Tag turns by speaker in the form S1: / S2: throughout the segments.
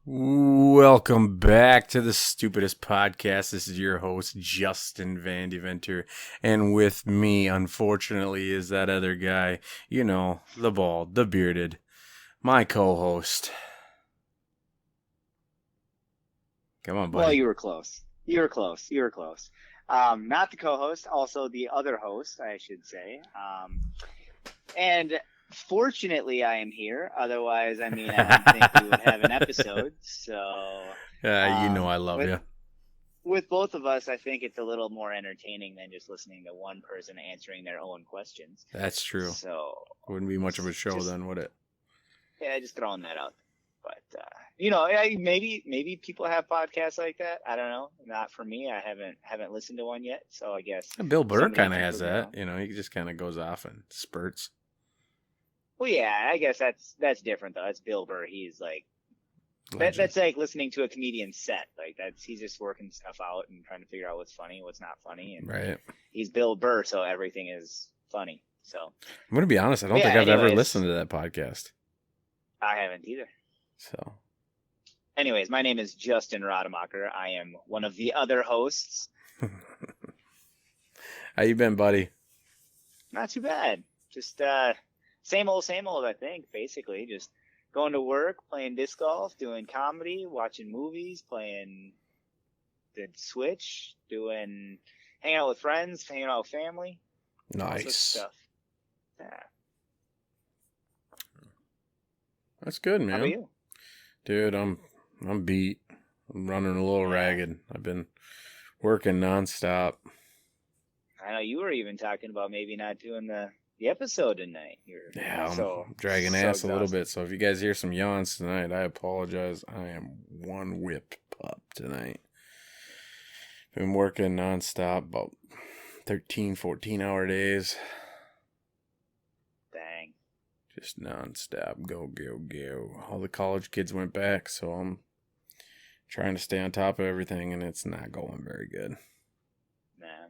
S1: Welcome back to the Stupidest Podcast. This is your host, Justin Van Deventer. And with me, unfortunately, is that other guy. You know, the bald, the bearded. My co-host. Come on, buddy.
S2: Well, you were close. You were close. You were close. Not the co-host, also the other host, I should say. And fortunately, I am here. Otherwise, I don't think we would have an episode. So,
S1: you know I love you.
S2: With both of us, I think it's a little more entertaining than just listening to one person answering their own questions.
S1: That's true.
S2: So,
S1: Wouldn't be much of a show then, would it?
S2: Yeah, just throwing that out. But maybe people have podcasts like that. I don't know. Not for me. I haven't listened to one yet. So I guess
S1: Bill Burr kind of has that. You know, he just kind of goes off in spurts.
S2: Well, yeah, I guess that's different though. That's Bill Burr. He's like that's like listening to a comedian's set. Like he's just working stuff out and trying to figure out what's funny, what's not funny. And
S1: right.
S2: He's Bill Burr, so everything is funny. So
S1: I'm gonna be honest. I don't think I've ever listened to that podcast.
S2: I haven't either.
S1: So.
S2: Anyways, my name is Justin Rademacher. I am one of the other hosts.
S1: How you been, buddy?
S2: Not too bad. Just same old, I think, basically. Just going to work, playing disc golf, doing comedy, watching movies, playing the Switch, hanging out with friends, hanging out with family.
S1: Nice.
S2: Stuff. Yeah.
S1: That's good, man.
S2: How about you?
S1: Dude, I'm beat. I'm running a little ragged. I've been working nonstop.
S2: I know you were even talking about maybe not doing the episode tonight.
S1: I'm dragging ass a little bit. So if you guys hear some yawns tonight, I apologize. I am one whip pup tonight. Been working nonstop, about 13, 14-hour days.
S2: Dang.
S1: Just nonstop. Go. All the college kids went back, so I'm trying to stay on top of everything, and it's not going very good.
S2: Nah.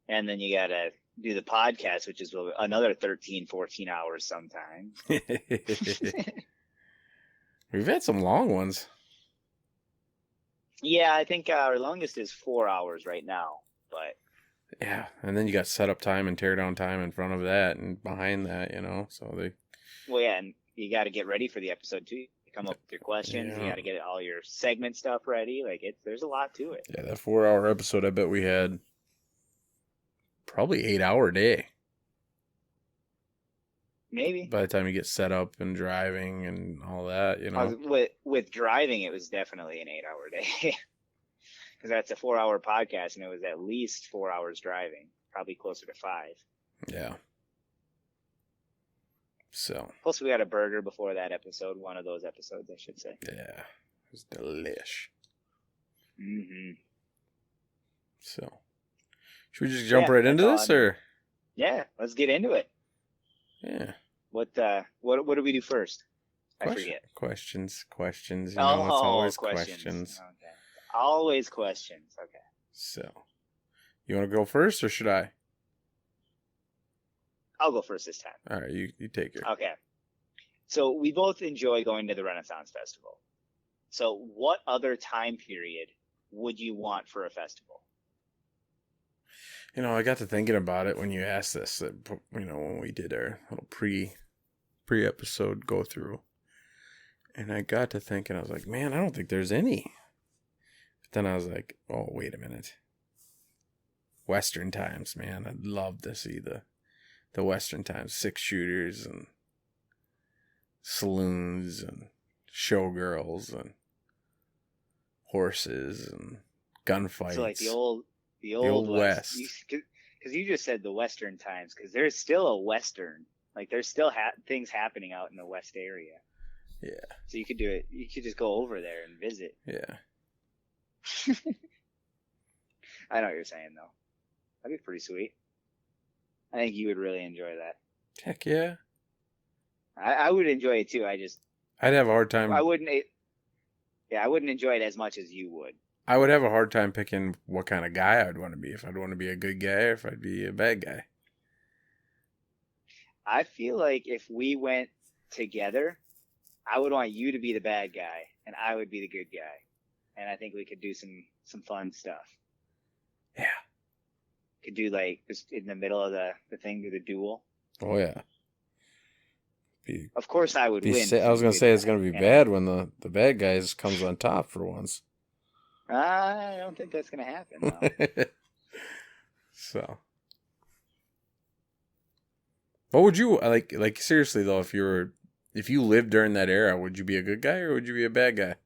S2: And then you got to do the podcast, which is another 13, 14 hours sometimes.
S1: We've had some long ones.
S2: Yeah, I think our longest is 4 hours right now, but...
S1: Yeah, and then you got setup time and tear down time in front of that and behind that, you know, so they...
S2: Well, yeah, and you got to get ready for the episode, too. You come up with your questions, You got to get all your segment stuff ready. There's a lot to it.
S1: Yeah, that 4-hour episode, I bet we had probably 8-hour day.
S2: Maybe.
S1: By the time you get set up and driving and all that, you know.
S2: With driving, it was definitely an 8-hour day. Because that's a 4-hour podcast, and it was at least 4 hours driving, probably closer to 5.
S1: Yeah. So.
S2: Plus, we had a burger before that episode, one of those episodes, I should say.
S1: Yeah, it was delish.
S2: Mm-hmm.
S1: So, should we just jump right into this, or?
S2: Yeah, let's get into it.
S1: Yeah.
S2: What do we do first? I forget.
S1: Questions. You know, it's always questions.
S2: Okay. Always questions. Okay.
S1: So, you want to go first, or should I?
S2: I'll go first this time.
S1: All right, you take it.
S2: Okay. So, we both enjoy going to the Renaissance Festival. So, what other time period would you want for a festival?
S1: You know, I got to thinking about it when you asked this, you know, when we did our little pre-episode go through. And I got to thinking, I was like, man, I don't think there's any. Then I was like, oh, wait a minute. Western times, man. I'd love to see the Western times. 6-shooters and saloons and showgirls and horses and gunfights.
S2: So like the old West. Because you just said the Western times. Because there's still a Western. Like there's still things happening out in the West area.
S1: Yeah.
S2: So you could do it. You could just go over there and visit.
S1: Yeah.
S2: I know what you're saying, though. That'd be pretty sweet. I think you would really enjoy that.
S1: Heck yeah.
S2: I would enjoy it, too.
S1: I'd have a hard time.
S2: I wouldn't enjoy it as much as you would.
S1: I would have a hard time picking what kind of guy I'd want to be. If I'd want to be a good guy or if I'd be a bad guy.
S2: I feel like if we went together, I would want you to be the bad guy, and I would be the good guy. And I think we could do some fun stuff.
S1: Yeah.
S2: Could do like just in the middle of the thing, do the duel.
S1: Oh yeah.
S2: Of course, I would win.
S1: I was gonna say it's gonna be bad when the bad guys comes on top for once.
S2: I don't think that's gonna happen. No.
S1: So, what would you like? Like seriously though, if you lived during that era, would you be a good guy or would you be a bad guy?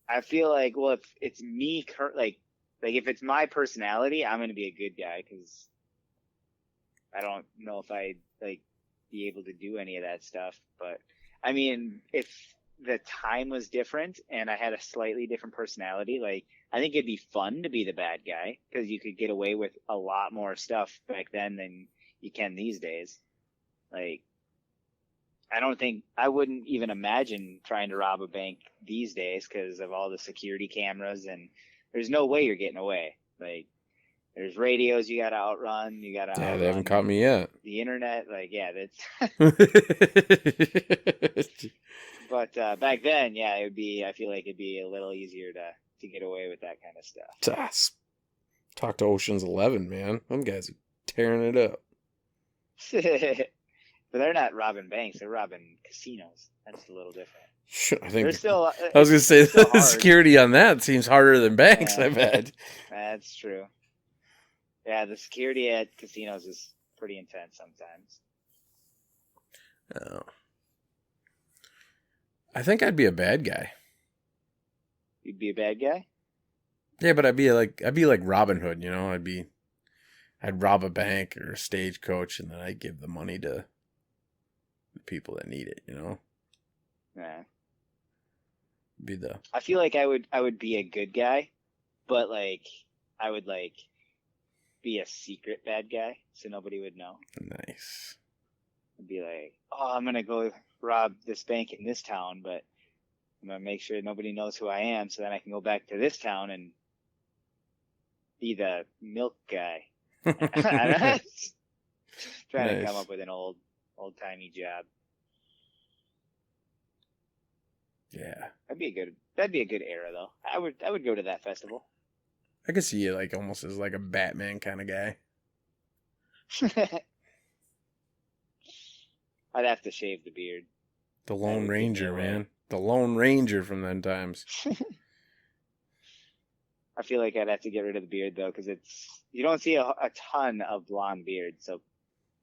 S2: I feel like, well, if it's me, like if it's my personality, I'm gonna be a good guy because I don't know if I'd like be able to do any of that stuff. But I mean, if the time was different and I had a slightly different personality, like I think it'd be fun to be the bad guy because you could get away with a lot more stuff back then than you can these days. Like, I wouldn't even imagine trying to rob a bank these days because of all the security cameras, and there's no way you're getting away. Like, there's radios you got to outrun. You got to outrun.
S1: They haven't caught me yet.
S2: The internet, like, yeah, that's. But back then, yeah, I feel like it'd be a little easier to get away with that kind of stuff.
S1: Talk to Ocean's 11, man. Them guys are tearing it up.
S2: But they're not robbing banks; they're robbing casinos. That's a little different.
S1: I think
S2: they're still.
S1: I was gonna say the security on that seems harder than banks.
S2: Yeah,
S1: I bet.
S2: That's true. Yeah, the security at casinos is pretty intense sometimes.
S1: Oh. I think I'd be a bad guy.
S2: You'd be a bad guy?
S1: Yeah, but I'd be like Robin Hood, you know. I'd rob a bank or a stagecoach, and then I'd give the money to the people that need it, you know.
S2: Yeah.
S1: I
S2: feel like I would be a good guy, but like I would like be a secret bad guy so nobody would know.
S1: Nice.
S2: I'd be like, oh, I'm gonna go rob this bank in this town, but I'm gonna make sure nobody knows who I am, so then I can go back to this town and be the milk guy. Trying to come up with an old timey job.
S1: Yeah,
S2: that'd be a good era though. I would go to that festival.
S1: I could see you like almost as like a Batman kind of guy.
S2: I'd have to shave the beard.
S1: The Lone Ranger, man. The Lone Ranger from them times.
S2: I feel like I'd have to get rid of the beard though, because you don't see a ton of blonde beards, so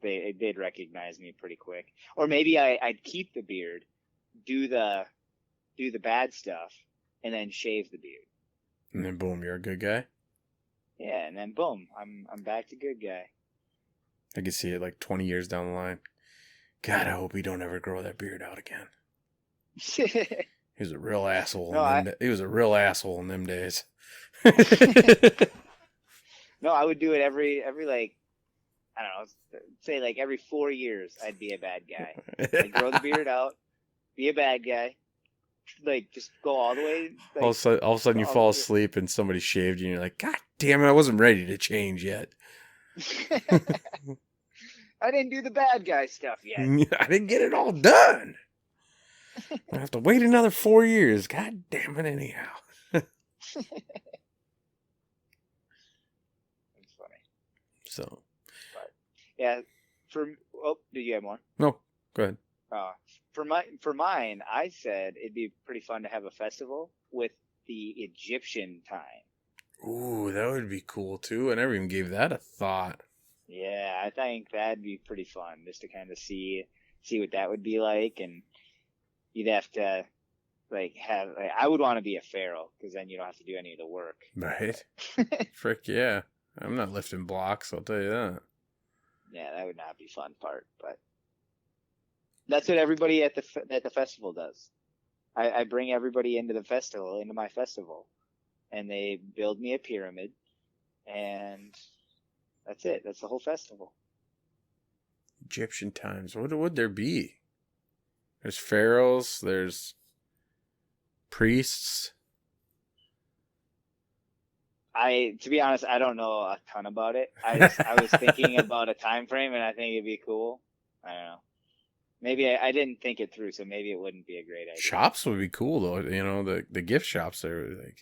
S2: they'd recognize me pretty quick. Or maybe I'd keep the beard, do the bad stuff, and then shave the beard.
S1: And then boom, you're a good guy.
S2: Yeah, and then boom, I'm back to good guy.
S1: I could see it like 20 years down the line. God, I hope we don't ever grow that beard out again. He was a real asshole. He was a real asshole in them days.
S2: No, I would do it every like, I don't know, say like every 4 years I'd be a bad guy. I'd grow the beard out, be a bad guy, like just go all the way. Like,
S1: all of a sudden you fall asleep and somebody shaved you and you're like, God damn it, I wasn't ready to change yet.
S2: I didn't do the bad guy stuff yet.
S1: I didn't get it all done. I have to wait another 4 years. God damn it, anyhow.
S2: That's funny.
S1: So.
S2: But, yeah. Do you have more?
S1: No, go ahead.
S2: For mine, I said it'd be pretty fun to have a festival with the Egyptian time.
S1: Ooh, that would be cool too. I never even gave that a thought.
S2: Yeah, I think that'd be pretty fun just to kind of see what that would be like, and you'd have to I would want to be a pharaoh because then you don't have to do any of the work.
S1: Right. Frick yeah. I'm not lifting blocks, I'll tell you that.
S2: Yeah, that would not be fun part, but that's what everybody at the festival does. I bring everybody into my festival, and they build me a pyramid, and that's it. That's the whole festival.
S1: Egyptian times. What would there be? There's pharaohs. There's priests.
S2: To be honest, I don't know a ton about it. I was thinking about a time frame, and I think it'd be cool. I don't know. Maybe I didn't think it through, so maybe it wouldn't be a great idea.
S1: Shops would be cool though. You know, the gift shops there would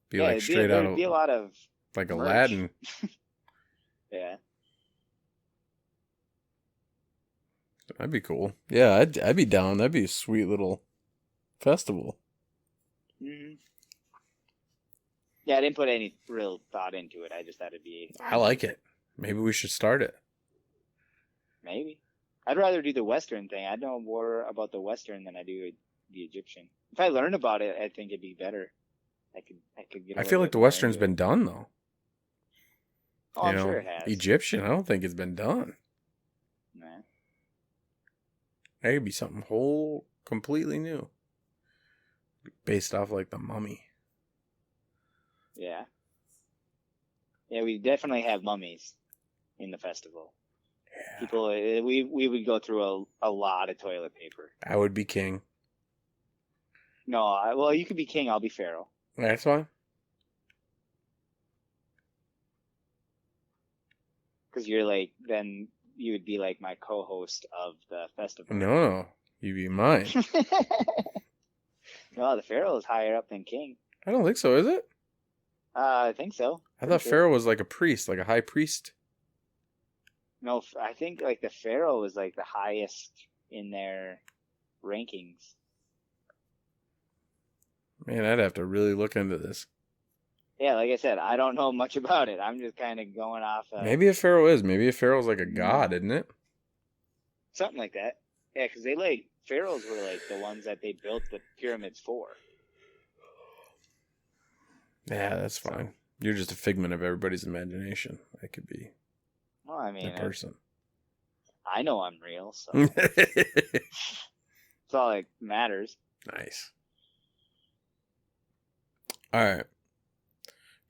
S1: be
S2: Yeah,
S1: straight out
S2: there'd
S1: of
S2: be a lot of
S1: like
S2: merch.
S1: Aladdin.
S2: Yeah.
S1: That'd be cool. Yeah, I'd be down. That'd be a sweet little festival.
S2: Hmm. Yeah, I didn't put any real thought into it. I just thought it'd be.
S1: I like it. Maybe we should start it.
S2: Maybe. I'd rather do the Western thing. I know more about the Western than I do the Egyptian. If I learn about it, I think it'd be better. I could get.
S1: I feel like the Western's been done though.
S2: Oh, I'm sure it has.
S1: Egyptian, I don't think it's been done.
S2: Nah.
S1: That could be something whole completely new. Based off like the Mummy.
S2: Yeah. Yeah, we definitely have mummies in the festival.
S1: Yeah.
S2: People, we would go through a lot of toilet paper.
S1: I would be king.
S2: No, well, you could be king. I'll be pharaoh.
S1: That's fine.
S2: Because then you would be like my co-host of the festival.
S1: No, you be mine.
S2: No, the pharaoh is higher up than king.
S1: I don't think so, is it?
S2: I think so.
S1: I thought Pharaoh was like a priest, like a high priest.
S2: No, I think like the pharaoh was like the highest in their rankings.
S1: Man, I'd have to really look into this.
S2: Yeah, like I said, I don't know much about it. I'm just kind of going off.
S1: Maybe a pharaoh is. Maybe a pharaoh's like a god, isn't it?
S2: Something like that. Yeah, because pharaohs were like the ones that they built the pyramids for.
S1: Yeah, that's fine. You're just a figment of everybody's imagination. I could be
S2: Well, I mean,
S1: a person.
S2: I know I'm real, so that's all that matters.
S1: Nice. All right.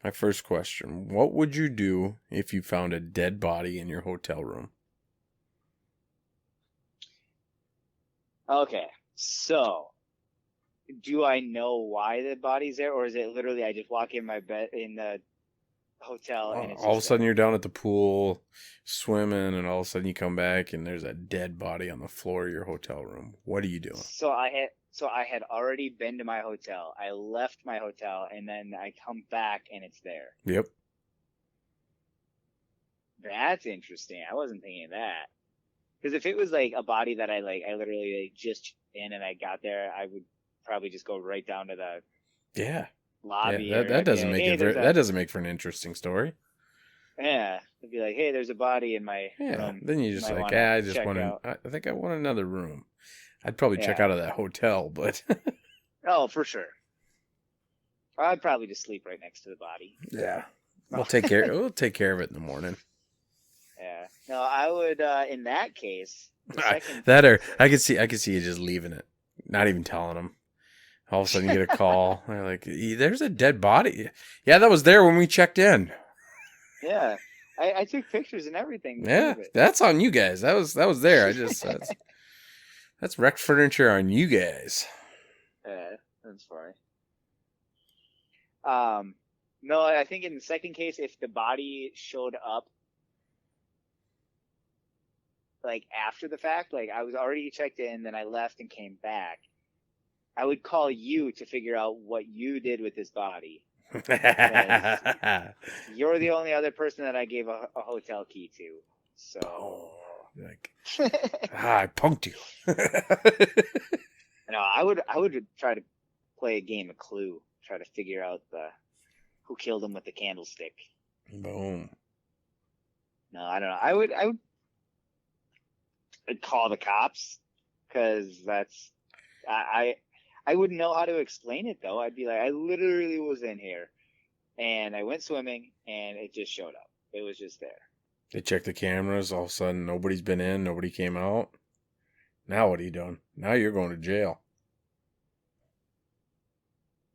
S1: My first question. What would you do if you found a dead body in your hotel room?
S2: Okay, so do I know why the body's there, or is it literally I just walk in my bed in the hotel and it's
S1: all of a
S2: just
S1: sudden
S2: there?
S1: you're down at the pool swimming, and all of a sudden you come back and there's a dead body on the floor of your hotel room. What are you doing?
S2: So I had already been to my hotel. I left my hotel and then I come back and it's there.
S1: Yep.
S2: That's interesting. I wasn't thinking of that. Because if it was like a body that I literally just in and I got there, I would probably just go right down to the
S1: Yeah.
S2: lobby.
S1: Yeah, that doesn't make that doesn't make for an interesting story.
S2: Yeah, it'd be like, hey, there's a body in my room.
S1: Then you just
S2: Might
S1: like,
S2: wanna
S1: I just
S2: check
S1: want
S2: out.
S1: I think I want another room. I'd probably check
S2: Yeah.
S1: out of that hotel, but
S2: Oh, for sure. I'd probably just sleep right next to the body.
S1: yeah, we'll take care of it in the morning.
S2: Yeah. No, I would. In that case, the second
S1: That or I could see you just leaving it, not even telling them. All of a sudden you get a call. They're like, "There's a dead body." Yeah, that was there when we checked in.
S2: Yeah, I took pictures and everything.
S1: Yeah, that's on you guys. That was there. I just that's wrecked furniture on you guys.
S2: Yeah, that's fine. No, I think in the second case, if the body showed up like after the fact, like I was already checked in, then I left and came back, I would call you to figure out what you did with this body. You're the only other person that I gave a hotel key to. So
S1: I punked you.
S2: No, I would try to play a game of Clue, try to figure out who killed him with the candlestick.
S1: Boom.
S2: No, I don't know. I'd call the cops because I wouldn't know how to explain it though. I'd be like, I literally was in here and I went swimming and it just showed up. It was just there.
S1: They checked the cameras. All of a sudden, nobody's been in. Nobody came out. Now what are you doing? Now you're going to jail.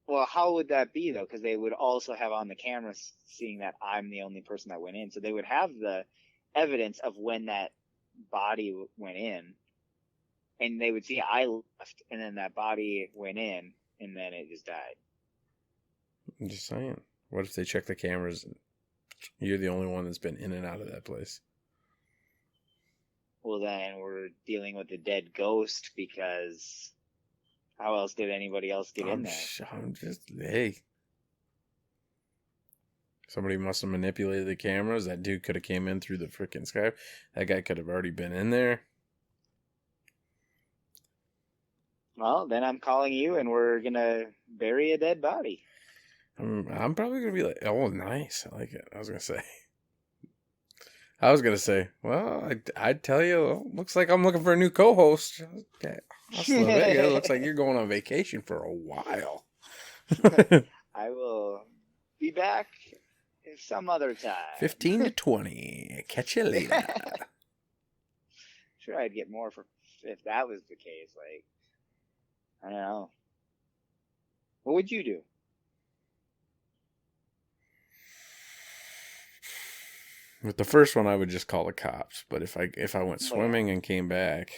S2: Well, how would that be though? Because they would also have on the cameras seeing that I'm the only person that went in, so they would have the evidence of when that body went in, and they would see I left, and then that body went in, and then it just died.
S1: I'm just saying. What if they check the cameras and you're the only one that's been in and out of that place?
S2: well, then we're dealing with a dead ghost because how else did anybody else get in there?
S1: I'm just, hey. Somebody must have manipulated the cameras. That dude could have came in through the freaking sky. That guy could have already been in there.
S2: Well, then I'm calling you and we're going to bury a dead body.
S1: I'm probably going to be like, oh, nice. I like it. I was going to say, well, I'd tell you, looks like I'm looking for a new co-host. Okay. It looks like you're going on vacation for a while.
S2: I will be back some other time.
S1: 15 to 20. Catch you later.
S2: Sure, I'd get more if that was the case. Like, I don't know. What would you do?
S1: With the first one, I would just call the cops. But if I went swimming and came back,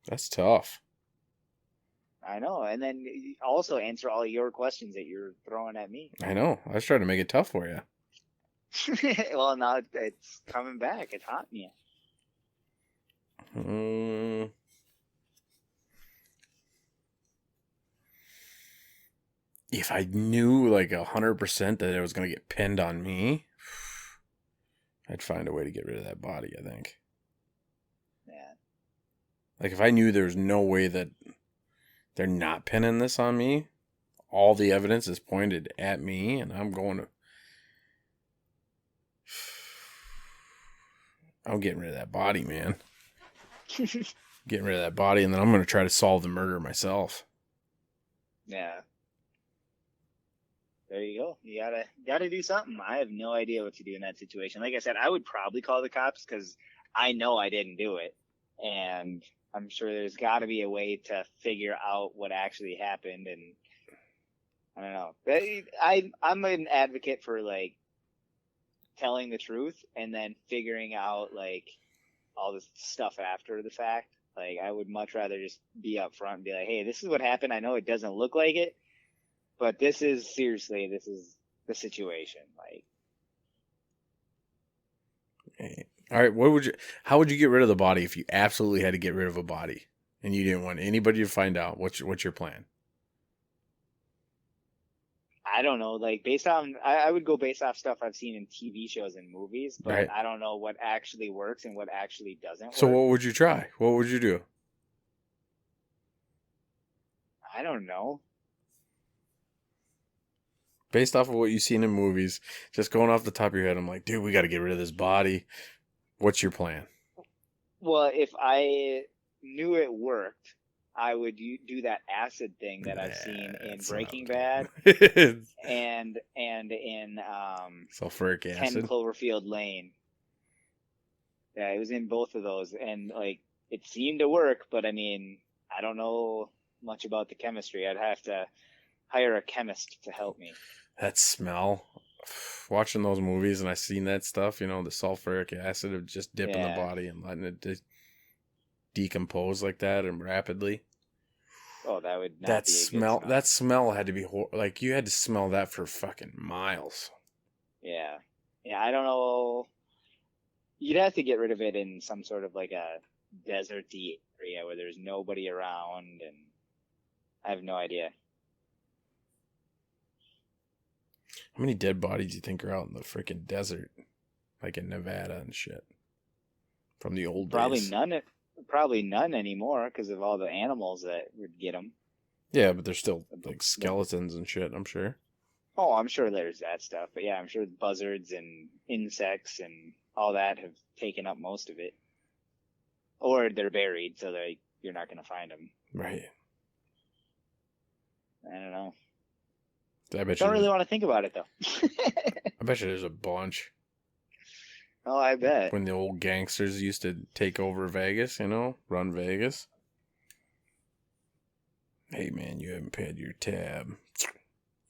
S1: that's tough.
S2: I know, and then also answer all your questions that you're throwing at me.
S1: I know. I was trying to make it tough for you.
S2: Well, now it's coming back. It's haunting you.
S1: If I knew like 100% that it was going to get pinned on me, I'd find a way to get rid of that body, I think.
S2: Yeah.
S1: Like if I knew there was no way that they're not pinning this on me, all the evidence is pointed at me, and I'm getting rid of that body, man. Getting rid of that body, and then I'm going to try to solve the murder myself.
S2: Yeah. There you go. You gotta do something. I have no idea what to do in that situation. Like I said, I would probably call the cops because I know I didn't do it, and I'm sure there's got to be a way to figure out what actually happened. And I don't know. I'm an advocate for like telling the truth and then figuring out like all this stuff after the fact. Like I would much rather just be upfront and be like, hey, this is what happened. I know it doesn't look like it, but this is the situation. Like,
S1: Okay. All right, how would you get rid of the body if you absolutely had to get rid of a body and you didn't want anybody to find out? What's your plan?
S2: I don't know. Like I would go based off stuff I've seen in TV shows and movies, but right. I don't know what actually works and what actually doesn't
S1: So
S2: work.
S1: What would you try? What would you do?
S2: I don't know.
S1: Based off of what you've seen in movies, just going off the top of your head, I'm like, dude, we got to get rid of this body. What's your plan?
S2: Well, if I knew it worked, I would do that acid thing that I've seen in Breaking Bad and in
S1: sulfuric acid.
S2: 10 Cloverfield Lane. Yeah, it was in both of those, and like it seemed to work, but I mean, I don't know much about the chemistry. I'd have to hire a chemist to help me.
S1: That smell, watching those movies and I seen that stuff, the sulfuric acid of just dipping the body and letting it decompose like that and rapidly.
S2: Oh, that would not
S1: that
S2: be a
S1: smell.
S2: good smell.
S1: That smell had to be like you had to smell that for fucking miles.
S2: Yeah, I don't know. You'd have to get rid of it in some sort of like a deserty area where there's nobody around, and I have no idea.
S1: How many dead bodies do you think are out in the freaking desert, like in Nevada and shit, from the old days?
S2: Probably none anymore because of all the animals that would get them.
S1: Yeah, but there's still like skeletons and shit, I'm sure.
S2: Oh, I'm sure there's that stuff. But yeah, I'm sure buzzards and insects and all that have taken up most of it. Or they're buried, so you're not going to find them.
S1: Right.
S2: I don't know.
S1: I
S2: don't really want to think about it, though.
S1: I bet you there's a bunch.
S2: Oh, I bet.
S1: When the old gangsters used to take over Vegas, run Vegas. Hey, man, you haven't paid your tab.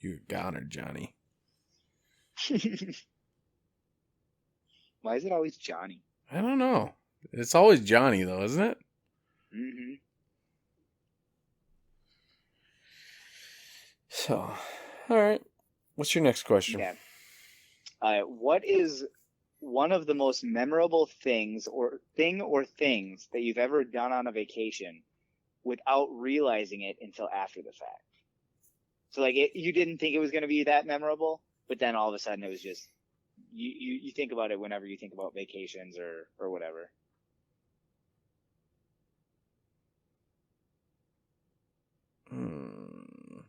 S1: You a goner, Johnny.
S2: Why is it always Johnny?
S1: I don't know. It's always Johnny, though, isn't it?
S2: Mm-hmm.
S1: So, all right. What's your next question?
S2: Yeah. What is one of the most memorable things or things that you've ever done on a vacation without realizing it until after the fact. So like you didn't think it was going to be that memorable, but then all of a sudden it was just you think about it whenever you think about vacations or whatever.
S1: Hmm.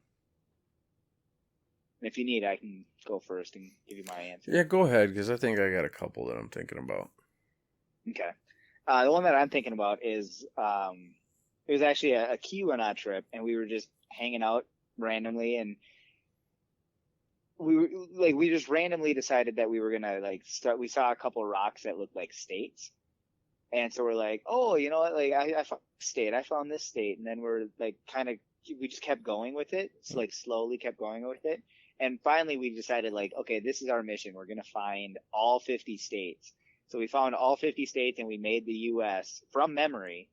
S2: And if you need, I can go first and give you my answer.
S1: Yeah, go ahead, because I think I got a couple that I'm thinking about.
S2: Okay. The one that I'm thinking about is it was actually a Keweenaw trip, and we were just hanging out randomly, and we just randomly decided that we were gonna like start. We saw a couple rocks that looked like states, and so we're like, oh, you know what? Like I found this state, I found this state, and then we're like we just kept going with it. So like slowly kept going with it, and finally we decided like, okay, this is our mission. We're gonna find all 50 states. So we found all 50 states, and we made the U.S. from memory,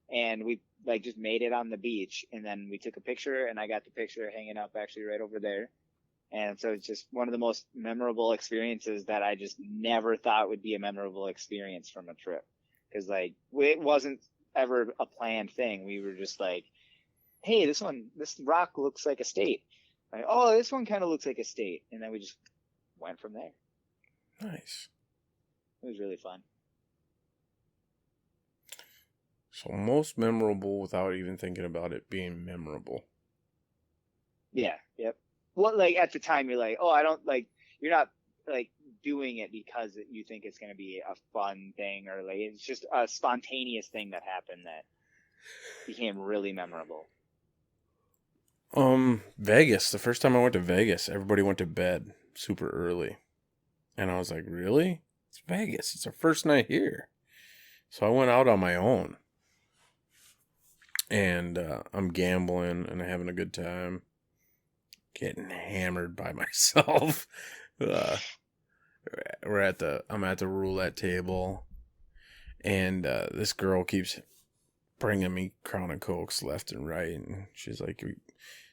S2: and we like just made it on the beach, and then we took a picture, and I got the picture hanging up actually right over there. And so it's just one of the most memorable experiences that I just never thought would be a memorable experience from a trip. Because like it wasn't ever a planned thing. We were just like, hey, this rock looks like a state. Like, oh, this one kind of looks like a state. And then we just went from there.
S1: Nice.
S2: It was really fun.
S1: So most memorable without even thinking about it being memorable.
S2: Yeah. Yep. Well, like at the time you're like, oh, I don't like, you're not like doing it because you think it's going to be a fun thing, or like it's just a spontaneous thing that happened that became really memorable.
S1: Vegas. The first time I went to Vegas, everybody went to bed super early. And I was like, really? It's Vegas. It's our first night here. So I went out on my own. And I'm gambling and having a good time. Getting hammered by myself. I'm at the roulette table. And this girl keeps bringing me Crown and Cokes left and right. And she's like,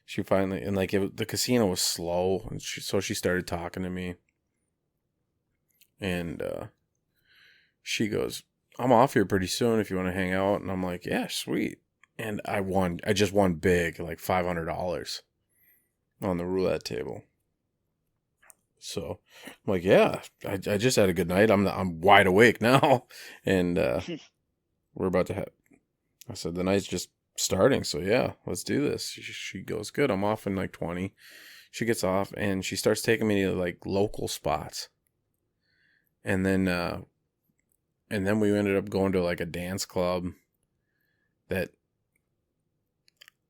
S1: she finally, and like the casino was slow. And so she started talking to me. And she goes, I'm off here pretty soon if you want to hang out. And I'm like, yeah, sweet. And I just won big, like $500 on the roulette table. So I'm like, yeah, I just had a good night. I'm wide awake now. And we're about to have, I said, the night's just starting. So yeah, let's do this. She goes, good. I'm off in like 20. She gets off and she starts taking me to like local spots. And then we ended up going to like a dance club that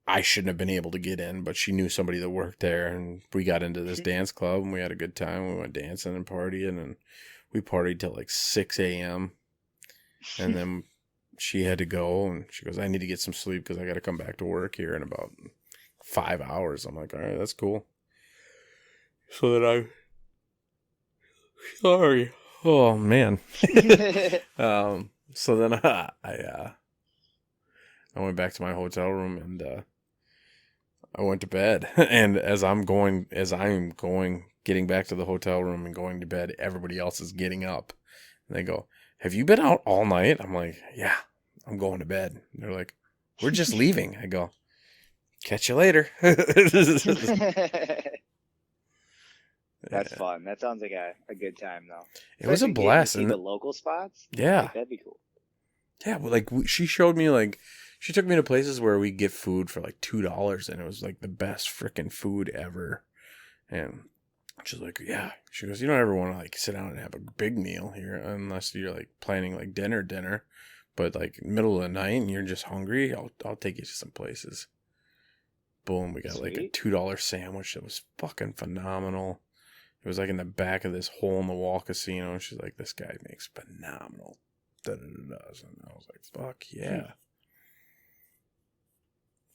S1: I shouldn't have been able to get in, but she knew somebody that worked there, and we got into this dance club, and we had a good time. We went dancing and partying, and we partied till like 6 a.m. And then she had to go, and she goes, I need to get some sleep because I got to come back to work here in about 5 hours. I'm like, all right, that's cool. So then sorry. Oh, man. So then I went back to my hotel room and I went to bed. And as I'm going, getting back to the hotel room and going to bed, everybody else is getting up. And they go, have you been out all night? I'm like, yeah, I'm going to bed. And they're like, we're just leaving. I go, catch you later.
S2: That's fun. That sounds like a good time, though.
S1: It was a blast.
S2: And the local spots?
S1: Yeah.
S2: Like, that'd be cool.
S1: Yeah, well, like she showed me, like, she took me to places where we get food for like $2, and it was like the best freaking food ever. And she's like, yeah. She goes, you don't ever want to like sit down and have a big meal here unless you're like planning like dinner. But like middle of the night and you're just hungry, I'll take you to some places. Boom, we got
S2: Sweet.
S1: like a $2 sandwich that was fucking phenomenal. It was like in the back of this hole-in-the-wall casino. And she's like, this guy makes phenomenal. And I was like, fuck yeah.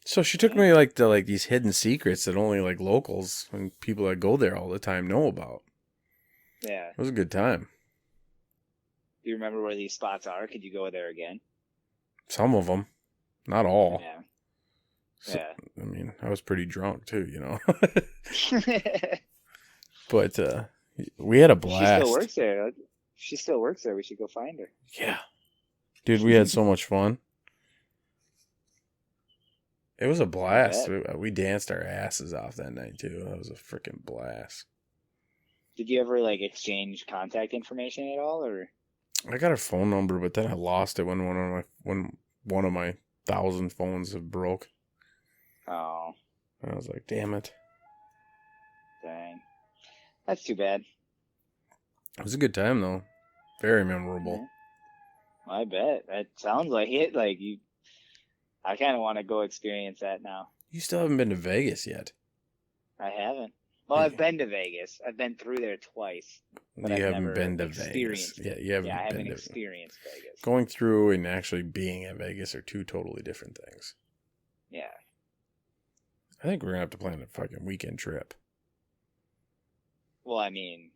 S1: So she took me like to like these hidden secrets that only like locals and people that go there all the time know about.
S2: Yeah.
S1: It was a good time.
S2: Do you remember where these spots are? Could you go there again?
S1: Some of them. Not all.
S2: Yeah.
S1: So,
S2: yeah.
S1: I mean, I was pretty drunk too, you know. But we had a blast.
S2: She still works there. She still works there. We should go find her.
S1: Yeah. Dude, we had so much fun. It was a blast. We danced our asses off that night, too. That was a freaking blast.
S2: Did you ever, like, exchange contact information at all, or?
S1: I got her phone number, but then I lost it when one of my 1,000 phones have broke.
S2: Oh.
S1: And I was like, damn it.
S2: Dang. That's too bad.
S1: It was a good time, though. Very memorable.
S2: Yeah. I bet. That sounds like it. Like, I kind of want to go experience that now.
S1: You still haven't been to Vegas yet.
S2: I haven't. Well, I've been to Vegas. I've been through there twice. But
S1: You
S2: I've
S1: haven't
S2: never
S1: been to Vegas.
S2: experienced it.
S1: Yeah, you haven't
S2: I haven't
S1: been to
S2: experienced Vegas.
S1: Going through and actually being at Vegas are two totally different things.
S2: Yeah.
S1: I think we're going to have to plan a fucking weekend trip.
S2: Well, I mean,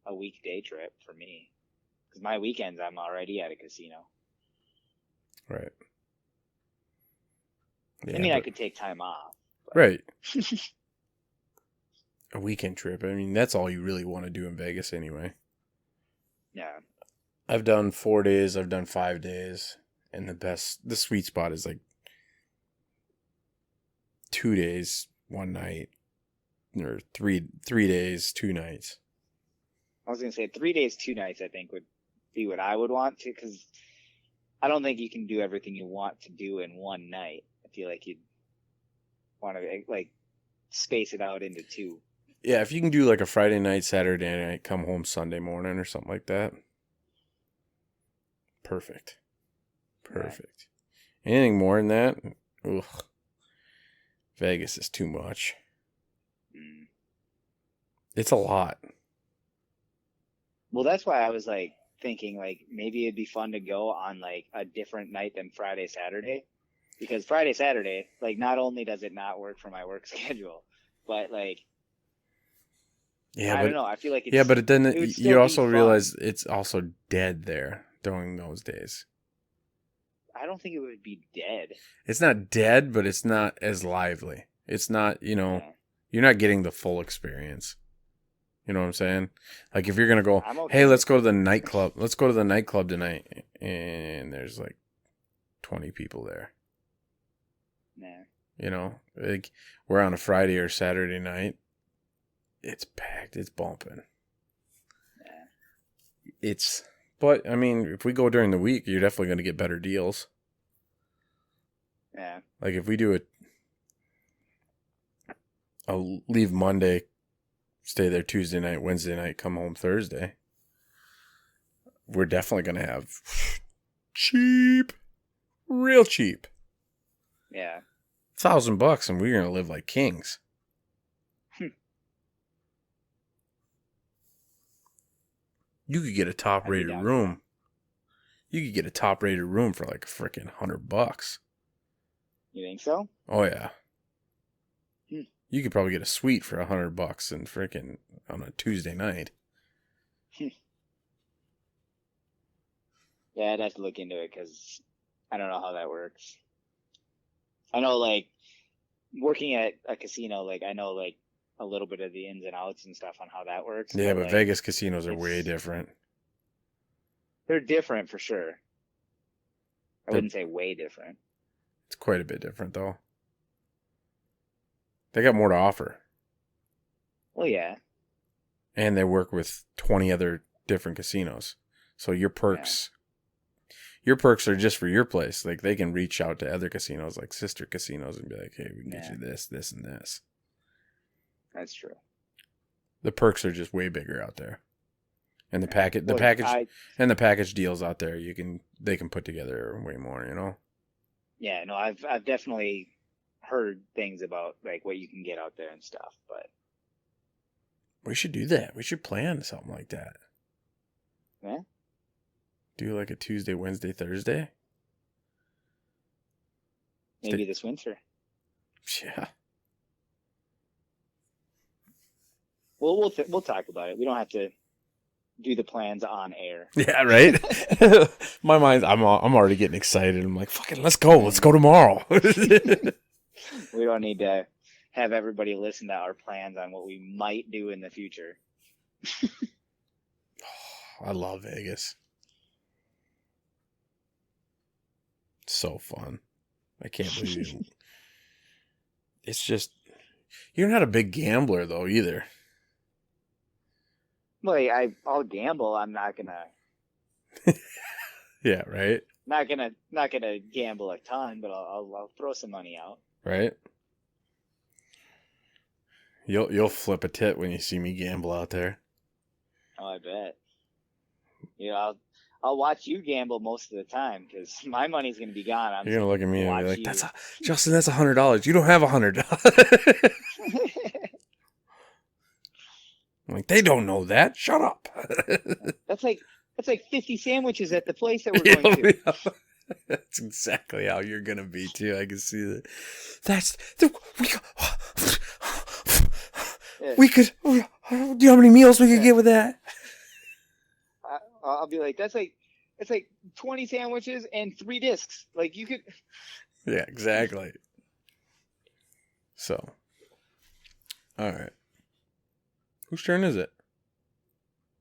S2: a weekday trip for me. Because my weekends, I'm already at a casino.
S1: Right.
S2: Yeah, I mean, I could take time off.
S1: But... Right. A weekend trip. I mean, that's all you really want to do in Vegas anyway.
S2: Yeah.
S1: I've done 4 days. I've done 5 days. And the sweet spot is like 2 days, 1 night. Or three days, 2 nights.
S2: I was going to say 3 days, 2 nights, I think would be what I would want to, because I don't think you can do everything you want to do in 1 night. I feel like you'd want to, like, space it out into 2.
S1: Yeah, if you can do like a Friday night, Saturday night, come home Sunday morning or something like that. Perfect. Perfect. Right. Anything more than that? Ugh. Vegas is too much. It's a lot.
S2: Well, that's why I was like thinking like maybe it'd be fun to go on like a different night than Friday, Saturday. Because Friday, Saturday, like not only does it not work for my work schedule, but like I don't know. I feel like it's,
S1: but then you also realize it's also dead there during those days.
S2: I don't think it would be dead.
S1: It's not dead, but it's not as lively. It's not, you're not getting the full experience. You know what I'm saying? Like if you're going to go, hey, let's go to the nightclub. Let's go to the nightclub tonight. And there's like 20 people there.
S2: Nah.
S1: Like we're on a Friday or Saturday night. It's packed. It's bumping. Yeah. But I mean, if we go during the week, you're definitely going to get better deals.
S2: Yeah.
S1: Like if we do it, I'll leave Monday, stay there Tuesday night, Wednesday night, come home Thursday. We're definitely going to have cheap, real cheap.
S2: Yeah.
S1: $1,000 and we're going to live like kings. You could get a top-rated room. You could get a top-rated room for like a freaking $100.
S2: You think so?
S1: Oh yeah. You could probably get a suite for $100 and freaking on a Tuesday night.
S2: Yeah, I'd have to look into it because I don't know how that works. I know, like, working at a casino, like, I know, like, a little bit of the ins and outs and stuff on how that works.
S1: Yeah, but like, Vegas casinos are way different.
S2: They're different for sure. I wouldn't say way different.
S1: It's quite a bit different, though. They got more to offer.
S2: Well, yeah.
S1: And they work with 20 other different casinos. So your perks... Yeah. Your perks are just for your place. Like, they can reach out to other casinos, like sister casinos, and be like, hey, we can get you this, this, and this.
S2: That's true.
S1: The perks are just way bigger out there. And the package deals out there, they can put together way more,
S2: Yeah, no, I've definitely heard things about like what you can get out there and stuff, but
S1: we should do that. We should plan something like that.
S2: Yeah.
S1: Do like a Tuesday, Wednesday, Thursday.
S2: Maybe this winter.
S1: Yeah.
S2: Well, we'll talk about it. We don't have to do the plans on air.
S1: Yeah, right. My mind, I'm already getting excited. I'm like, fucking, let's go. Let's go tomorrow.
S2: We don't need to have everybody listen to our plans on what we might do in the future.
S1: I love Vegas. So fun. I can't believe you. It's just, you're not a big gambler though either.
S2: Like I'll gamble. I'm not gonna
S1: Yeah, right?
S2: not gonna gamble a ton, but I'll throw some money out.
S1: Right? You'll flip a tit when you see me gamble out there.
S2: Oh, I bet. You know, I'll watch you gamble most of the time because my money's gonna be gone. I'm
S1: You're gonna look at me and be like,
S2: watch
S1: Justin, that's $100. You don't have $100. I'm like, they don't know that. Shut up.
S2: That's like 50 sandwiches at the place that we're going to.
S1: Yeah. That's exactly how you're gonna be too. I can see that. We could. Do you know how many meals we could get with that?
S2: I'll be like, that's like 20 sandwiches and 3 discs. Like you could.
S1: Yeah, exactly. So, all right. Whose turn is it?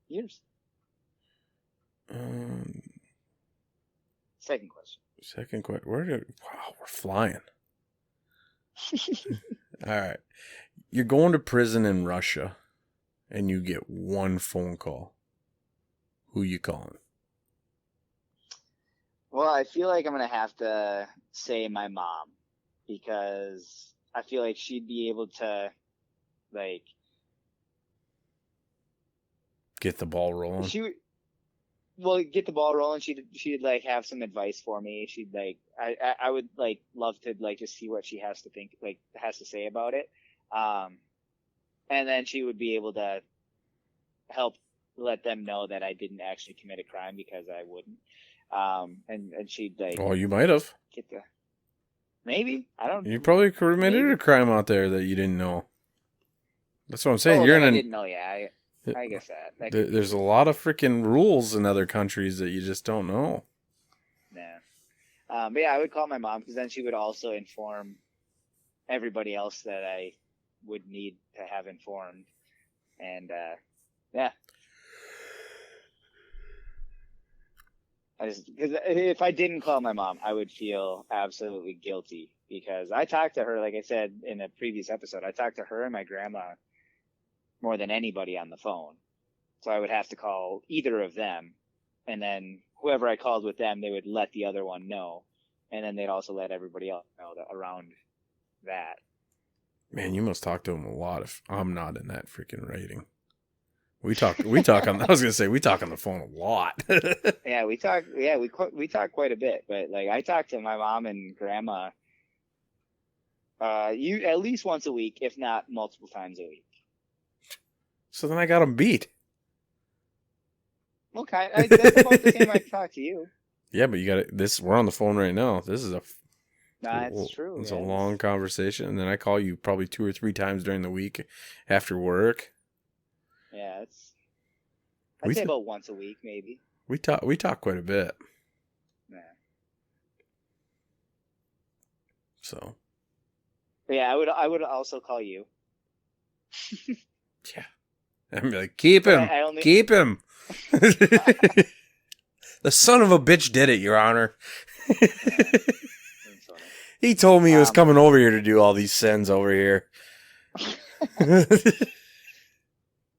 S2: Yours. Second question.
S1: Second question. Wow, we're flying. All right. You're going to prison in Russia, and you get one phone call. Who you calling?
S2: Well, I feel like I'm gonna have to say my mom because I feel like she'd be able to, like,
S1: get the ball rolling.
S2: Get the ball rolling. She'd like have some advice for me. She'd like, I would like love to like just see what she has to say about it. And then she would be able to help let them know that I didn't actually commit a crime because I wouldn't. And she'd like.
S1: Oh, you might have.
S2: Maybe I don't.
S1: You probably committed a crime out there that you didn't know. That's what I'm saying. I
S2: didn't know. Yeah, I guess that
S1: there's a lot of freaking rules in other countries that you just don't know.
S2: Yeah. But yeah, I would call my mom because then she would also inform everybody else that I would need to have informed. And yeah. Because if I didn't call my mom, I would feel absolutely guilty because I talked to her, like I said in a previous episode, I talked to her and my grandma more than anybody on the phone. So I would have to call either of them. And then whoever I called with them, they would let the other one know. And then they'd also let everybody else know around that.
S1: Man, you must talk to him a lot if I'm not in that freaking rating. We talk on, I was going to say, we talk on the phone a lot.
S2: Yeah, we talk quite a bit, but like I talk to my mom and grandma, you at least once a week, if not multiple times a week.
S1: So then I got him beat.
S2: Okay, that's about the same I talk to you.
S1: Yeah, but you got this. We're on the phone right now. This is
S2: That's true.
S1: It's a long conversation, and then I call you probably 2 or 3 times during the week after work.
S2: Yeah, I'd say about once a week, maybe.
S1: We talk quite a bit.
S2: Yeah.
S1: So.
S2: Yeah, I would also call you.
S1: Yeah. I'm like, keep him. Keep him. The son of a bitch did it, Your Honor. He told me he was coming over here to do all these sins over here.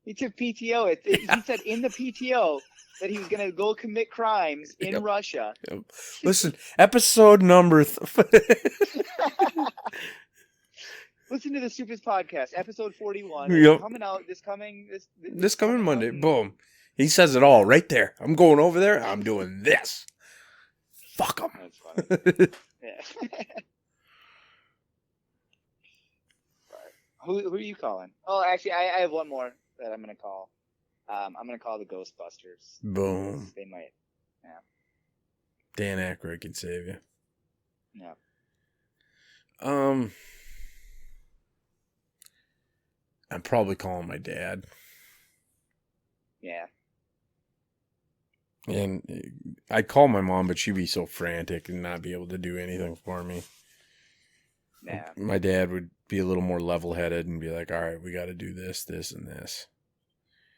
S2: He took PTO. He said in the PTO that he was going to go commit crimes in Russia.
S1: Yep. Listen, episode number...
S2: Listen to the Stupid Podcast, episode 41.
S1: Yep.
S2: Coming out this coming
S1: Monday. Boom. He says it all right there. I'm going over there. I'm doing this. Fuck him.
S2: That's funny. Yeah. Who are you calling? Oh, actually, I have one more that I'm going to call. I'm going to call the Ghostbusters.
S1: Boom.
S2: They might. Yeah.
S1: Dan Aykroyd can save you.
S2: Yeah.
S1: I'm probably calling my dad.
S2: Yeah.
S1: And I'd call my mom, but she'd be so frantic and not be able to do anything for me.
S2: Yeah.
S1: My dad would be a little more level-headed and be like, all right, we got to do this, this, and this.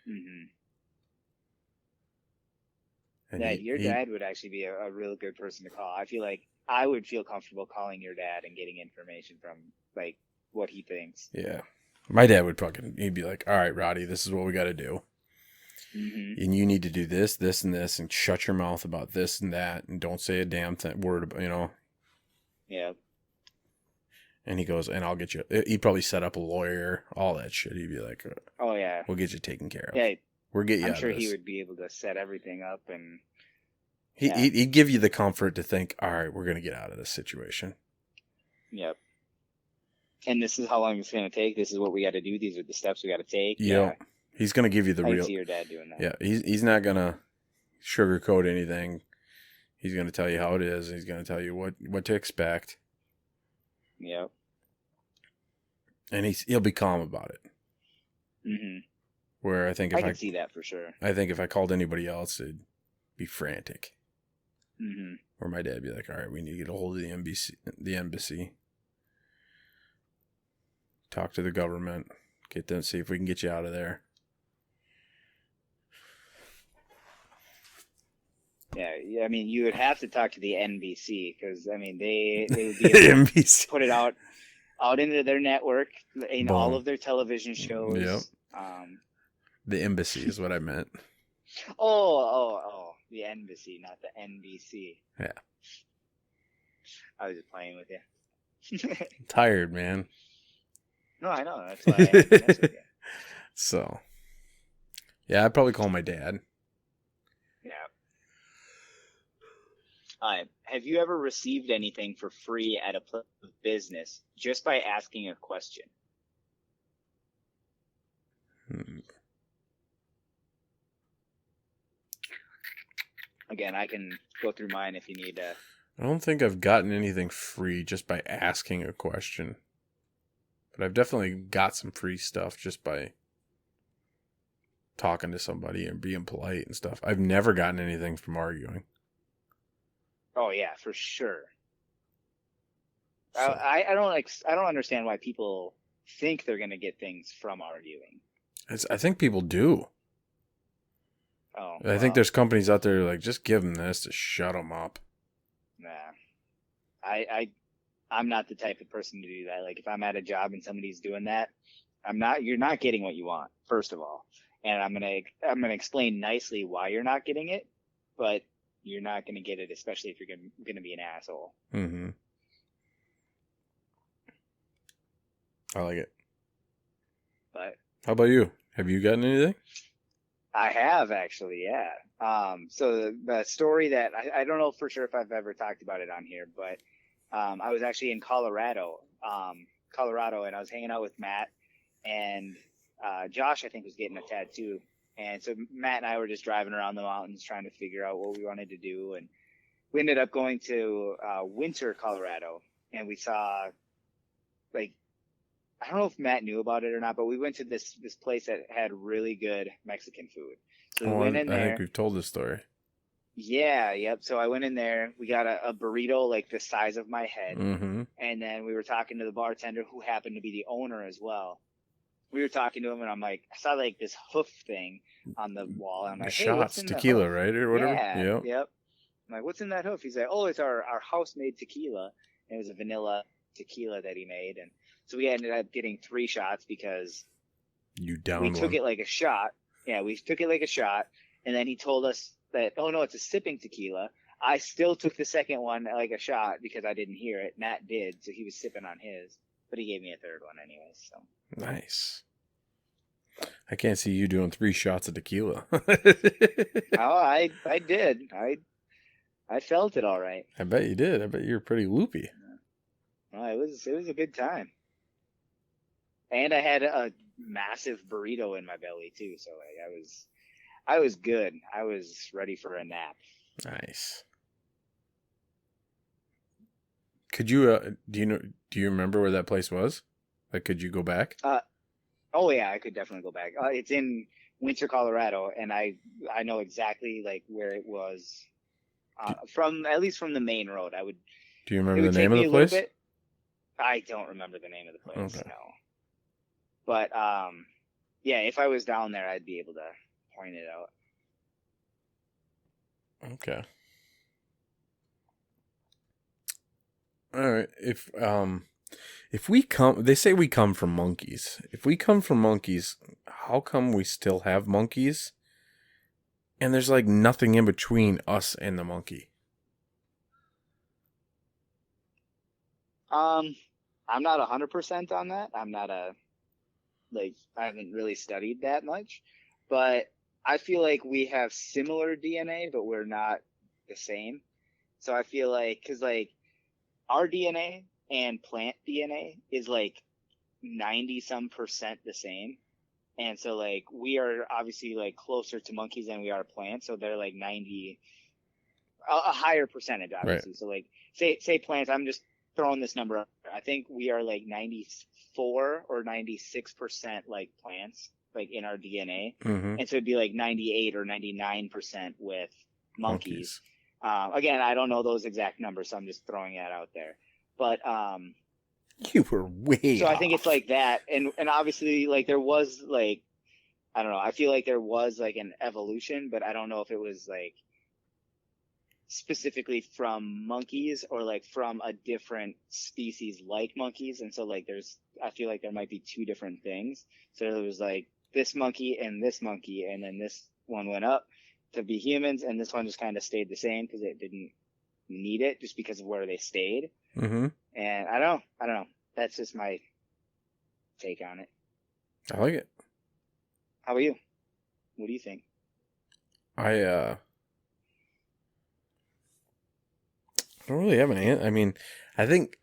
S2: Mm-hmm.
S1: And
S2: that your dad would actually be a real good person to call. I feel like I would feel comfortable calling your dad and getting information from like what he thinks.
S1: Yeah. My dad would he'd be like, all right, Roddy, this is what we got to do.
S2: Mm-hmm.
S1: And you need to do this, this, and this, and shut your mouth about this and that, and don't say a damn word about,
S2: Yeah.
S1: And he goes, and I'll get you. He'd probably set up a lawyer, all that shit. He'd be like,
S2: oh yeah,
S1: we'll get you taken care of.
S2: Yeah,
S1: we'll get you.
S2: I'm sure he would be able to set everything up, and
S1: he'd give you the comfort to think, all right, we're gonna get out of this situation.
S2: Yep. And this is how long it's gonna take. This is what we got to do. These are the steps we got to take.
S1: Yeah. He's gonna give you the
S2: I
S1: real.
S2: can see your dad doing that.
S1: Yeah, he's not gonna sugarcoat anything. He's gonna tell you how it is. He's gonna tell you what to expect.
S2: Yep.
S1: And he'll be calm about it.
S2: Mm-hmm.
S1: Where I think
S2: I can see that for sure.
S1: I think if I called anybody else, it'd be frantic.
S2: Mm-hmm.
S1: Or my dad'd be like, "All right, we need to get a hold of the embassy, talk to the government, get them, see if we can get you out of there."
S2: Yeah. I mean, you would have to talk to the NBC because I mean they would be able to
S1: NBC.
S2: put it out into their network in
S1: Boom.
S2: all of their television shows.
S1: Yep. The embassy is what I meant.
S2: Oh, the embassy, not the NBC.
S1: Yeah.
S2: I was just playing with you.
S1: I'm tired, man.
S2: No, I know. That's why I mess with you.
S1: So, yeah, I'd probably call my dad.
S2: Yeah. Have you ever received anything for free at a place of business just by asking a question? Again, I can go through mine if you need to.
S1: I don't think I've gotten anything free just by asking a question. But I've definitely got some free stuff just by talking to somebody and being polite and stuff. I've never gotten anything from arguing.
S2: Oh yeah, for sure.
S1: So,
S2: I don't understand why people think they're gonna get things from arguing.
S1: I think people do.
S2: Oh,
S1: I think there's companies out there like, just give them this to shut them up.
S2: Nah, I'm not the type of person to do that. Like if I'm at a job and somebody's doing that, you're not getting what you want, first of all. And I'm gonna explain nicely why you're not getting it, but you're not gonna get it, especially if you're gonna be an asshole.
S1: Mm-hmm. I like it.
S2: But
S1: how about you? Have you gotten anything?
S2: I have actually, yeah. So the story that I don't know for sure if I've ever talked about it on here, but I was actually in Colorado, and I was hanging out with Matt and Josh. I think was getting a tattoo, and so Matt and I were just driving around the mountains trying to figure out what we wanted to do, and we ended up going to Winter, Colorado, and we saw like. I don't know if Matt knew about it or not, but we went to this place that had really good Mexican food. So we went in there.
S1: I think we've told this story.
S2: Yeah, yep. So I went in there. We got a burrito like the size of my head.
S1: Mm-hmm.
S2: And then we were talking to the bartender who happened to be the owner as well. We were talking to him and I'm like, I saw like this hoof thing on the wall. And I'm like, hey,
S1: shots, tequila, right? Or whatever?
S2: Yeah, yep. I'm like, what's in that hoof? He's like, oh, it's our house-made tequila. And it was a vanilla tequila that he made. And so we ended up getting 3 shots because
S1: we
S2: took it like a shot. Yeah, we took it like a shot. And then he told us that, oh, no, it's a sipping tequila. I still took the second one like a shot because I didn't hear it. Matt did, so he was sipping on his. But he gave me a third one anyways. So
S1: nice. I can't see you doing 3 shots of tequila.
S2: Oh, I did. I felt it all right.
S1: I bet you did. I bet you were pretty loopy.
S2: Well, it was a good time. And I had a massive burrito in my belly too, so like, I was good. I was ready for a nap.
S1: Nice. Could you do you remember where that place was? Like, could you go back?
S2: Oh yeah, I could definitely go back. It's in Winter, Colorado, and I know exactly like where it was. From at least from the main road, I would.
S1: Do you remember the name of the place?
S2: I don't remember the name of the place.
S1: Okay.
S2: No. But yeah, if I was down there, I'd be able to point it out.
S1: Okay. All right. If we come, they say we come from monkeys. If we come from monkeys, how come we still have monkeys? And there's like nothing in between us and the monkey.
S2: I'm not 100% on that. I'm not I haven't really studied that much, but I feel like we have similar DNA, but we're not the same. So I feel like, cause like our DNA and plant DNA is like 90 some percent the same. And so like we are obviously like closer to monkeys than we are plants. So they're like 90, a higher percentage, obviously.
S1: Right.
S2: So like say plants, I'm just throwing this number up. I think we are like 94 or 96% like plants, like in our DNA.
S1: Mm-hmm.
S2: And so it'd be like 98 or 99% with monkeys.
S1: Monkeys.
S2: Again, I don't know those exact numbers, so I'm just throwing that out there. But
S1: You were way
S2: so
S1: off.
S2: I think it's like that, and obviously like there was like, I don't know, I feel like there was like an evolution, but I don't know if it was like specifically from monkeys or like from a different species like monkeys. And so like I feel like there might be two different things. So there was like this monkey, and then this one went up to be humans, and this one just kind of stayed the same because it didn't need it just because of where they stayed.
S1: Mm-hmm.
S2: And I don't know. That's just my take on it.
S1: I like it.
S2: How about you? What do you think?
S1: I don't really have an answer. I mean, I think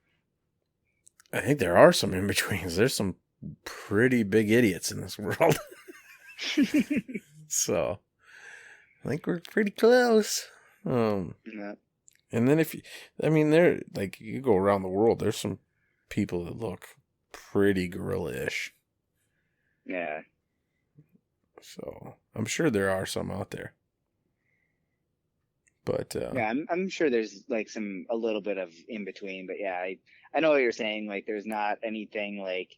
S1: there are some in betweens. There's some pretty big idiots in this world. So I think we're pretty close.
S2: Yeah.
S1: And then there, like, you go around the world, there's some people that look pretty gorilla-ish.
S2: Yeah.
S1: So I'm sure there are some out there. But
S2: yeah, I'm sure there's like a little bit of in between, but yeah, I know what you're saying. Like, there's not anything like,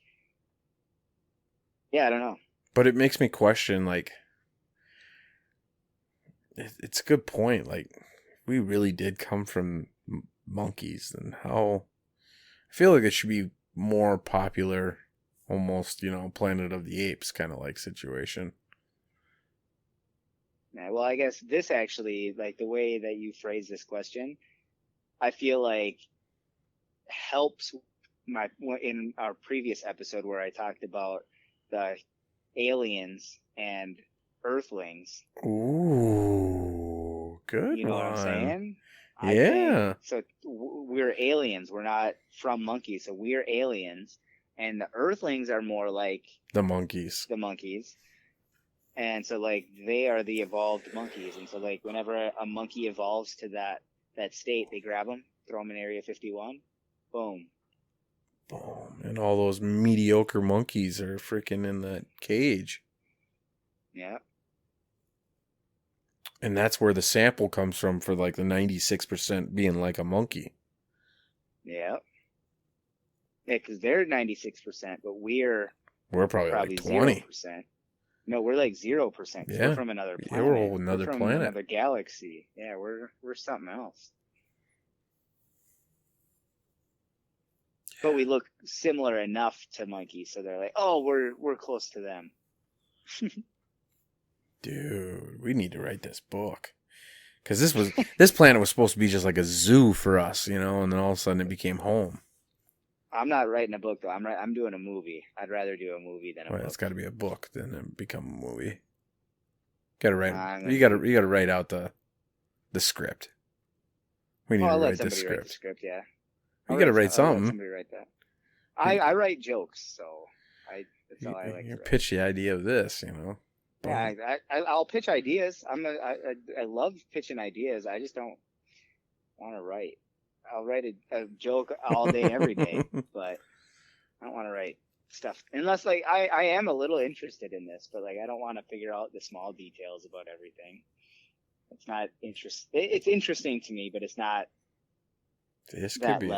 S2: yeah, I don't know.
S1: But it makes me question, like, it's a good point. Like, we really did come from monkeys, then how? I feel like it should be more popular, almost, Planet of the Apes kind of like situation.
S2: Yeah, well, I guess this actually, like the way that you phrase this question, I feel like helps in our previous episode where I talked about the aliens and Earthlings.
S1: Ooh, good.
S2: You know what I'm saying?
S1: Yeah.
S2: So we're aliens. We're not from monkeys. So we're aliens, and the Earthlings are more like
S1: the monkeys.
S2: And so like they are the evolved monkeys. And so like whenever a monkey evolves to that state, they grab them, throw them in Area 51, boom.
S1: Boom. And all those mediocre monkeys are freaking in that cage.
S2: Yeah.
S1: And that's where the sample comes from for like the 96% being like a monkey.
S2: Yeah. Yeah, because they're 96%, but we're
S1: probably like 20.
S2: 0%. No, we're like 0%.
S1: Yeah.
S2: We're from another planet.
S1: Yeah, we're another
S2: from
S1: planet.
S2: Another galaxy. Yeah, we're something else. But we look similar enough to monkeys, so they're like, oh, we're close to them.
S1: Dude, we need to write this book. Because this planet was supposed to be just like a zoo for us, and then all of a sudden it became home.
S2: I'm not writing a book though. I'm doing a movie. I'd rather do a movie than a book.
S1: It's got to be a book than it become a movie. Gotta write. You gotta write out the script. We need to write the script.
S2: Write the script. Yeah.
S1: You gotta write something.
S2: I'll let somebody write that. I write jokes, so that's all I like.
S1: You pitch the idea of this,
S2: Yeah, I'll pitch ideas. I love pitching ideas. I just don't want to write. I'll write a joke all day, every day, but I don't want to write stuff unless like I am a little interested in this, but like I don't want to figure out the small details about everything. It's not It's interesting to me, but it's not. This could be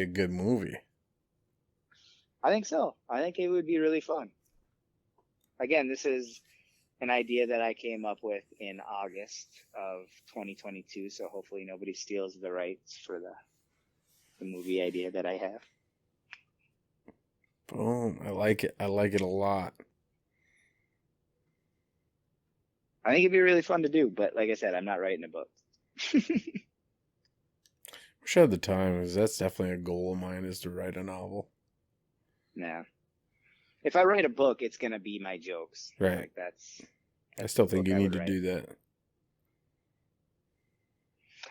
S1: a good movie.
S2: I think so. I think it would be really fun. Again, this is an idea that I came up with in August of 2022. So hopefully nobody steals the rights for the movie idea that I have.
S1: Boom. I like it. I like it a lot.
S2: I think it'd be really fun to do, but like I said, I'm not writing a book.
S1: Wish I had the time, because that's definitely a goal of mine, is to write a novel.
S2: Nah. If I write a book, it's gonna be my jokes.
S1: Right.
S2: Like that's.
S1: I still think
S2: book
S1: you
S2: I
S1: need
S2: would
S1: to
S2: write.
S1: do that.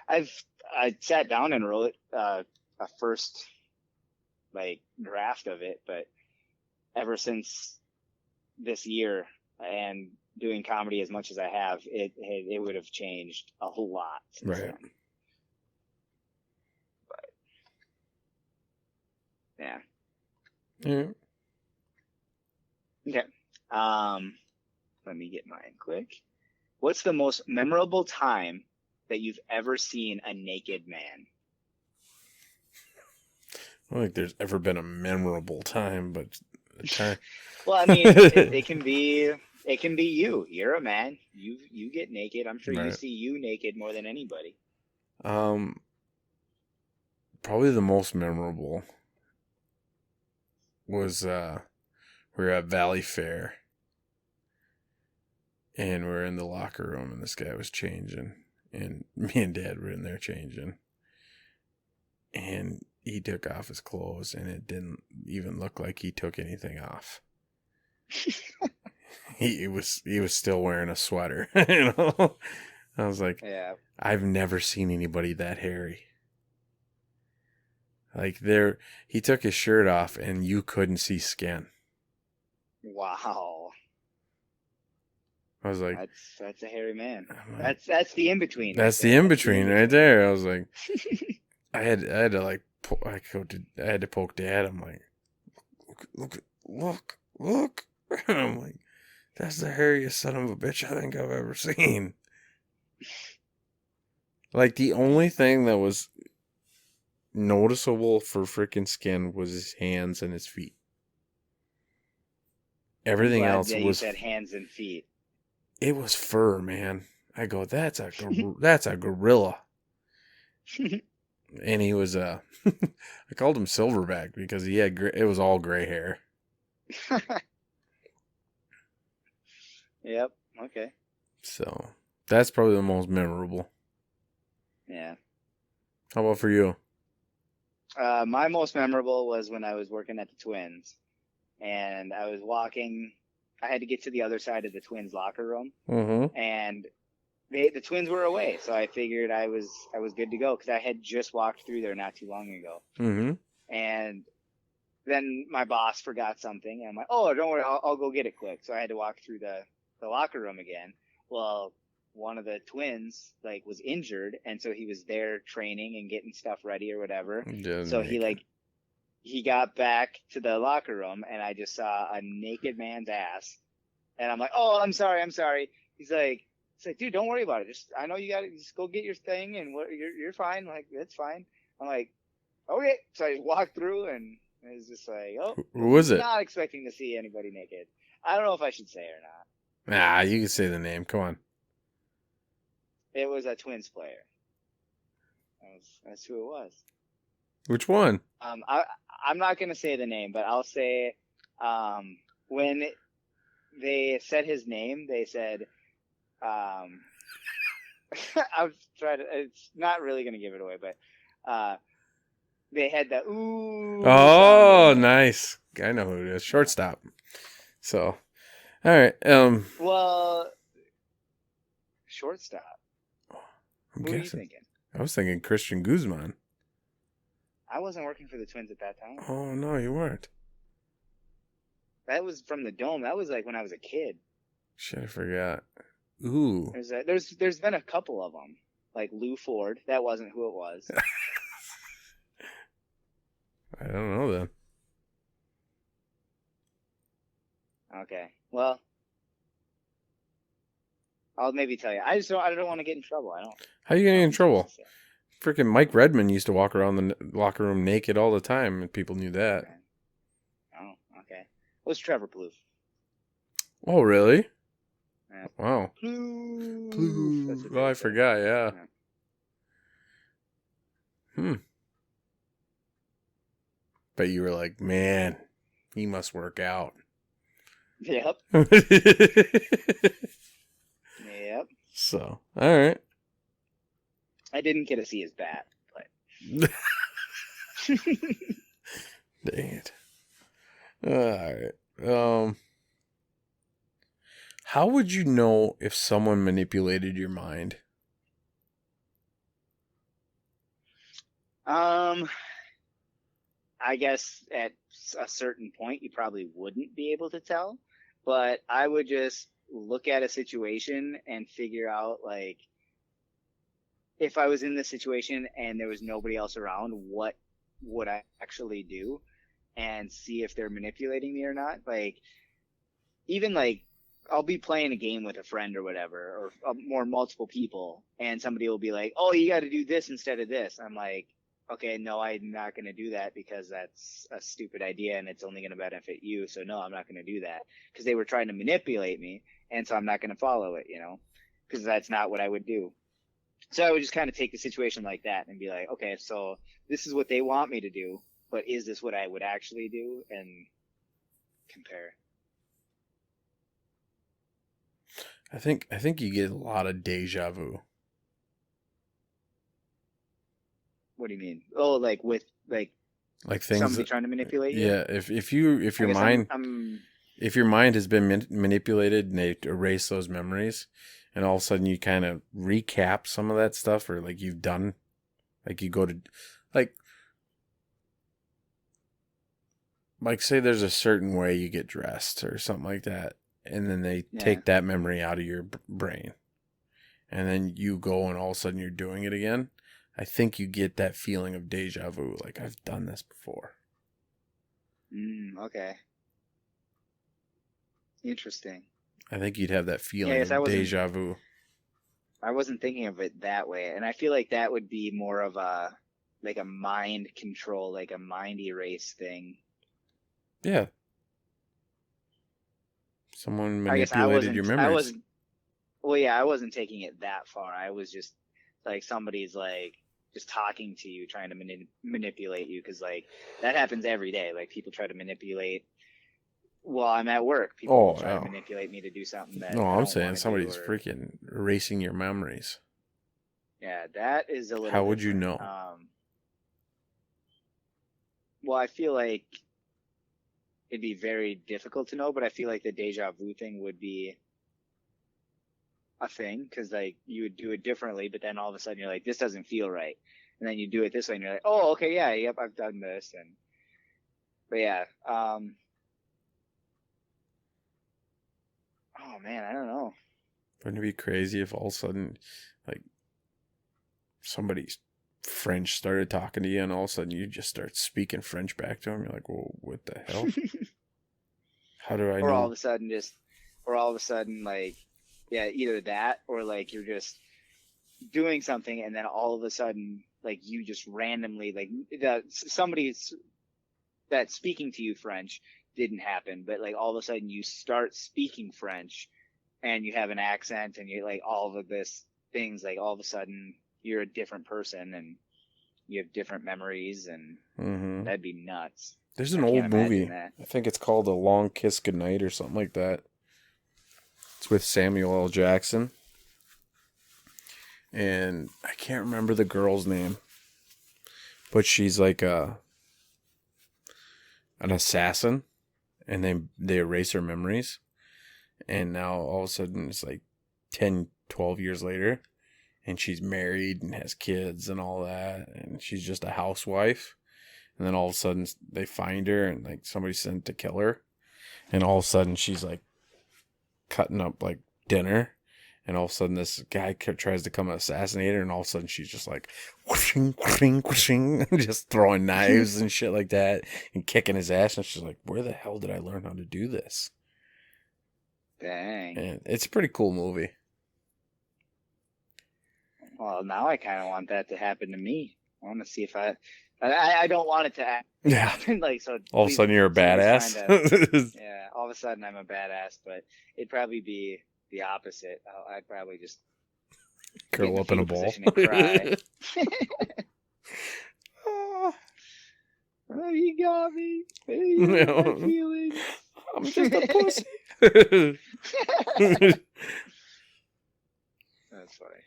S2: I sat down and wrote a first like draft of it, but ever since this year and doing comedy as much as I have, it would have changed a whole lot since
S1: Right.
S2: then. But yeah.
S1: Yeah.
S2: Okay. Let me get mine quick. What's the most memorable time that you've ever seen a naked man?
S1: I don't think there's ever been a memorable time, but a time.
S2: Well, I mean, it can be you. You're a man. You get naked. I'm sure you
S1: Right.
S2: see you naked more than anybody.
S1: Probably the most memorable was we were at Valley Fair, and we were in the locker room, and this guy was changing, and me and Dad were in there changing, and he took off his clothes, and it didn't even look like he took anything off. He was still wearing a sweater, you know. I was like,
S2: Yeah.
S1: I've never seen anybody that hairy. Like he took his shirt off and you couldn't see skin.
S2: Wow.
S1: I was like,
S2: That's a hairy man.
S1: I'm like,
S2: That's the in between.
S1: that's the in between right there. I was like, I had to like, I had to poke Dad. I'm like, look. And I'm like, that's the hairiest son of a bitch I think I've ever seen. Like, the only thing that was noticeable for freaking skin was his hands and his feet. Everything else
S2: you
S1: was.
S2: said hands and feet.
S1: It was fur, man. I go, that's a gorilla. And he was I called him Silverback because he had it was all gray hair.
S2: Yep. Okay.
S1: So that's probably the most memorable.
S2: Yeah.
S1: How about for you?
S2: My most memorable was when I was working at the Twins, and I was walking. I had to get to the other side of the Twins locker room,
S1: Mm-hmm.
S2: and the Twins were away, so I figured I was good to go because I had just walked through there not too long ago.
S1: Mm-hmm.
S2: And then my boss forgot something, and I'm like, "Oh, don't worry, I'll go get it quick." So I had to walk through the locker room again. Well, one of the Twins was injured, and so he was there training and getting stuff ready or whatever. So he got back to the locker room, and I just saw a naked man's ass, and I'm like, "Oh, I'm sorry." He's like, "Dude, don't worry about it. I know you got to just go get your thing, and you're fine. Like, that's fine." I'm like, "Okay." So I walked through, and it was just like, "Oh,
S1: who was it?
S2: not expecting to see anybody naked." I don't know if I should say or not.
S1: Nah, you can say the name. Come on.
S2: It was a Twins player. That's who it was.
S1: Which one?
S2: I'm not gonna say the name, but I'll say, when they said his name, they said, I was trying to. It's not really gonna give it away, but they had the ooh.
S1: Oh, nice. I know who it is. Shortstop. So, all right.
S2: Well, shortstop.
S1: I'm
S2: Who are you
S1: guessing.
S2: thinking?
S1: I was thinking Christian Guzman.
S2: I wasn't working for the Twins at that time.
S1: Oh no, you weren't.
S2: That was from the Dome. That was like when I was a kid.
S1: Shit, I forgot. Ooh.
S2: There's been a couple of them, like Lou Ford. That wasn't who it was.
S1: I don't know then.
S2: Okay. Well, I'll maybe tell you. I don't want to get in trouble. I don't.
S1: How you getting in trouble?
S2: Say.
S1: Freaking Mike Redmond used to walk around the locker room naked all the time, and people knew that.
S2: Oh, okay. It was Trevor Plouffe.
S1: Oh, really? Wow.
S2: Ploof. That's what they
S1: Oh, I
S2: would say.
S1: forgot. Yeah.
S2: Yeah.
S1: But you were like, man, he must work out.
S2: Yep. Yep.
S1: So, all right.
S2: I didn't get to see his bat, but
S1: Dang it. All right. How would you know if someone manipulated your mind?
S2: I guess at a certain point you probably wouldn't be able to tell, but I would just look at a situation and figure out like if I was in this situation and there was nobody else around, what would I actually do and see if they're manipulating me or not. Like even like I'll be playing a game with a friend or whatever, or more multiple people, and somebody will be like, "Oh, you got to do this instead of this." I'm like, "Okay, no, I'm not going to do that because that's a stupid idea and it's only going to benefit you. So no, I'm not going to do that because they were trying to manipulate me, and so I'm not going to follow it, because that's not what I would do." So I would just kind of take the situation like that and be like, "Okay, so this is what they want me to do, but is this what I would actually do?" And compare.
S1: I think you get a lot of deja vu.
S2: What do you mean? Oh, like with like
S1: things
S2: somebody trying to manipulate you?
S1: Yeah, if your mind if your mind has been manipulated and they erase those memories, and all of a sudden you kind of recap some of that stuff, or like you've done, like you go to like say there's a certain way you get dressed or something like that, and then they take that memory out of your brain, and then you go and all of a sudden you're doing it again. I think you get that feeling of deja vu, like I've done this before.
S2: Okay. Interesting.
S1: I think you'd have that feeling of deja vu.
S2: I wasn't thinking of it that way, and I feel like that would be more of a mind control, like a mind erase thing.
S1: Yeah. Someone manipulated your memories.
S2: I wasn't taking it that far. I was just like somebody's like just talking to you, trying to manipulate you, because like that happens every day. Like people try to manipulate while I'm at work. People try to manipulate me to do something that.
S1: No, I'm saying somebody's freaking erasing your memories.
S2: Yeah, that is a little.
S1: How would you know?
S2: Well, I feel like it'd be very difficult to know, but I feel like the deja vu thing would be a thing, because like you would do it differently, but then all of a sudden you're like, this doesn't feel right, and then you do it this way and you're like, oh, okay, yeah, yep, I've done this. But yeah, oh man, I don't know.
S1: Wouldn't it be crazy if all of a sudden like somebody's French started talking to you and all of a sudden you just start speaking French back to them? You're like, well, what the hell? How do I know?
S2: Or all of a sudden like, yeah, either that or like you're just doing something and then all of a sudden like you just randomly like somebody that's speaking to you French didn't happen, but like all of a sudden you start speaking French and you have an accent and you're like all of this things, like all of a sudden you're a different person and you have different memories, and that'd be nuts.
S1: There's an old movie. I think it's called A Long Kiss Goodnight or something like that. It's with Samuel L. Jackson. And I can't remember the girl's name. But she's like an assassin. And they erase her memories. And now all of a sudden it's like 10, 12 years later. And she's married and has kids and all that. And she's just a housewife. And then all of a sudden they find her and like somebody's sent to kill her. And all of a sudden she's like cutting up like dinner. And all of a sudden this guy tries to come and assassinate her. And all of a sudden she's just like whooshing, whooshing, whooshing, just throwing knives and shit like that. And kicking his ass. And she's like, where the hell did I learn how to do this?
S2: Dang.
S1: And it's a pretty cool movie.
S2: Well, now I kind of want that to happen to me. I want to see if I don't want it to happen.
S1: Yeah.
S2: Like, so
S1: all of a sudden you're a badass.
S2: Yeah. All of a sudden I'm a badass, but it'd probably be the opposite. I'd probably just
S1: Curl up in a ball.
S2: Position and cry. Oh, you got me. Hey, my feelings.
S1: I'm just a pussy.
S2: That's funny.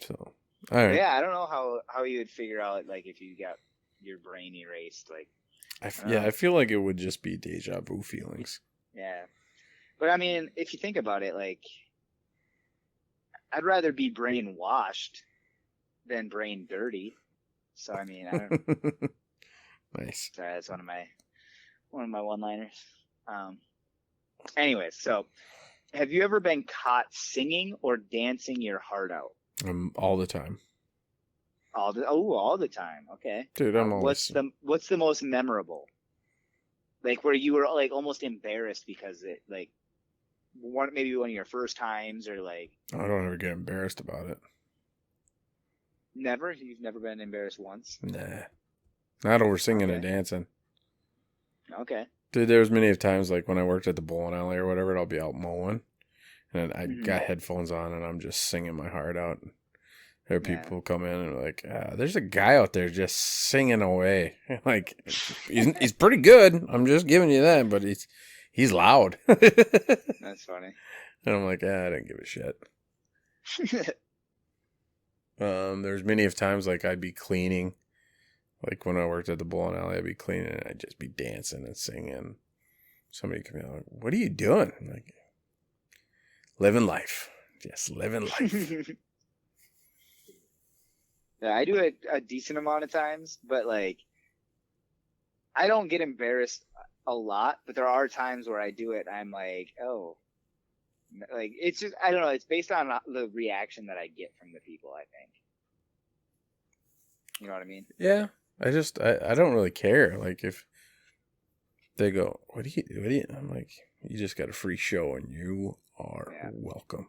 S1: So, all right.
S2: Yeah, I don't know how you would figure out like if you got your brain erased. Like,
S1: I feel like it would just be deja vu feelings.
S2: Yeah, but I mean, if you think about it, like, I'd rather be brainwashed than brain dirty. So I mean, I don't.
S1: Nice.
S2: Sorry, that's one of my one-liners. Anyways, so have you ever been caught singing or dancing your heart out?
S1: All the time.
S2: All the time. Okay.
S1: Dude, I'm always...
S2: What's the most memorable? Like where you were like almost embarrassed because it like maybe one of your first times or like.
S1: I don't ever get embarrassed about it.
S2: Never? You've never been embarrassed once?
S1: Nah. Not over singing and dancing.
S2: Okay.
S1: Dude, there was many of times like when I worked at the bowling alley or whatever, I'll be out mowing and I got headphones on and I'm just singing my heart out. There are people who come in and are like, there's a guy out there just singing away. Like, he's pretty good. I'm just giving you that, but he's loud.
S2: That's funny.
S1: And I'm like, I didn't give a shit. There's many of times like I'd be cleaning. Like when I worked at the bowling alley, I'd be cleaning and I'd just be dancing and singing. Somebody could be like, what are you doing? I'm like, living life. Just living life.
S2: Yeah, I do it a decent amount of times, but like, I don't get embarrassed a lot, but there are times where I do it. I'm like, oh, like, it's just, I don't know. It's based on the reaction that I get from the people, I think. You know what I mean?
S1: Yeah. I don't really care. Like if they go, what do you, I'm like, you just got a free show and you are welcome.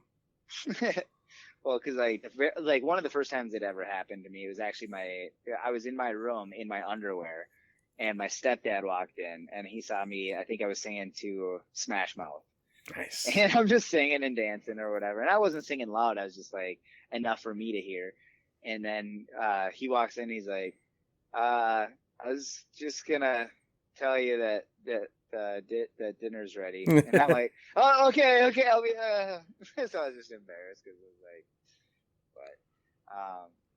S2: Well, cause like one of the first times it ever happened to me, it was actually I was in my room in my underwear and my stepdad walked in and he saw me. I think I was singing to Smash Mouth.
S1: Nice.
S2: And I'm just singing and dancing or whatever. And I wasn't singing loud. I was just like enough for me to hear. And then, he walks in, he's like, I was just gonna tell you that dinner's ready, and I'm like, oh, okay, I'll be. So I was just embarrassed because it was like,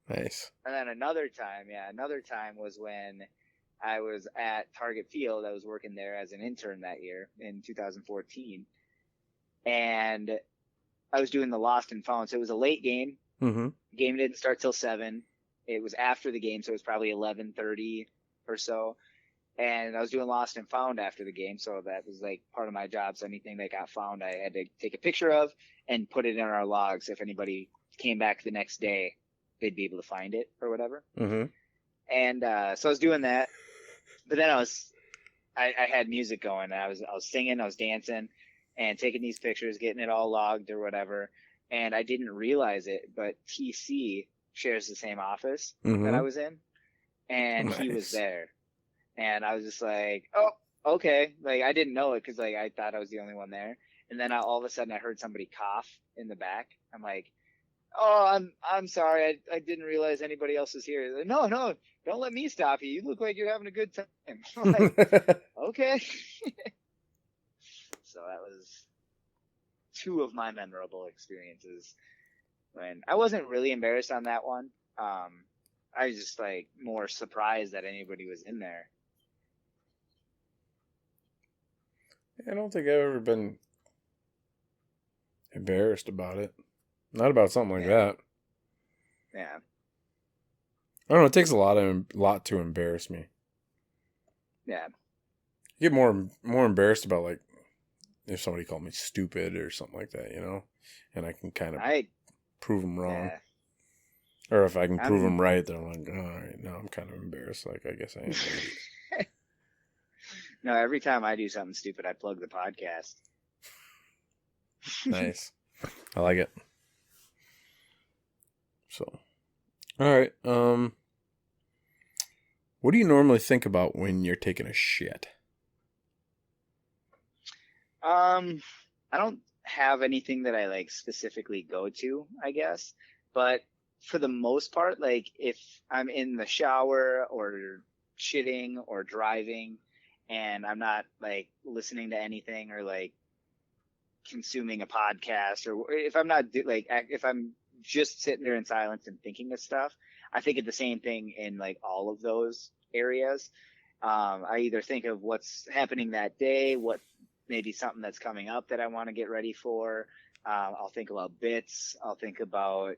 S2: but,
S1: nice.
S2: And then another time was when I was at Target Field. I was working there as an intern that year in 2014, and I was doing the Lost and Found. So it was a late game.
S1: Mm-hmm.
S2: Game didn't start till 7. It was after the game, so it was probably 11:30 or so. And I was doing Lost and Found after the game, so that was like part of my job. So anything that got found, I had to take a picture of and put it in our logs. If anybody came back the next day, they'd be able to find it or whatever.
S1: Mm-hmm.
S2: And so I was doing that, but then I had music going. I was singing, I was dancing, and taking these pictures, getting it all logged or whatever. And I didn't realize it, but TC shares the same office that I was in, and he was there. And I was just like, oh, okay. Like, I didn't know it because, like, I thought I was the only one there. And then all of a sudden I heard somebody cough in the back. I'm like, oh, I'm sorry. I didn't realize anybody else was here. Like, no, don't let me stop you. You look like you're having a good time. I'm like, okay. So that was 2 of my memorable experiences. When I wasn't really embarrassed on that one. I was just like more surprised that anybody was in there.
S1: I don't think I've ever been embarrassed about it. Not about something like that.
S2: Yeah.
S1: I don't know. It takes a lot to embarrass me.
S2: Yeah.
S1: I get more embarrassed about like if somebody called me stupid or something like that, you know, and I can kind of prove them wrong.
S2: Yeah.
S1: Or if I can prove them right, they're like, all right, now I'm kind of embarrassed. Like, I guess I am.
S2: No, every time I do something stupid, I plug the podcast.
S1: Nice. I like it. So, all right. What do you normally think about when you're taking a shit?
S2: I don't have anything that I like specifically go to, I guess. But for the most part, like if I'm in the shower or shitting or driving and I'm not like listening to anything or like consuming a podcast, or if I'm not like if I'm just sitting there in silence and thinking of stuff, I think of the same thing in like all of those areas. I either think of what's happening that day, what maybe something that's coming up that I want to get ready for. I'll think about bits. I'll think about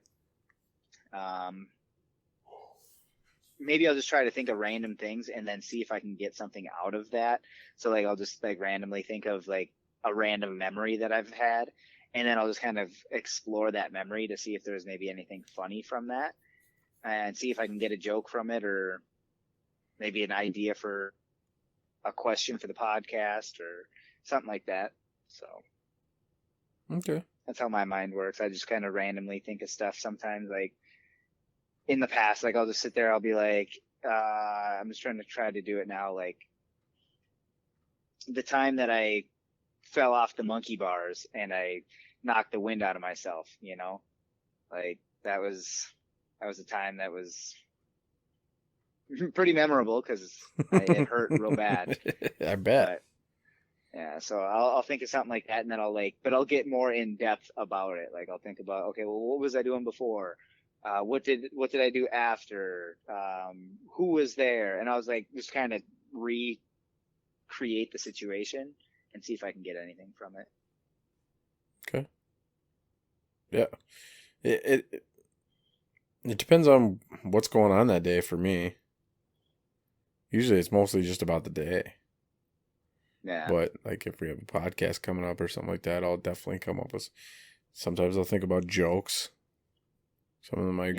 S2: maybe I'll just try to think of random things and then see if I can get something out of that. So like I'll just like randomly think of like a random memory that I've had, and then I'll just kind of explore that memory to see if there's maybe anything funny from that, and see if I can get a joke from it, or maybe an idea for a question for the podcast or something like that. So
S1: Okay.
S2: that's how my mind works. I just kind of randomly think of stuff sometimes. Like in the past, like I'll just sit there, I'll be like, I'm just try to do it now. Like the time that I fell off the monkey bars and I knocked the wind out of myself, you know, like that was a time that was pretty memorable because it hurt real bad.
S1: I bet.
S2: But yeah, so I'll think of something like that, and then I'll get more in depth about it. Like I'll think about, okay, well, what was I doing before? What did I do after? Who was there? And I was like, just kind of recreate the situation and see if I can get anything from it.
S1: Okay. Yeah. It depends on what's going on that day for me. Usually it's mostly just about the day.
S2: Yeah.
S1: But like if we have a podcast coming up or something like that, I'll definitely come up with. Sometimes I'll think about jokes. Some of my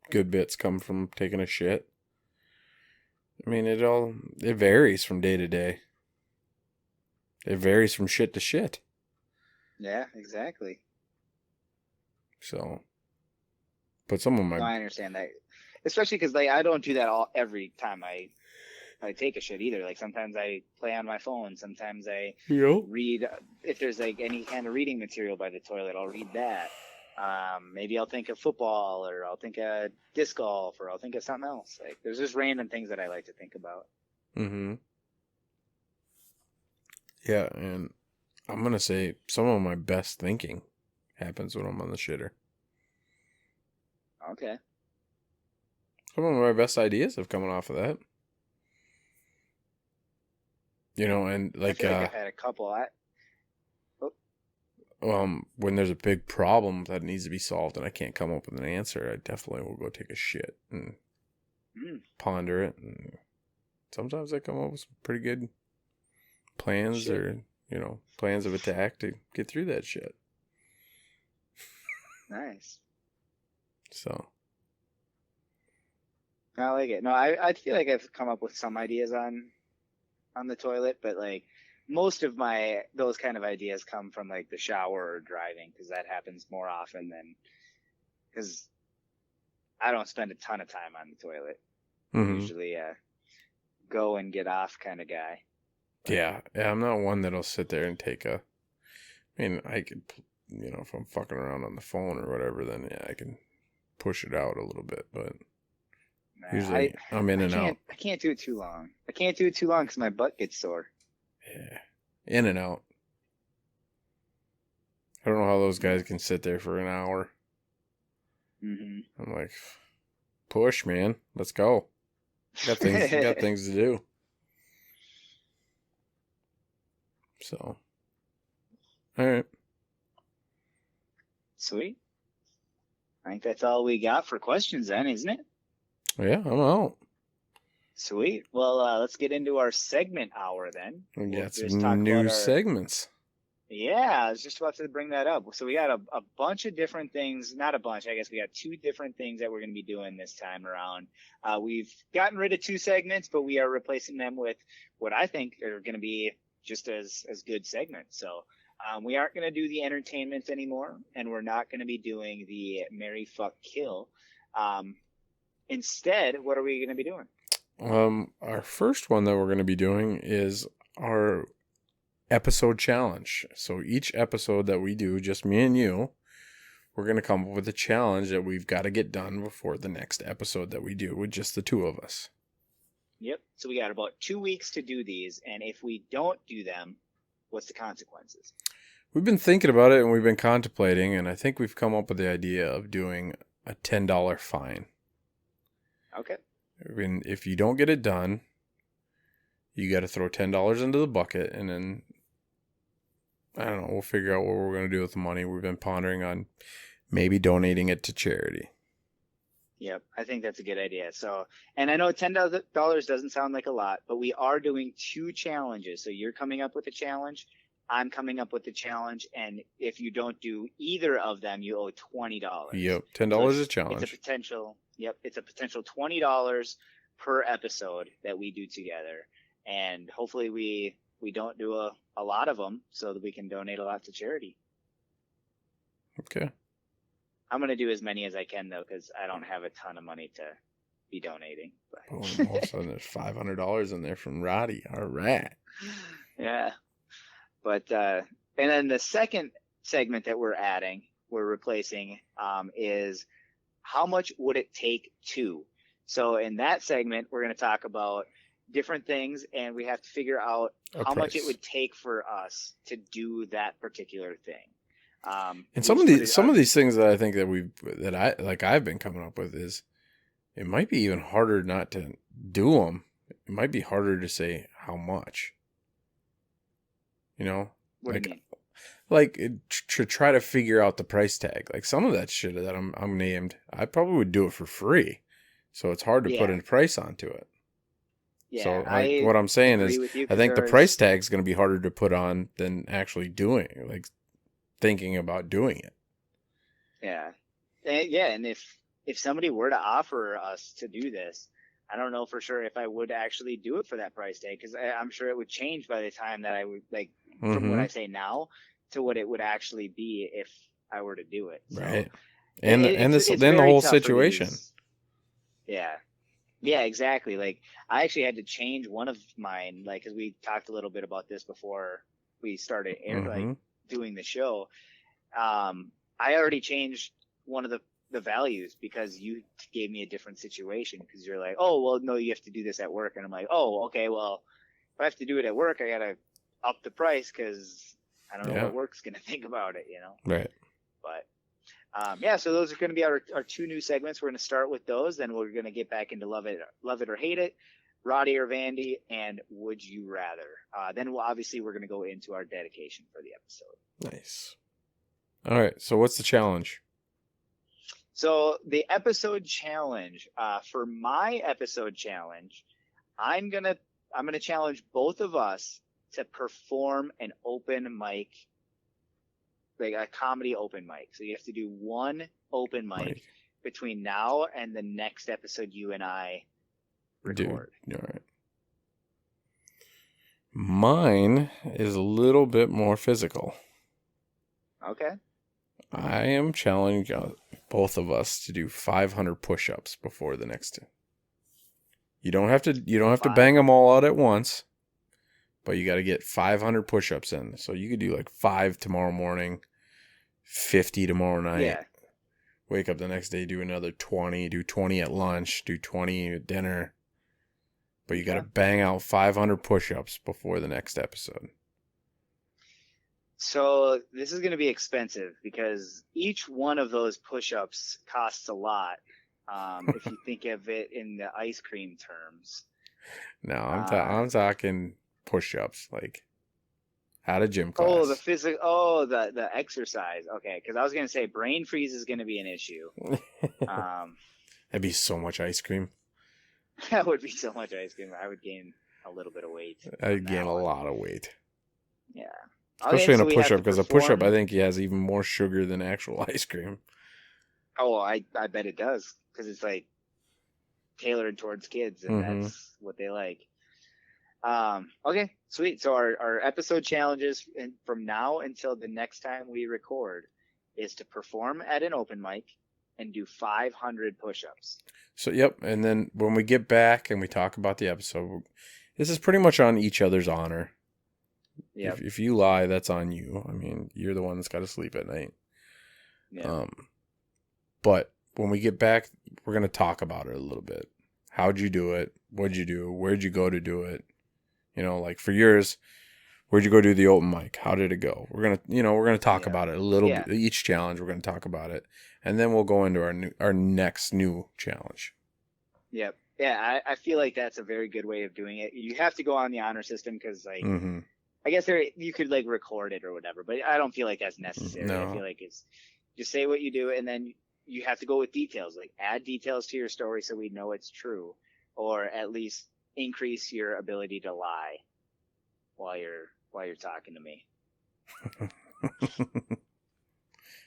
S1: good bits come from taking a shit. I mean, it varies from day to day. It varies from shit to shit.
S2: Yeah, exactly.
S1: So, but some of my...
S2: No, I understand that. Especially because like I don't do that every time I take a shit either. Like sometimes I play on my phone. Sometimes I read, if there's like any kind of reading material by the toilet, I'll read that. Maybe I'll think of football, or I'll think of disc golf, or I'll think of something else. Like there's just random things that I like to think about.
S1: Mm-hmm. Yeah, and I'm going to say some of my best thinking happens when I'm on the shitter.
S2: Okay.
S1: Some of my best ideas have come off of that. You know, and like...
S2: I feel like I've had a couple.
S1: When there's a big problem that needs to be solved and I can't come up with an answer, I definitely will go take a shit and ponder it. And sometimes I come up with some pretty good plans or, plans of attack to get through that shit.
S2: Nice.
S1: So.
S2: I like it. No, I feel like I've come up with some ideas on the toilet, but like most of those kind of ideas come from like the shower or driving, because that happens more often than, because I don't spend a ton of time on the toilet. I'm usually a go and get off kind of guy. But,
S1: yeah, I'm not one that'll sit there and take I mean, I could, if I'm fucking around on the phone or whatever, then yeah, I can push it out a little bit, but usually I'm in and out.
S2: I can't do it too long. I can't do it too long because my butt gets sore.
S1: Yeah. In and out. I don't know how those guys can sit there for an hour.
S2: Mm-hmm.
S1: I'm like, push, man. Let's go. Got things to do. So. All right.
S2: Sweet. I think that's all we got for questions then, isn't it?
S1: Yeah, I'm out.
S2: Sweet. Well, let's get into our segment hour then.
S1: We got some new segments.
S2: Yeah, I was just about to bring that up. So we got a bunch of different things. Not a bunch. I guess we got 2 different things that we're going to be doing this time around. We've gotten rid of 2 segments, but we are replacing them with what I think are going to be just as good segments. So we aren't going to do the entertainment anymore, and we're not going to be doing the Marry, Fuck, Kill. Instead, what are we going to be doing?
S1: Our first one that we're going to be doing is our episode challenge. So each episode that we do, just me and you, we're going to come up with a challenge that we've got to get done before the next episode that we do with just the two of us.
S2: Yep. So we got about 2 weeks to do these, and if we don't do them, what's the consequences?
S1: We've been thinking about it and we've been contemplating, and I think we've come up with the idea of doing a $10 fine.
S2: Okay.
S1: If you don't get it done, you got to throw $10 into the bucket, and then I don't know, we'll figure out what we're going to do with the money. We've been pondering on maybe donating it to charity.
S2: Yep, I think that's a good idea. So, and I know $10 doesn't sound like a lot, but we are doing 2 challenges. So you're coming up with a challenge, I'm coming up with a challenge, and if you don't do either of them, you owe $20.
S1: Yep, $10 is a challenge.
S2: It's a potential. Yep, it's a potential $20 per episode that we do together, and hopefully we don't do a lot of them so that we can donate a lot to charity.
S1: Okay.
S2: I'm going to do as many as I can, though, because I don't have a ton of money to be donating. But.
S1: All of a sudden, there's $500 in there from Roddy. All right.
S2: Yeah. But, and then the second segment that we're replacing, is how much would it take to? So in that segment, we're going to talk about different things, and we have to figure out how much it would take for us to do that particular thing.
S1: And some of these things that I think that I've been coming up with is it might be even harder not to do them. It might be harder to say how much. You know,
S2: what do you mean?
S1: Like to try to figure out the price tag. Like some of that shit that I'm named, I probably would do it for free. So it's hard to put a price onto it.
S2: Yeah,
S1: so what I'm saying is, I think the price tag is going to be harder to put on than actually doing it, like thinking about doing it.
S2: Yeah. Yeah. And if somebody were to offer us to do this, I don't know for sure if I would actually do it for that price tag, because I'm sure it would change by the time that I would from what I say now to what it would actually be if I were to do it. So,
S1: right. And the whole situation.
S2: Yeah. Yeah, exactly. Like I actually had to change one of mine, like, cause we talked a little bit about this before we started doing the show. I already changed one of the values because you gave me a different situation, because you're like, oh, well, no, you have to do this at work. And I'm like, oh, okay, well, if I have to do it at work, I got to up the price because I don't know what work's going to think about it, you know?
S1: Right.
S2: But yeah, so those are going to be our 2 new segments. We're going to start with those, then we're going to get back into Love It or Hate It, Roddy or Vandy, and Would You Rather. Then we're going to go into our dedication for the episode.
S1: Nice. All right, so what's the challenge?
S2: So the episode challenge, for my episode challenge, I'm gonna challenge both of us to perform an open mic, like a comedy open mic. So you have to do one open mic between now and the next episode you and I record.
S1: All right. Mine is a little bit more physical.
S2: Okay.
S1: I am challenging both of us to do 500 push-ups before the next two. You don't have to bang them all out at once, but you got to get 500 push-ups in. So you could do like 5 tomorrow morning, 50 tomorrow night.
S2: Yeah.
S1: Wake up the next day, do another 20, do 20 at lunch, do 20 at dinner. But you got to bang out 500 push-ups before the next episode.
S2: So this is going to be expensive because each one of those push-ups costs a lot. If you think of it in the ice cream terms. No,
S1: I'm talking push-ups, like at a gym class.
S2: Oh, the exercise. Okay, because I was going to say brain freeze is going to be an issue.
S1: That'd be so much ice cream.
S2: That would be so much ice cream. I would gain a little bit of weight.
S1: I'd gain a lot of weight.
S2: Yeah.
S1: Especially in a push-up, because a push-up, I think, has even more sugar than actual ice cream.
S2: Oh, I bet it does, because it's like tailored towards kids, and that's what they like. Okay, sweet. So our episode challenges from now until the next time we record is to perform at an open mic and do 500 push-ups.
S1: So, yep. And then when we get back and we talk about the episode, this is pretty much on each other's honor.
S2: Yep.
S1: If you lie, that's on you. I mean, you're the one that's got to sleep at night.
S2: Yeah.
S1: But when we get back, we're going to talk about it a little bit. How'd you do it? What'd you do? Where'd you go to do it? You know, like for yours, where'd you go do the open mic? How did it go? We're going to talk about it a little bit. Each challenge, we're going to talk about it. And then we'll go into our next new challenge.
S2: Yep. Yeah, I feel like that's a very good way of doing it. You have to go on the honor system because, like, I guess you could like record it or whatever, but I don't feel like that's necessary.
S1: No.
S2: I feel like it's just say what you do, and then you have to go with details, like add details to your story so we know it's true, or at least increase your ability to lie while you're talking to me.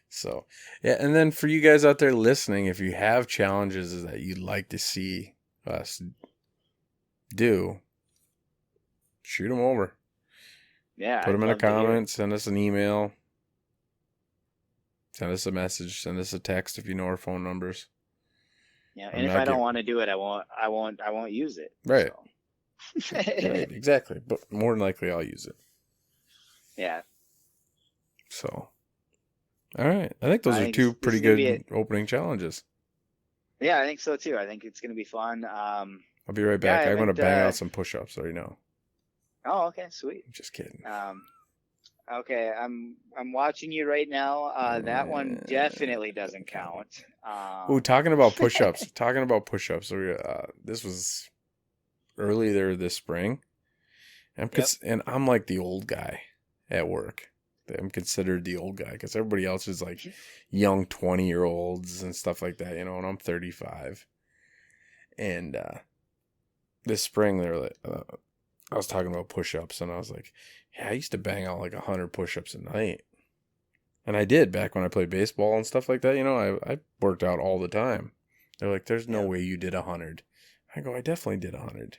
S1: So, yeah, and then for you guys out there listening, if you have challenges that you'd like to see us do, shoot them over.
S2: Yeah.
S1: Put them in a comment, send us an email, send us a message, send us a text if you know our phone numbers.
S2: Yeah, and if I don't want to do it, I won't use it.
S1: Right.
S2: So.
S1: Right, exactly. But more than likely I'll use it.
S2: Yeah.
S1: So, all right. I think those are two pretty good opening challenges.
S2: Yeah, I think so too. I think it's going to be fun.
S1: I'll be right back. I'm going to bang out some push-ups right now.
S2: Oh, okay, sweet.
S1: I'm just kidding.
S2: Okay, I'm watching you right now. That one definitely doesn't count.
S1: Talking about push-ups. This was earlier this spring. And I'm like the old guy at work. I'm considered the old guy because everybody else is like young 20-year-olds and stuff like that, you know, and I'm 35. And this spring, they were like, I was talking about push-ups, and I was like, yeah, I used to bang out like 100 push-ups a night. And I did back when I played baseball and stuff like that, you know, I worked out all the time. They're like, there's no way you did 100. I go, I definitely did 100.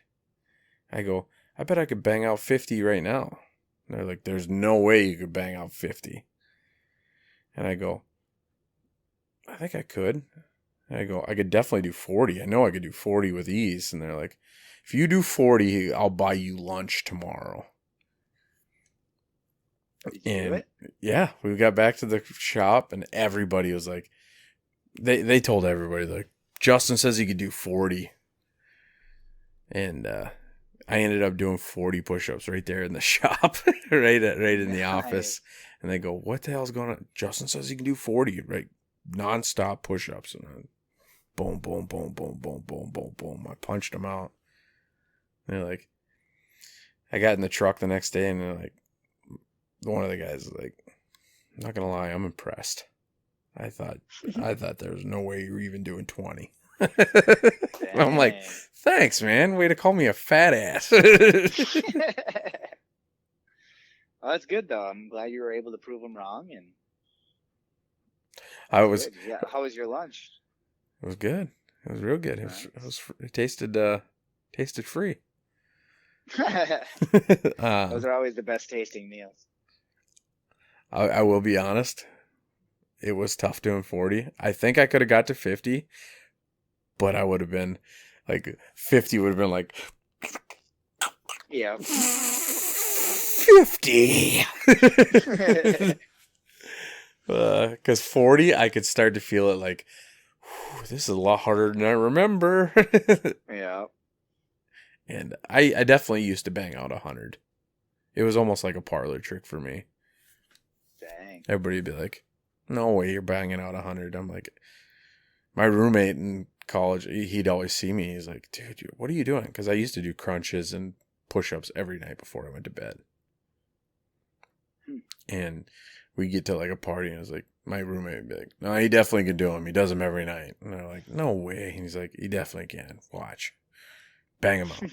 S1: I go, I bet I could bang out 50 right now. And they're like, there's no way you could bang out 50. And I go, I think I could. And I go, I could definitely do 40. I know I could do 40 with ease. And they're like, if you do 40, I'll buy you lunch tomorrow.
S2: Did you do it?
S1: Yeah, we got back to the shop and everybody was like, they told everybody, like, Justin says he could do 40. And I ended up doing 40 push-ups right there in the shop, right in the office. And they go, what the hell's going on? Justin says he can do 40, right? Non-stop push-ups. And then boom, boom, boom, boom, boom, boom, boom, boom. I punched them out. And they're like, I got in the truck the next day and they're like, one of the guys was like, I'm not going to lie, I'm impressed. I thought there was no way you were even doing 20. I'm like, thanks, man. Way to call me a fat ass.
S2: Well, that's good, though. I'm glad you were able to prove them wrong. And
S1: I was.
S2: Yeah. How was your lunch?
S1: It was good. It was real good. It tasted free.
S2: Those are always the best tasting meals.
S1: I will be honest. It was tough doing 40. I think I could have got to 50, but I would have been like 50 would have been like,
S2: yeah,
S1: 50. Because 40, I could start to feel it like, this is a lot harder than I remember.
S2: Yeah.
S1: And I definitely used to bang out 100. It was almost like a parlor trick for me.
S2: Dang.
S1: Everybody would be like, no way you're banging out 100. I'm like, my roommate in college, he'd always see me. He's like, dude, what are you doing? Because I used to do crunches and push-ups every night before I went to bed. And we get to like a party and I was like, my roommate would be like, no, he definitely can do them. He does them every night. And they're like, no way. And he's like, he definitely can. Watch. Bang him out.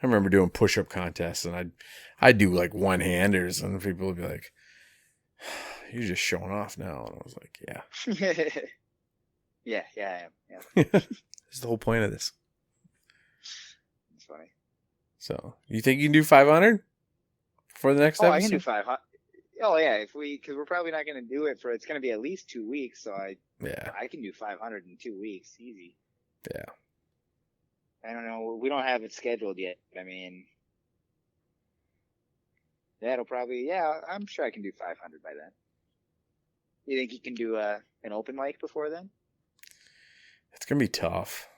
S1: I remember doing push-up contests and I'd do like one-handers and people would be like, you're just showing off now. And I was like, yeah.
S2: Yeah, I am. Yeah.
S1: That's the whole point of this.
S2: That's funny.
S1: So, you think you can do 500 for the next episode?
S2: I can do 500. Oh, yeah, because we're probably not going to do it it's going to be at least 2 weeks. So I can do 500 in 2 weeks. Easy.
S1: Yeah.
S2: I don't know. We don't have it scheduled yet. I mean, That'll probably, yeah, I'm sure I can do 500 by then. You think you can do an open mic before then?
S1: It's gonna be tough.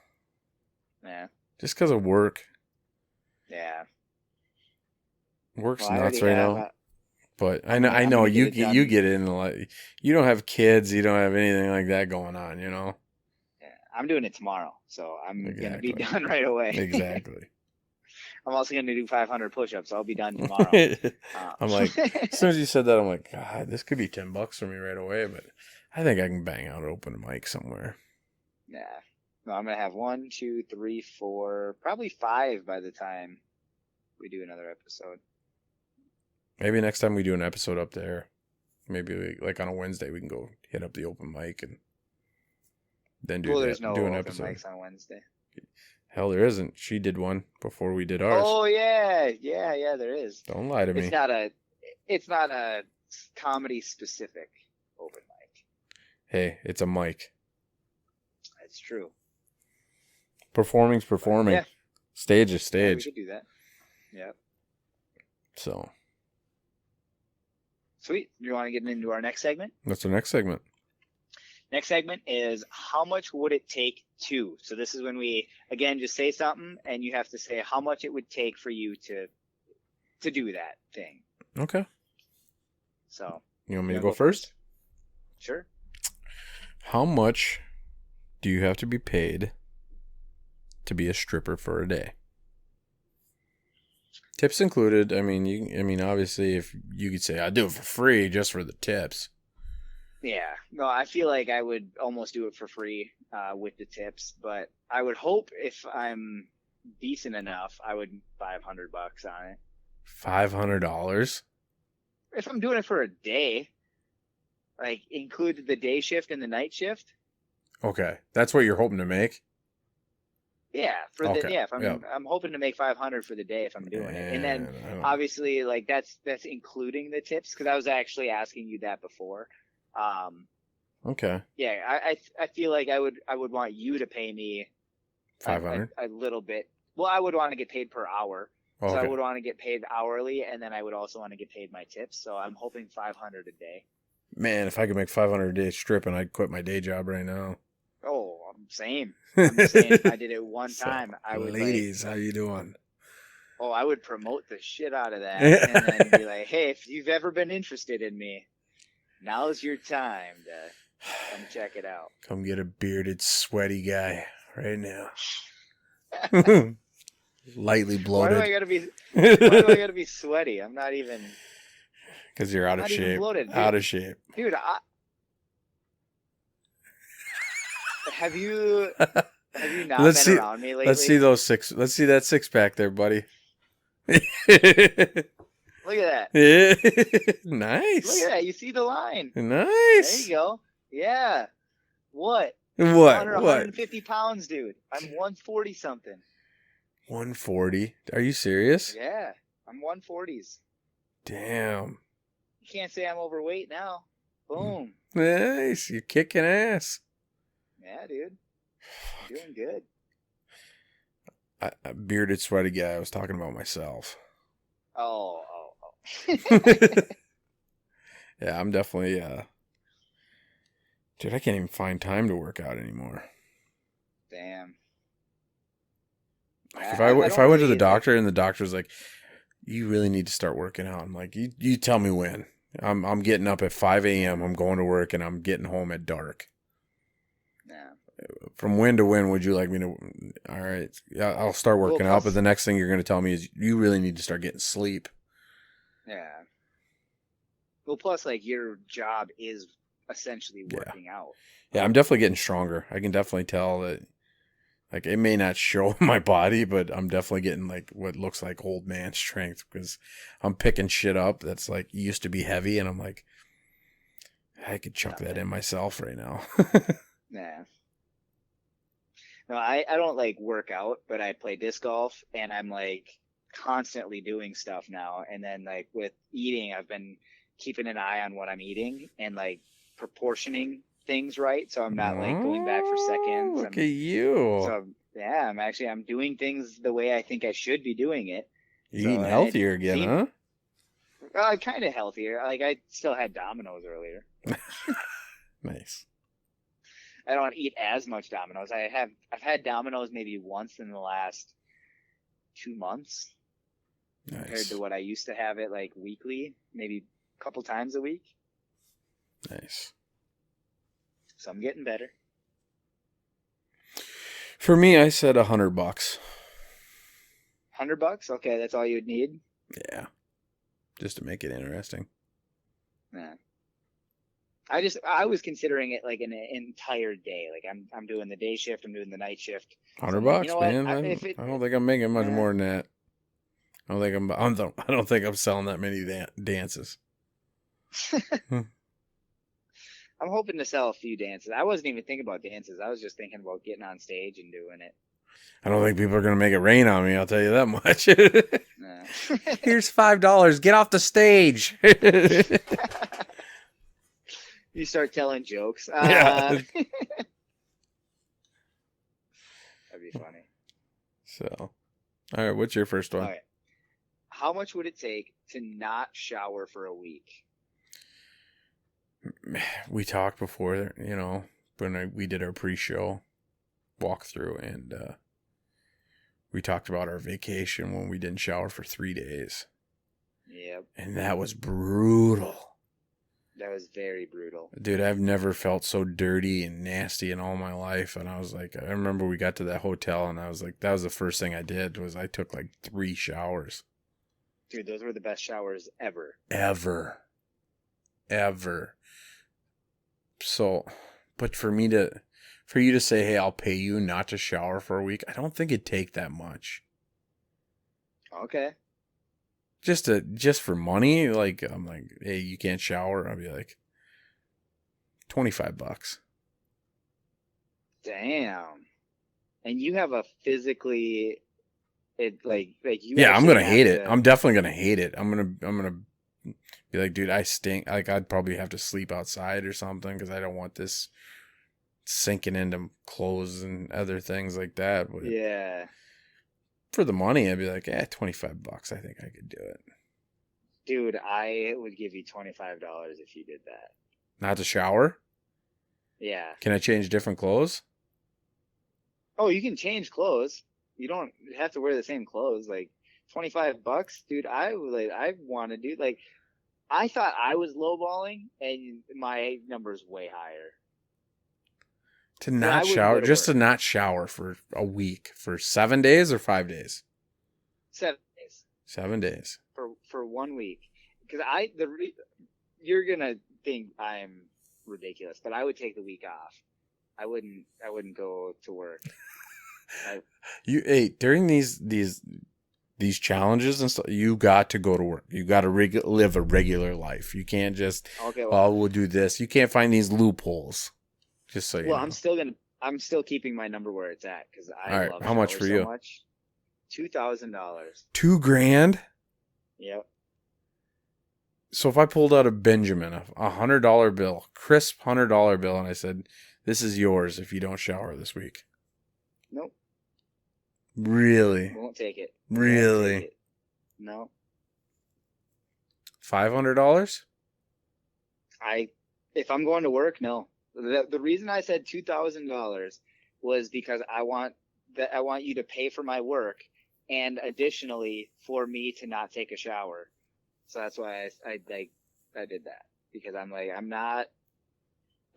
S2: Yeah.
S1: Just because of work.
S2: Yeah.
S1: Work's
S2: Well, I
S1: nuts
S2: already
S1: right
S2: have.
S1: now. But I
S2: I'm
S1: know,
S2: gonna,
S1: I
S2: I'm
S1: know
S2: gonna get
S1: you
S2: it done.
S1: you get in a lot. You don't have kids. You don't have anything like that going on. You know.
S2: Yeah, I'm doing it tomorrow, so I'm gonna be
S1: Exactly.
S2: done right away.
S1: Exactly.
S2: I'm also gonna do 500 push-ups. So I'll be done tomorrow.
S1: I'm like, as soon as you said that, I'm like, God, this could be $10 for me right away. But I think I can bang out an open mic somewhere.
S2: Yeah. No, I'm gonna have 1, 2, 3, 4, probably 5 by the time we do another episode.
S1: Maybe next time we do an episode up there, maybe like on a Wednesday, we can go hit up the open mic and then do
S2: There's no
S1: do an
S2: open
S1: episode.
S2: mics on Wednesday.
S1: Hell, there isn't. She did one before we did ours.
S2: Oh yeah, there is.
S1: Don't lie to me.
S2: It's not a comedy specific open mic.
S1: Hey, it's a mic.
S2: That's true.
S1: Performing's performing.
S2: Yeah.
S1: Stage is
S2: Yeah, we
S1: stage.
S2: could do that. Yep.
S1: So
S2: Sweet. You want to get into our next segment?
S1: that's the next segment.
S2: Next segment is how much would it take to? So this is when we again just say something and you have to say how much it would take for you to do that thing.
S1: Okay.
S2: So
S1: You want me to
S2: wanna
S1: go first?
S2: Sure.
S1: How much do you have to be paid to be a stripper for a day? Tips included. I mean, obviously, if you could say I'd do it for free just for the tips.
S2: Yeah. No, I feel like I would almost do it for free with the tips, but I would hope if I'm decent enough, I would $500 on it.
S1: $500.
S2: If I'm doing it for a day, like include the day shift and the night shift.
S1: Okay, that's what you're hoping to make.
S2: Yeah,
S1: Okay,
S2: if I'm hoping to make 500 for the day if I'm doing it, and then obviously like that's including the tips because I was actually asking you that before.
S1: Okay.
S2: Yeah, I feel like I would want you to pay me
S1: 500.
S2: a little bit. Well, I would want to get paid per hour, so I
S1: Okay.
S2: would want to get paid hourly, and then I would also want to get paid my tips. So I'm hoping 500 a day.
S1: Man, if I could make 500 a day stripping, I'd quit my day job right now.
S2: Oh, same. I'm just saying, if I did it one time, I would.
S1: Ladies, how you doing?
S2: Oh, I would promote the shit out of that, and then be like, "Hey, if you've ever been interested in me, now's your time to come check it out."
S1: Come get a bearded, sweaty guy right now. Lightly
S2: Why do I
S1: bloated.
S2: gotta be sweaty? I'm not even.
S1: Because you're out of
S2: Not even
S1: shape.
S2: bloated, dude.
S1: Out of shape.
S2: Dude, have you not
S1: Let's
S2: been
S1: see-
S2: around me lately?
S1: Let's see those six. Let's see that six pack there, buddy.
S2: Look at that.
S1: Nice.
S2: Look at that. You see the line.
S1: Nice.
S2: There you go. Yeah. What?
S1: What?
S2: 150 pounds, dude. I'm 140 something.
S1: 140. Are you serious?
S2: Yeah. I'm 140s.
S1: Damn.
S2: You can't say I'm overweight now. Boom.
S1: Nice. You're kicking ass.
S2: Yeah, dude. I'm doing good.
S1: A bearded, sweaty guy. I was talking about myself.
S2: Oh.
S1: Yeah, I'm definitely. Dude, I can't even find time to work out anymore.
S2: Damn.
S1: Like if I went to the doctor and the doctor's like, "You really need to start working out," I'm like, "You tell me when." I'm getting up at 5 a.m. I'm going to work and I'm getting home at dark.
S2: Yeah.
S1: From when to when would you like me to? All right, yeah, I'll start working out.
S2: plus-
S1: But the next thing you're going to tell me is you really need to start getting sleep.
S2: Yeah. Well, plus, like, your job is essentially
S1: Yeah.
S2: working out.
S1: Yeah, I'm definitely getting stronger. I can definitely tell that. Like it may not show in my body, but I'm definitely getting like what looks like old man strength because I'm picking shit up that's like used to be heavy, and I'm like, I could chuck that in myself right now.
S2: Yeah. No, I don't like work out, but I play disc golf and I'm like constantly doing stuff now. And then like with eating, I've been keeping an eye on what I'm eating and like proportioning things right. So I'm not like going back for seconds.
S1: Look at you.
S2: So yeah, I'm doing things the way I think I should be doing it.
S1: You're eating
S2: so,
S1: healthier again,
S2: see-
S1: huh?
S2: kind of healthier. Like I still had Domino's earlier.
S1: Nice.
S2: I don't eat as much Domino's. I've had Domino's maybe once in the last 2 months compared
S1: Nice.
S2: to what I used to have it like weekly, maybe a couple times a week.
S1: Nice.
S2: So I'm getting better.
S1: For me, I said $100.
S2: $100? Okay, that's all you'd need.
S1: Yeah. Just to make it interesting.
S2: Yeah. I was considering it like an entire day. Like I'm doing the day shift, I'm doing the night shift.
S1: $100,
S2: You know what?
S1: man. I don't think I'm making much more than that. I don't think I'm selling that many dances.
S2: I'm hoping to sell a few dances. I wasn't even thinking about dances. I was just thinking about getting on stage and doing it.
S1: I don't think people are going to make it rain on me. I'll tell you that much.
S2: Nah.
S1: Here's $5. Get off the stage.
S2: You start telling jokes.
S1: Yeah.
S2: That'd be funny.
S1: So, all right. What's your first one?
S2: All right. How much would it take to not shower for a week?
S1: We talked before, when we did our pre-show walkthrough, and we talked about our vacation when we didn't shower for 3 days.
S2: Yep.
S1: And that was brutal.
S2: That was very brutal.
S1: Dude, I've never felt so dirty and nasty in all my life. And I was like, I remember we got to that hotel and I was like, that was the first thing I did was I took like 3 showers.
S2: Dude, those were the best showers ever.
S1: Ever. So, but for you to say, hey, I'll pay you not to shower for a week, I don't think it'd take that much.
S2: Okay.
S1: Just for money, like, I'm like, hey, you can't shower. I'll be like, $25.
S2: Damn. And you have a physically, you.
S1: Yeah, I'm gonna hate it.
S2: To...
S1: I'm definitely gonna hate it. I'm gonna be like, dude, I stink. Like, I'd probably have to sleep outside or something because I don't want this sinking into clothes and other things like that. But
S2: yeah.
S1: For the money, I'd be like, $25. I think I could do it.
S2: Dude, I would give you $25 if you did that.
S1: Not to shower?
S2: Yeah.
S1: Can I change different clothes?
S2: Oh, you can change clothes. You don't have to wear the same clothes. Like $25, dude. I want to do like. I thought I was lowballing, and my number's way higher.
S1: To not shower, just to not shower for a week, for 7 days or 5 days?
S2: 7 days.
S1: 7 days.
S2: For 1 week. Because you're gonna think I'm ridiculous, but I would take the week off. I wouldn't go to work.
S1: During these challenges and stuff, you got to go to work. You got to live a regular life. You can't just, we'll do this. You can't find these loopholes. Just so you know.
S2: I'm still keeping my number where it's at because I love
S1: how much for you?
S2: Much. $2,000.
S1: $2,000?
S2: Yep.
S1: So if I pulled out a Benjamin, a $100 bill, crisp $100 bill, and I said, "This is yours if you don't shower this week."
S2: Nope.
S1: Really?
S2: Won't take it.
S1: Really?
S2: Take it. No.
S1: $500?
S2: If I'm going to work, no. The reason I said $2,000 was because I want you to pay for my work, and additionally for me to not take a shower. So that's why I did that, because I'm like, I'm not.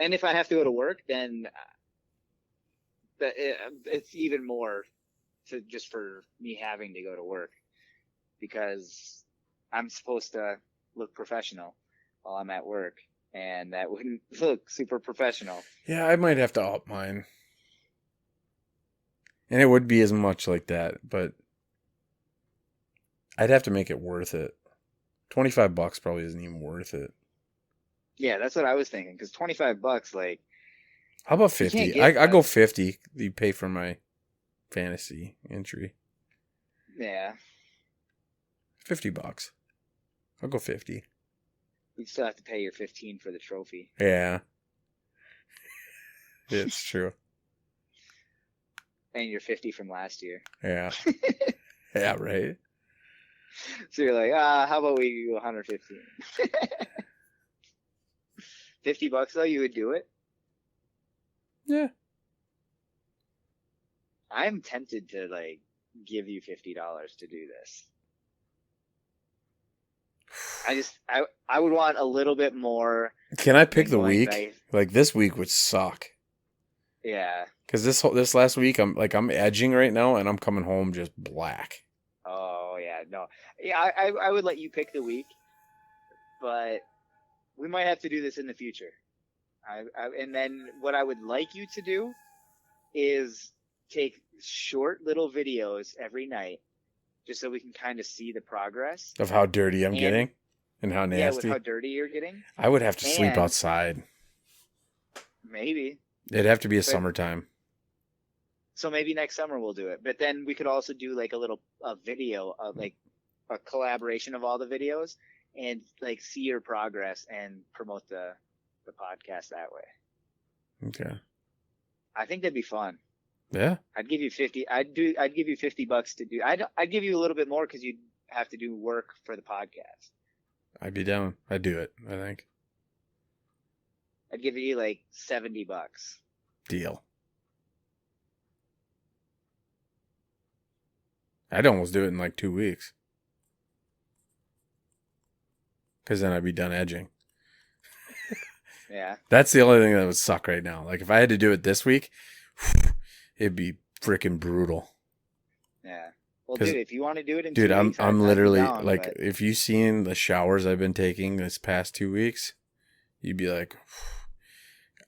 S2: And if I have to go to work, then it's even more just for me having to go to work, because I'm supposed to look professional while I'm at work. And that wouldn't look super professional.
S1: Yeah, I might have to up mine. And it would be as much like that, but I'd have to make it worth it. $25 probably isn't even worth it.
S2: Yeah, that's what I was thinking. Because $25, like,
S1: how about 50? I go 50. You pay for my fantasy entry.
S2: Yeah.
S1: $50. I'll go 50.
S2: You still have to pay your 15 for the trophy.
S1: Yeah. It's true.
S2: And your 50 from last year.
S1: Yeah. Yeah, right.
S2: So you're like, how about we do 115? $50 though, you would do it?
S1: Yeah.
S2: I'm tempted to like give you $50 to do this. I would want a little bit more.
S1: Can I pick
S2: than
S1: the
S2: going
S1: week?
S2: by-
S1: Like this week would suck.
S2: Yeah.
S1: Because this last week I'm edging right now and I'm coming home just black.
S2: Oh yeah, no. Yeah, I would let you pick the week, but we might have to do this in the future. And then what I would like you to do is take short little videos every night, just so we can kind of see the progress.
S1: Of how dirty I'm
S2: And-
S1: getting and how
S2: Yeah, with
S1: nasty.
S2: how dirty you're getting.
S1: I would have to sleep
S2: And-
S1: outside.
S2: Maybe.
S1: It'd have to be a
S2: But-
S1: summertime.
S2: So maybe next summer we'll do it. But then we could also do like a video of like a collaboration of all the videos and like see your progress and promote the podcast that way.
S1: Okay.
S2: I think that'd be fun.
S1: Yeah.
S2: I'd give you 50. I'd give you $50 to do. I'd give you a little bit more because you'd have to do work for the podcast.
S1: I'd be down. I'd do it, I think.
S2: I'd give you like $70.
S1: Deal. I'd almost do it in like 2 weeks. Because then I'd be done edging.
S2: Yeah.
S1: That's the only thing that would suck right now. Like if I had to do it this week, it'd be freaking brutal.
S2: Yeah. Well,
S1: 'Cause-
S2: dude, if you want to do it in
S1: Dude,
S2: 2
S1: I'm
S2: weeks,
S1: I'm
S2: I'd be
S1: literally
S2: down,
S1: like,
S2: but-
S1: if you seen the showers I've been taking this past 2 weeks, you'd be like,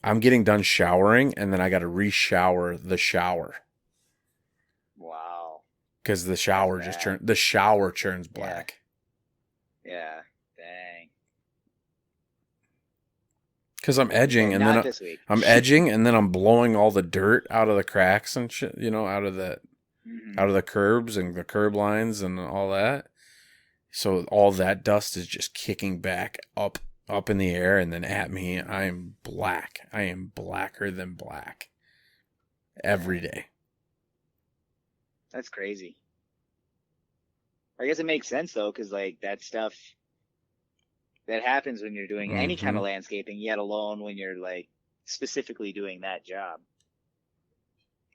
S1: I'm getting done showering and then I got to re-shower the shower
S2: Wow.
S1: because the shower
S2: That's
S1: just
S2: bad.
S1: the shower turns black.
S2: Yeah. Dang.
S1: Because I'm edging
S2: Okay,
S1: and
S2: not
S1: then
S2: this week.
S1: I'm edging and then I'm blowing all the dirt out of the cracks and shit, out of
S2: Mhm.
S1: the curbs and the curb lines and all that. So all that dust is just kicking back up in the air and then at me. I am black. I am blacker than black every day.
S2: That's crazy. I guess it makes sense though, because like that stuff that happens when you're doing any kind of landscaping, yet alone when you're like specifically doing that job.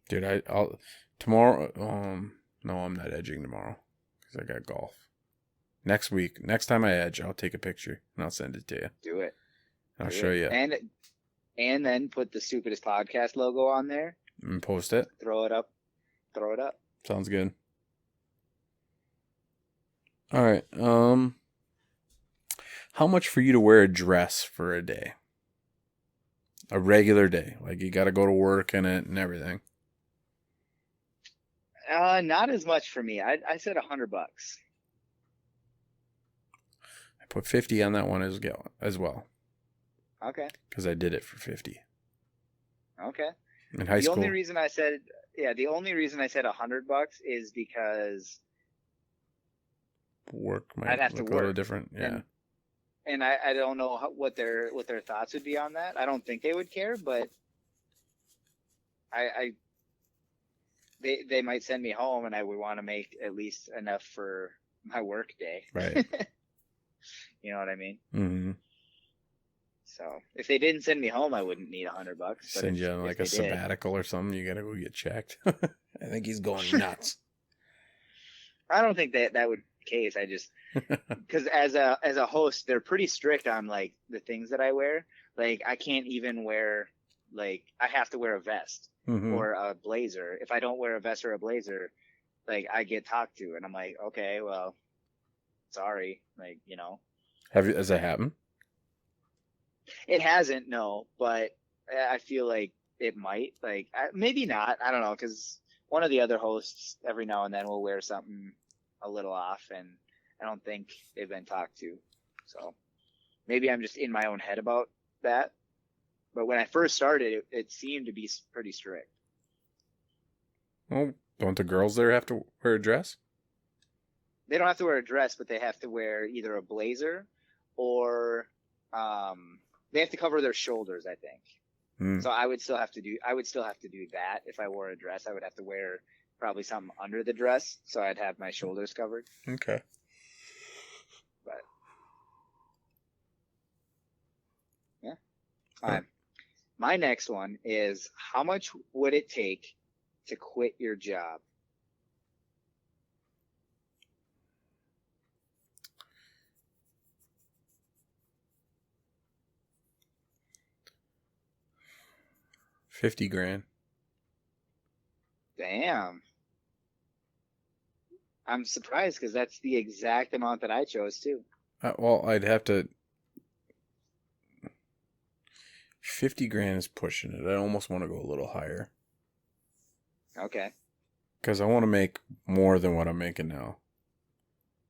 S1: Dude, I'll tomorrow. No, I'm not edging tomorrow because I got golf. Next time I edge, I'll take a picture and I'll send it to you.
S2: Do it.
S1: I'll
S2: Do
S1: show
S2: it.
S1: you
S2: And then put the Stupidest Podcast logo on there.
S1: and post it.
S2: Throw it up.
S1: Sounds good. All right. How much for you to wear a dress for a day? A regular day, like you got to go to work in it and everything.
S2: Not as much for me. I said $100.
S1: I put 50 on that one as well
S2: Okay.
S1: because I did it for 50
S2: Okay.
S1: in high
S2: The
S1: school.
S2: only reason I said $100 is because
S1: Work might
S2: I'd have to
S1: look a little
S2: work.
S1: different. Yeah.
S2: and I don't know what their thoughts would be on that. I don't think they would care, but they might send me home, and I would want to make at least enough for my work day.
S1: Right.
S2: You know what I mean?
S1: Mm-hmm.
S2: So if they didn't send me home, I wouldn't need $100. But
S1: Send you on
S2: if
S1: like a
S2: they did-
S1: sabbatical or something. You got to go get checked. I think he's going nuts.
S2: I don't think that would be the case. I just because as a host, they're pretty strict on like the things that I wear. Like I can't even wear I have to wear a vest
S1: Mhm.
S2: or a blazer. If I don't wear a vest or a blazer, like I get talked to, and I'm like, okay, well, sorry,
S1: Has that happened?
S2: It hasn't, no, but I feel like it might. Maybe not. I don't know, because one of the other hosts every now and then will wear something a little off, and I don't think they've been talked to. So maybe I'm just in my own head about that. But when I first started, it seemed to be pretty strict.
S1: Well, don't the girls there have to wear a dress?
S2: They don't have to wear a dress, but they have to wear either a blazer or they have to cover their shoulders, I think.
S1: Mm.
S2: So I would still have to do that. If I wore a dress, I would have to wear probably something under the dress, so I'd have my shoulders covered.
S1: Okay.
S2: Fine. My next one is, how much would it take to quit your job?
S1: $50,000.
S2: Damn. I'm surprised because that's the exact amount that I chose too.
S1: Well, I'd have to. 50,000 is pushing it. I almost want to go a little higher
S2: Okay.
S1: because I want to make more than what I'm making now,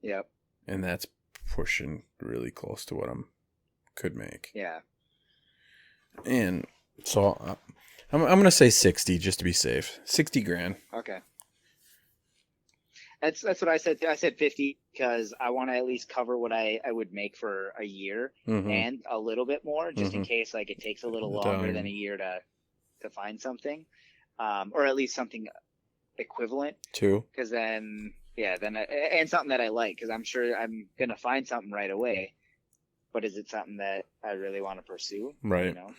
S2: Yep.
S1: and that's pushing really close to what could make.
S2: Yeah.
S1: And so I'm gonna say 60 just to be safe. 60,000.
S2: Okay. That's what I said. I said 50 because I want to at least cover what I would make for a year
S1: Mm-hmm.
S2: and a little bit more, just in case like it takes a little longer than a
S1: Down.
S2: year to find something, or at least something equivalent.
S1: 2.
S2: Because then and something that I like, because I'm sure I'm gonna find something right away. But is it something that I really want to pursue?
S1: Right.
S2: You know.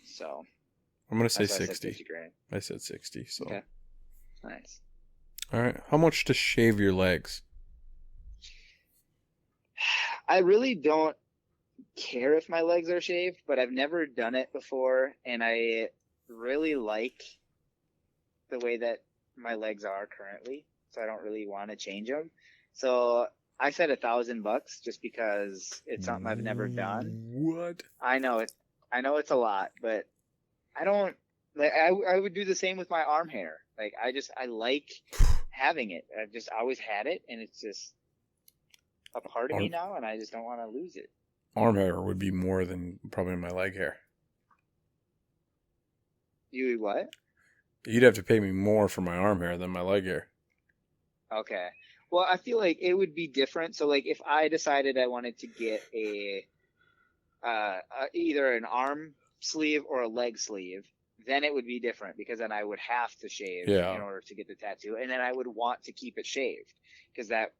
S2: So
S1: I'm gonna say
S2: that's why I said
S1: 60.
S2: 50,000.
S1: I said 60. So.
S2: Okay. Nice.
S1: All right. How much to shave your legs?
S2: I really don't care if my legs are shaved, but I've never done it before, and I really like the way that my legs are currently, so I don't really want to change them. So I said $1,000 just because it's something I've never done.
S1: What?
S2: I know it's a lot, but I don't like. I would do the same with my arm hair. Like I like having it. I've just always had it, and it's just a part of me now, and I just don't want to lose it.
S1: Arm hair would be more than probably my leg hair.
S2: You what?
S1: You'd have to pay me more for my arm hair than my leg hair.
S2: Okay. Well, I feel like it would be different. So, like, if I decided I wanted to get either an arm sleeve or a leg sleeve, then it would be different because then I would have to shave in order to get the tattoo, and then I would want to keep it shaved because that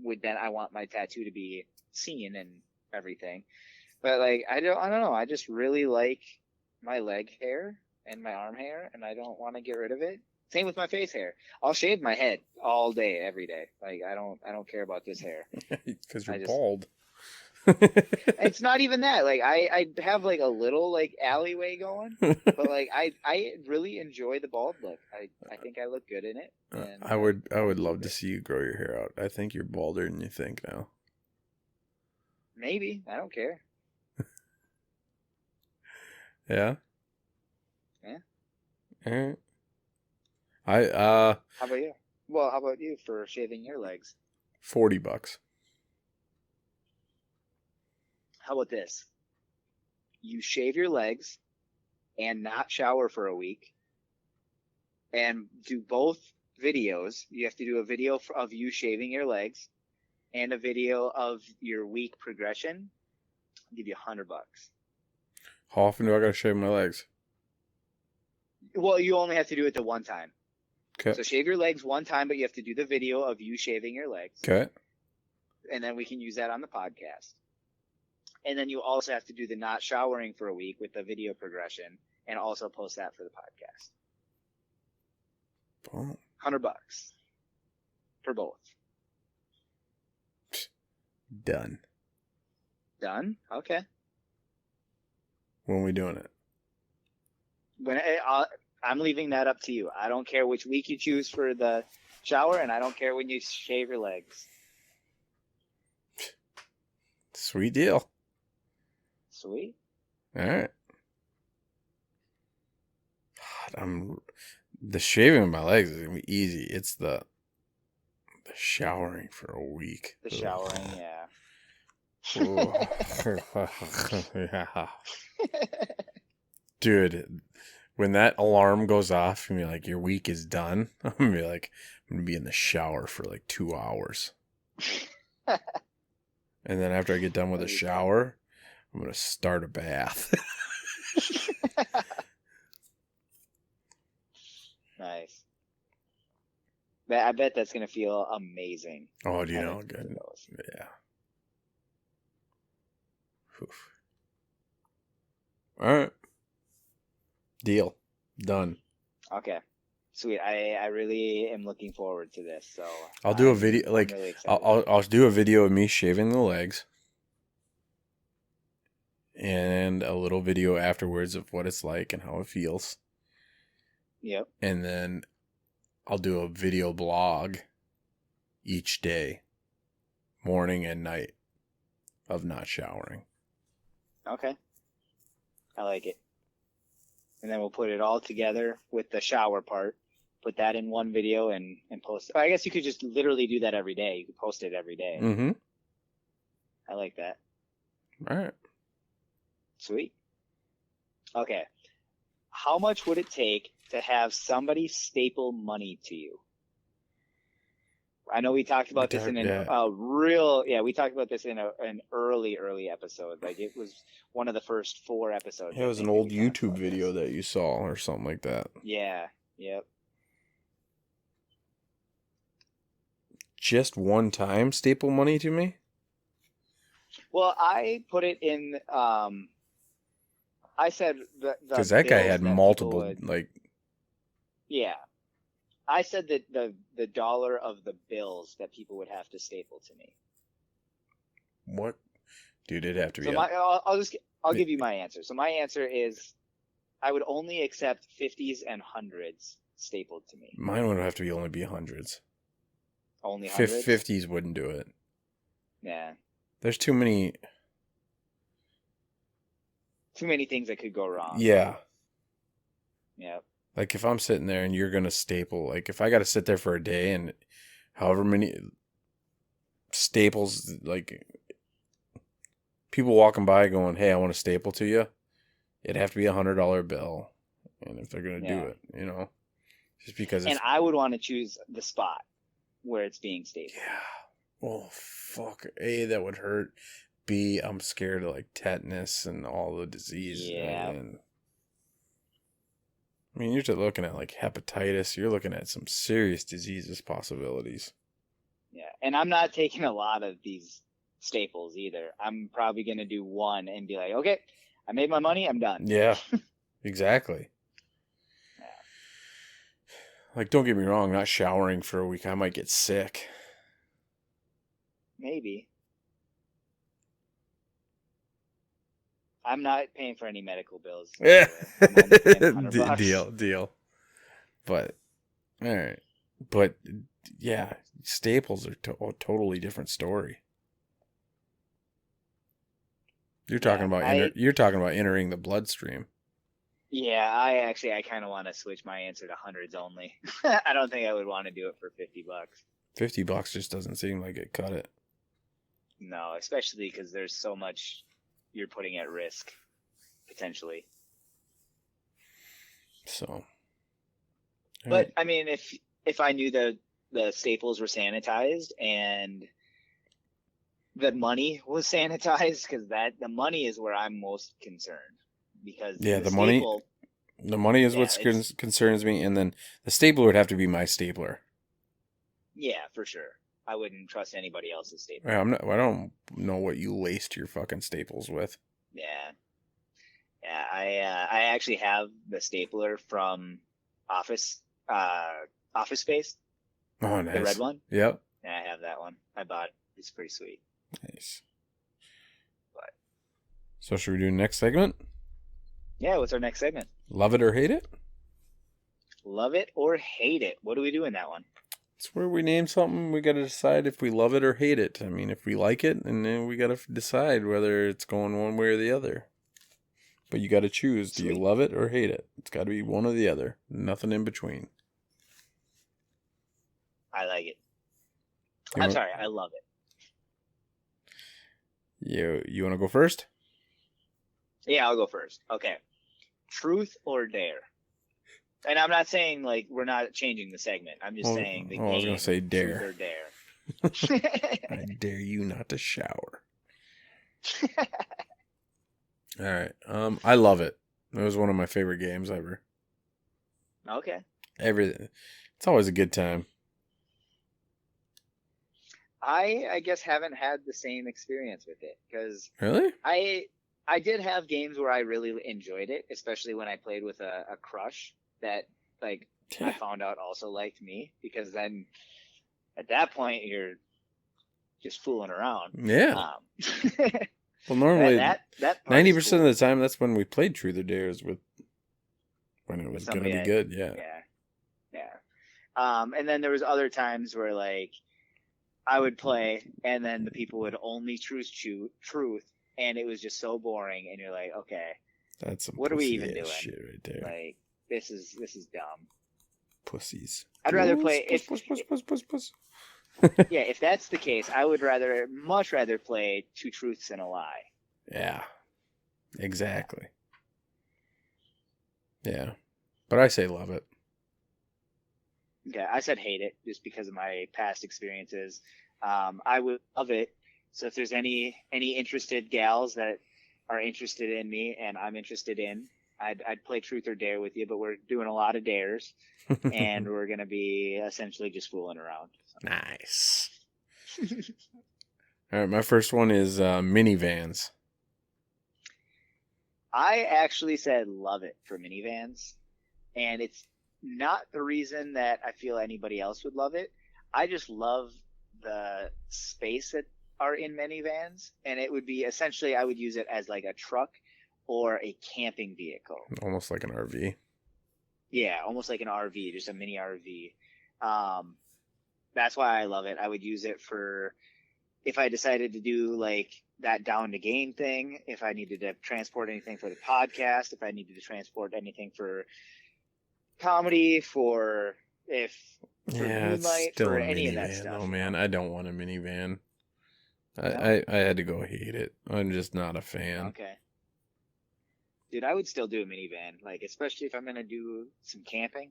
S2: would then I want my tattoo to be seen and everything. But like, I don't know. I just really like my leg hair and my arm hair, and I don't want to get rid of it. Same with my face hair. I'll shave my head all day, every day. Like I don't care about this hair
S1: because you're bald.
S2: It's not even that. Like I have like a little like alleyway going, but like I really enjoy the bald look. I think I look good in it. And
S1: I would love to see you grow your hair out. I think you're balder than you think now.
S2: Maybe. I don't care.
S1: Yeah.
S2: Yeah.
S1: All right. How
S2: about you? Well, how about you for shaving your legs?
S1: $40.
S2: How about this? You shave your legs and not shower for a week and do both videos. You have to do a video of you shaving your legs and a video of your week progression. I'll give you $100.
S1: How often do I gotta shave my legs?
S2: Well, you only have to do it the one time.
S1: Okay.
S2: So shave your legs one time, but you have to do the video of you shaving your legs.
S1: Okay.
S2: And then we can use that on the podcast. And then you also have to do the not showering for a week with the video progression and also post that for the podcast.
S1: Boom.
S2: $100 for both.
S1: Done.
S2: Done? Okay.
S1: When are we doing it?
S2: I'm leaving that up to you. I don't care which week you choose for the shower, and I don't care when you shave your legs.
S1: Sweet deal.
S2: Sweet.
S1: All right. The shaving of my legs is gonna be easy. It's the showering for a week.
S2: The showering, yeah.
S1: Yeah. Dude, when that alarm goes off and you're like, your week is done, I'm gonna be in the shower for like 2 hours. And then after I get done with the shower, I'm gonna start a bath.
S2: Nice. I bet that's gonna feel amazing.
S1: Oh, do you know? Good. Yeah. Oof. All right. Deal. Done.
S2: Okay. Sweet. I really am looking forward to this. So
S1: I'll do a
S2: I'm
S1: video. Like
S2: really excited.
S1: I'll do a video of me shaving the legs, and a little video afterwards of what it's like and how it feels.
S2: Yep.
S1: And then I'll do a video blog each day, morning and night, of not showering.
S2: Okay. I like it. And then we'll put it all together with the shower part. Put that in one video and post it. I guess you could just literally do that every day. You could post it every day.
S1: Mm-hmm.
S2: I like that.
S1: All right.
S2: Sweet. Okay. How much would it take to have somebody staple money to you? I know we talked about this in we talked about this in an early episode. Like it was one of the first 4 episodes.
S1: It was an old YouTube video that you saw or something like that.
S2: Yeah. Yep.
S1: Just one time staple money to me?
S2: Well, I put it in. I said
S1: because that guy had multiple
S2: Yeah, I said that the dollar of the bills that people would have to staple to me.
S1: What, dude? It'd have to be.
S2: So I'll give you my answer. So my answer is, I would only accept 50s and 100s stapled to me.
S1: Mine would have to only be hundreds.
S2: Only 100s?
S1: 50s wouldn't do it.
S2: Yeah.
S1: There's too many
S2: things that could go wrong.
S1: Yeah.
S2: Yeah.
S1: Like if I'm sitting there and you're going to staple, like if I got to sit there for a day and however many staples, like people walking by going, hey, I want to staple to you. It'd have to be $100 bill. And if they're going to do it, you know, just because.
S2: And I would want to choose the spot where it's being stapled.
S1: Yeah. Well, fuck. A, that would hurt. B, I'm scared of like tetanus and all the disease.
S2: Yeah.
S1: And I mean, you're just looking at like hepatitis. You're looking at some serious diseases possibilities.
S2: Yeah. And I'm not taking a lot of these staples either. I'm probably going to do one and be like, okay, I made my money. I'm done.
S1: Yeah, exactly.
S2: Yeah.
S1: Like, don't get me wrong. Not showering for a week. I might get sick.
S2: Maybe. I'm not paying for any medical bills.
S1: Yeah. Deal. But, all right. But, yeah, staples are a totally different story. You're talking about entering the bloodstream.
S2: Yeah, I kind of want to switch my answer to hundreds only. I don't think I would want to do it for $50.
S1: $50 just doesn't seem like it cut it.
S2: No, especially because there's so much you're putting at risk, potentially.
S1: So.
S2: But, I mean, if I knew the staples were sanitized and the money was sanitized, because the money is where I'm most concerned. Because
S1: the money is what concerns me, and then the stapler would have to be my stapler. Yeah,
S2: for sure. I wouldn't trust anybody else's stapler.
S1: I don't know what you laced your fucking staples with.
S2: Yeah. I actually have the stapler from Office Space.
S1: Oh, nice.
S2: The red one.
S1: Yep.
S2: Yeah, I have that one. I bought it. It's pretty sweet.
S1: Nice.
S2: But.
S1: So should we do the next segment?
S2: Yeah, what's our next segment?
S1: Love it or hate it?
S2: Love it or hate it. What do we do in that one?
S1: It's where we name something. We got to decide if we love it or hate it. I mean, if we like it, and then we got to decide whether it's going one way or the other. But you got to choose. Do you love it or hate it? It's got to be one or the other. Nothing in between.
S2: I like it. I love it.
S1: You want to go first?
S2: Yeah, I'll go first. Okay. Truth or dare? And I'm not saying, like, we're not changing the segment. I'm just saying the game.
S1: I was going to say dare.
S2: Truth or dare.
S1: I dare you not to shower. All right. I love it. It was one of my favorite games ever.
S2: Okay.
S1: It's always a good time.
S2: I guess haven't had the same experience with it because
S1: really
S2: I did have games where I really enjoyed it, especially when I played with a crush that like I
S1: Yeah.
S2: found out also liked me, because then at that point you're just fooling around.
S1: Yeah.
S2: Um,
S1: Well,
S2: that
S1: normally
S2: that that part is
S1: 90% of
S2: cool
S1: the time, that's when we played Truth or Dares with when it
S2: with
S1: was gonna
S2: somebody
S1: be
S2: that,
S1: good. Yeah.
S2: yeah, yeah. And then there was other times where like I would play, and then the people would only truth, and it was just so boring. And you're like, okay,
S1: That's some
S2: what are we
S1: pussy
S2: even
S1: ass
S2: doing?
S1: shit right there.
S2: Like, this is dumb.
S1: Pussies.
S2: I'd rather play
S1: Puss.
S2: yeah, if that's the case, I would much rather play two truths and a lie.
S1: Yeah. Exactly. Yeah. But I say love it.
S2: Okay, I said hate it just because of my past experiences. I would love it. So if there's any interested gals that are interested in me and I'm interested in, I'd play truth or dare with you. But we're doing a lot of dares, and we're gonna be essentially just fooling around.
S1: Nice. All right, my first one is minivans.
S2: I actually said love it for minivans, and it's not the reason that I feel anybody else would love it. I just love the space that are in minivans, and it would be essentially I would use it as like a truck or a camping vehicle.
S1: Almost like an RV.
S2: Yeah, almost like an RV, just a mini RV. Um, that's why I love it. I would use it for if I decided to do like that down to game thing, if I needed to transport anything for the podcast, if I needed to transport anything for comedy, for
S1: Yeah, it's
S2: Moonlight,
S1: still
S2: for
S1: a
S2: any of that
S1: minivan
S2: stuff.
S1: though, man. I don't want a minivan.
S2: No?
S1: I had to go hate it. I'm just not a fan.
S2: Okay. Dude, I would still do a minivan, like especially if I'm gonna do some camping.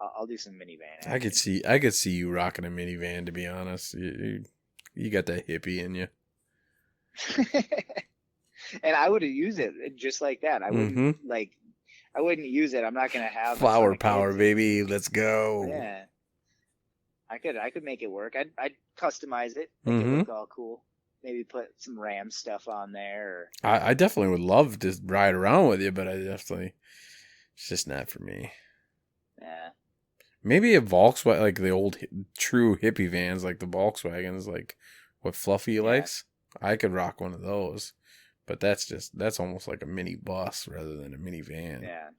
S2: I'll do some minivan
S1: I could
S2: action.
S1: see you rocking a minivan. To be honest, you got that hippie in you.
S2: And I would use it just like that.
S1: Mm-hmm.
S2: I wouldn't use it. I'm not gonna have a ton
S1: Flower
S2: of
S1: power,
S2: kids.
S1: baby. Let's go.
S2: Yeah, I could make it work. I'd customize it, make it
S1: Mm-hmm.
S2: look all cool. Maybe put some Ram stuff on there.
S1: I definitely would love to ride around with you, but it's just not for me.
S2: Yeah.
S1: Maybe a Volkswagen, like the old true hippie vans, like the Volkswagens, like what Fluffy
S2: Yeah.
S1: likes. I could rock one of those, but that's almost like a mini bus rather than a minivan.
S2: Yeah.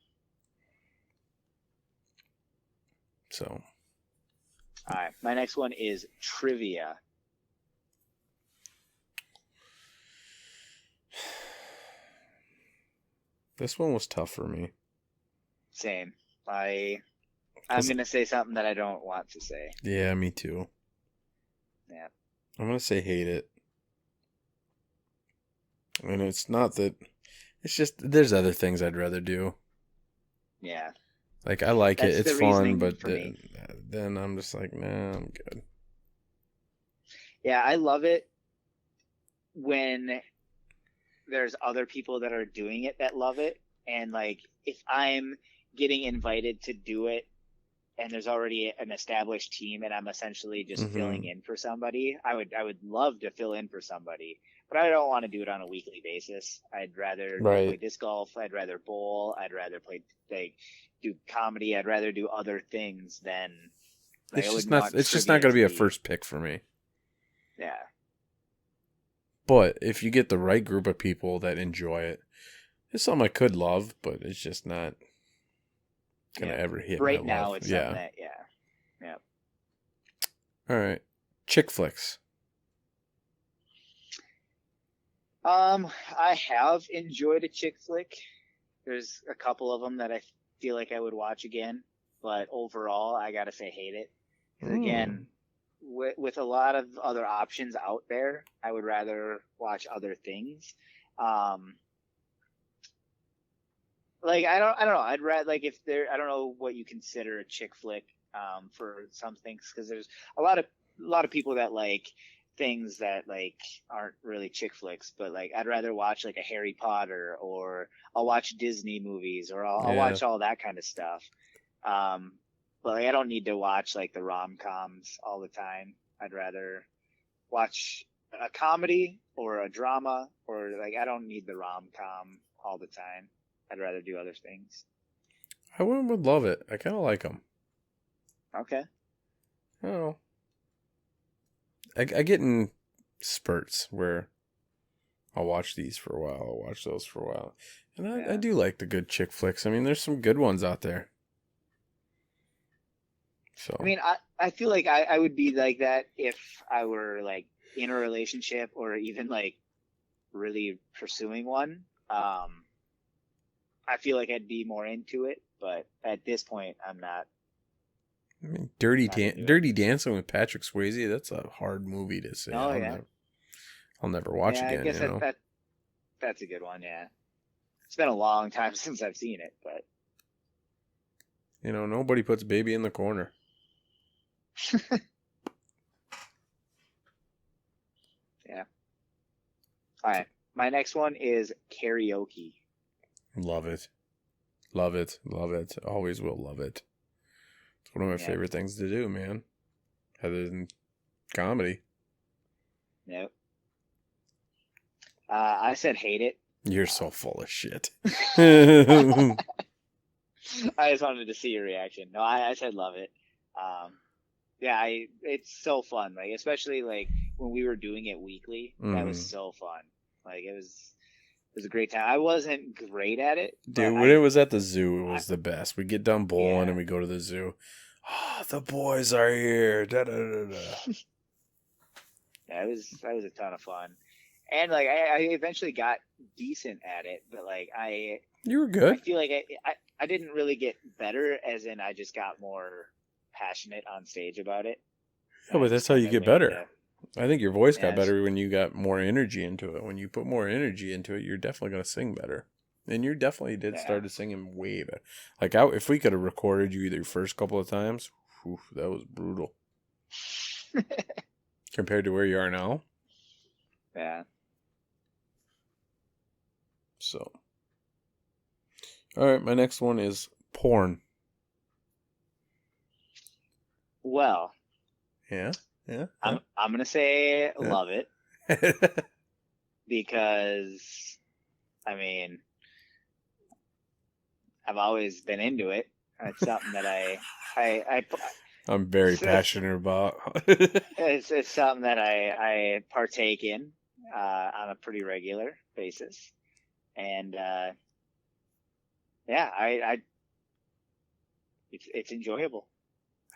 S1: So,
S2: All right. My next one is trivia.
S1: this one was tough for me.
S2: Same. I'm gonna say something that I don't want to say.
S1: Yeah, me too.
S2: Yeah.
S1: I'm gonna say hate it. And it's not that. It's just there's other things I'd rather do.
S2: Yeah.
S1: Like I like
S2: That's
S1: it, it's
S2: the
S1: fun,
S2: reasoning
S1: but
S2: for me.
S1: then I'm just like, nah, I'm good.
S2: Yeah, I love it when there's other people that are doing it that love it, and like if I'm getting invited to do it and there's already an established team and I'm essentially just filling in for somebody, I would love to fill in for somebody, but I don't want to do it on a weekly basis. I'd rather go play disc golf. I'd rather bowl. I'd rather do comedy. I'd rather do other things than. Like,
S1: it's just not going to be a first pick for me.
S2: Yeah.
S1: But if you get the right group of people that enjoy it, it's something I could love, but it's just not gonna ever hit
S2: right
S1: my
S2: now.
S1: love.
S2: It's something that yeah.
S1: All right, chick flicks.
S2: I have enjoyed a chick flick. There's a couple of them that I feel like I would watch again, but overall, I gotta say hate it. 'Cause again, with a lot of other options out there, I would rather watch other things. Like I don't know. I'd rather like if there. I don't know what you consider a chick flick for some things, because there's a lot of people that like things that like aren't really chick flicks, but like I'd rather watch like a Harry Potter, or I'll watch Disney movies, or I'll watch all that kind of stuff. But like, I don't need to watch like the rom-coms all the time. I'd rather watch a comedy or a drama, or like I don't need the rom-com all the time. I'd rather do other things.
S1: I would love it. I kind of like them.
S2: Okay.
S1: I don't know. I get in spurts where I'll watch these for a while, I'll watch those for a while. And I do like the good chick flicks. I mean, there's some good ones out there. So
S2: I mean, I feel like I would be like that if I were like in a relationship or even like really pursuing one. I feel like I'd be more into it, but at this point, I'm not.
S1: I mean,
S2: Not into it.
S1: Dirty Dancing with Patrick Swayze, that's a hard movie to say.
S2: Oh yeah,
S1: I'll never watch
S2: yeah.
S1: again,
S2: I guess
S1: you know?
S2: that's a good one. Yeah, it's been a long time since I've seen it, but
S1: You know, nobody puts baby in the corner.
S2: yeah. All right, my next one is karaoke.
S1: Love it. Love it. Love it. Always will love it. It's one of my favorite things to do, man. Other than comedy.
S2: Yep. I said hate it.
S1: You're so full of shit.
S2: I just wanted to see your reaction. No, I said love it. Yeah, it's so fun. Like especially like when we were doing it weekly, that was so fun. Like it was a great time. I wasn't great at it,
S1: dude. When it was at the zoo, it was the best. We get done bowling and we go to the zoo. Oh, the boys are here. Da, da, da, da.
S2: Yeah, that was a ton of fun, and like I eventually got decent at it, but like
S1: you were good.
S2: I feel like I didn't really get better, as in I just got more passionate on stage about it.
S1: Yeah, but that's how you get better. I think your voice got better when you got more energy into it. When you put more energy into it, you're definitely going to sing better. And you definitely did start singing way better. Like, if we could have recorded you either first couple of times, that was brutal. Compared to where you are now.
S2: Yeah.
S1: So. All right, my next one is porn.
S2: Well.
S1: Yeah.
S2: I'm gonna say love it. Because I mean I've always been into it. It's something that
S1: I'm very passionate about.
S2: it's something that I partake in on a pretty regular basis. And it's enjoyable.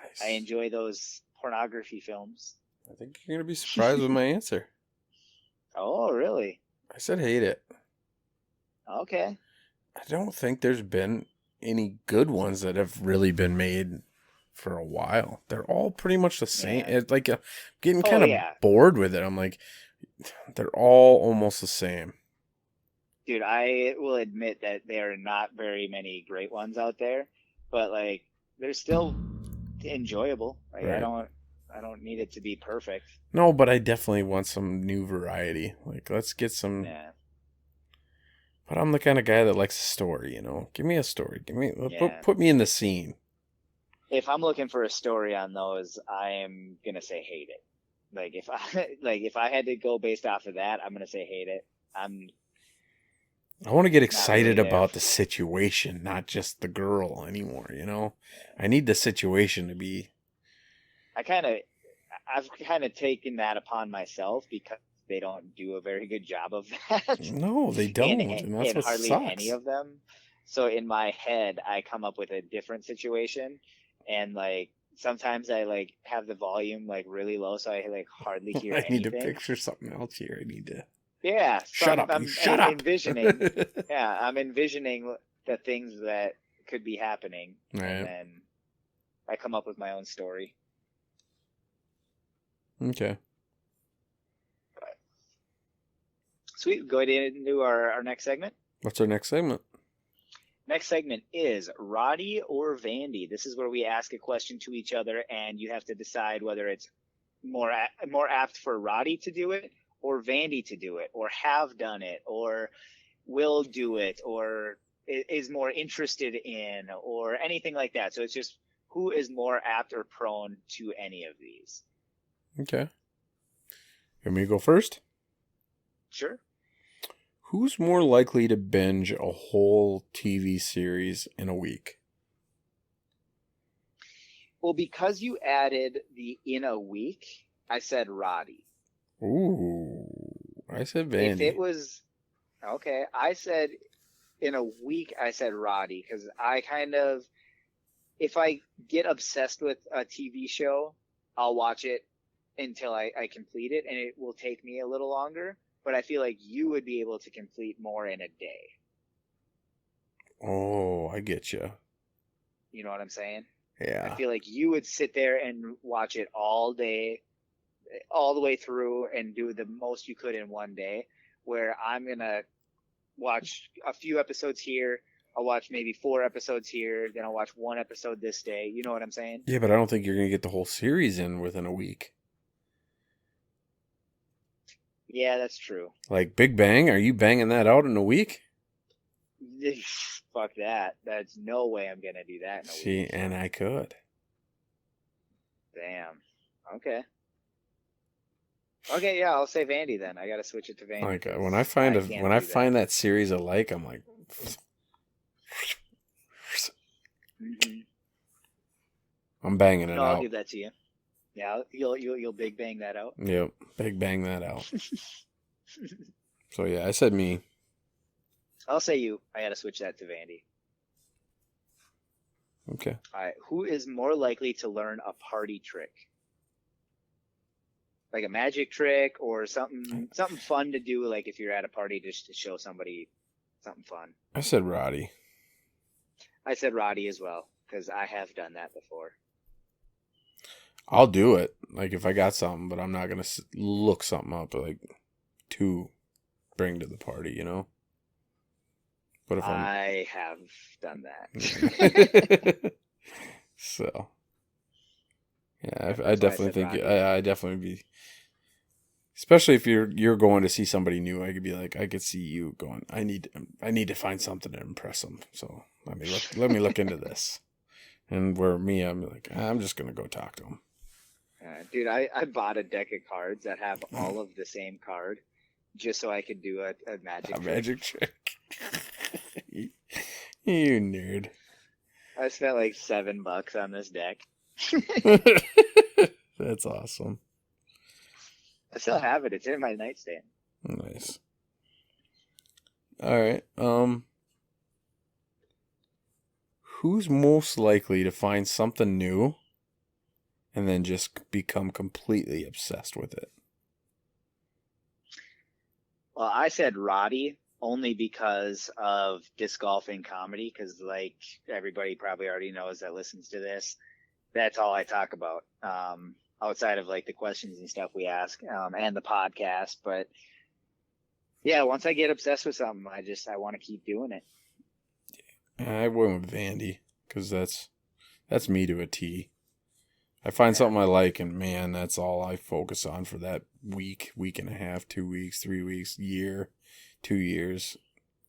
S2: Nice. I enjoy those pornography films.
S1: I think you're going to be surprised with my answer.
S2: Oh, really?
S1: I said hate it.
S2: Okay.
S1: I don't think there's been any good ones that have really been made for a while. They're all pretty much the same. Yeah. It's like getting kind of bored with it. I'm like, they're all almost the same.
S2: Dude, I will admit that there are not very many great ones out there, but like they're still enjoyable. Like right. I don't need it to be perfect.
S1: No, but I definitely want some new variety. Like let's get some. Yeah. But I'm the kind of guy that likes a story. You know, give me a story. Put me in the scene.
S2: If I'm looking for a story on those, I am gonna say hate it. Like if I had to go based off of that, I'm gonna say hate it.
S1: I want to get excited really about the situation, not just the girl anymore, you know? I need the situation to be...
S2: I've kind of taken that upon myself because they don't do a very good job of that.
S1: No, they don't. And that's what
S2: hardly
S1: sucks.
S2: Any of them. So in my head, I come up with a different situation. And like, sometimes I like have the volume like really low, so I like hardly hear anything.
S1: I need to picture something else here. I need to...
S2: Yeah. So
S1: shut up.
S2: I'm envisioning the things that could be happening. Right. And then I come up with my own story.
S1: Okay.
S2: But, sweet. Go into our next segment.
S1: What's our next segment?
S2: Next segment is Roddy or Vandy. This is where we ask a question to each other, and you have to decide whether it's more apt for Roddy to do it, or Vandy to do it, or have done it, or will do it, or is more interested in, or anything like that. So it's just who is more apt or prone to any of these.
S1: Okay. Want me to go first?
S2: Sure.
S1: Who's more likely to binge a whole TV series in a week?
S2: Well, because you added the in a week, I said Roddy.
S1: Ooh, I said Vandy.
S2: If it was, okay, I said in a week, I said Roddy, because I kind of, if I get obsessed with a TV show, I'll watch it until I complete it, and it will take me a little longer. But I feel like you would be able to complete more in a day.
S1: Oh, I get you.
S2: You know what I'm saying?
S1: Yeah.
S2: I feel like you would sit there and watch it all day, all the way through, and do the most you could in one day, where I'm going to watch a few episodes here. I'll watch maybe 4 episodes here. Then I'll watch 1 episode this day. You know what I'm saying?
S1: Yeah, but I don't think you're going to get the whole series in within a week.
S2: Yeah, that's true.
S1: Like Big Bang, are you banging that out in a week?
S2: Fuck that. That's no way I'm going to do that in a
S1: See,
S2: week.
S1: and I could.
S2: Damn. Okay. Okay, yeah, I'll say Vandy then. I got to switch it to Vandy.
S1: Like when I find that series I like, I'm like,
S2: Mm-hmm.
S1: I'm banging it
S2: No,
S1: out.
S2: I'll give that to you. Yeah, you'll big bang that out.
S1: Yep, big bang that out. So yeah, I said me.
S2: I'll say you. I got to switch that to Vandy.
S1: Okay.
S2: All right. Who is more likely to learn a party trick? Like a magic trick or something fun to do, like if you're at a party just to show somebody something fun.
S1: I said Roddy.
S2: I said Roddy as well, because I have done that before.
S1: I'll do it, like if I got something, but I'm not gonna look something up like to bring to the party, you know. But if
S2: I have done that.
S1: So, yeah, I definitely think I definitely be, especially if you're going to see somebody new. I could be like, I could see you going. I need to find something to impress them. So let me look into this. And where me, I'm like, I'm just gonna go talk to them.
S2: Dude, I bought a deck of cards that have all of the same card, just so I could do a magic trick.
S1: Magic trick. You nerd.
S2: I spent like $7 on this deck.
S1: That's awesome.
S2: I still have it. It's in my nightstand.
S1: Nice. All right. Who's most likely to find something new and then just become completely obsessed with it?
S2: Well, I said Roddy only because of disc golf and comedy, because like everybody probably already knows that listens to this. That's all I talk about. Outside of like the questions and stuff we ask, and the podcast. But yeah, once I get obsessed with something, I want to keep doing it.
S1: I went with Vandy because that's me to a T. I find something I like, and man, that's all I focus on for that week and a half, 2 weeks, 3 weeks, year, 2 years,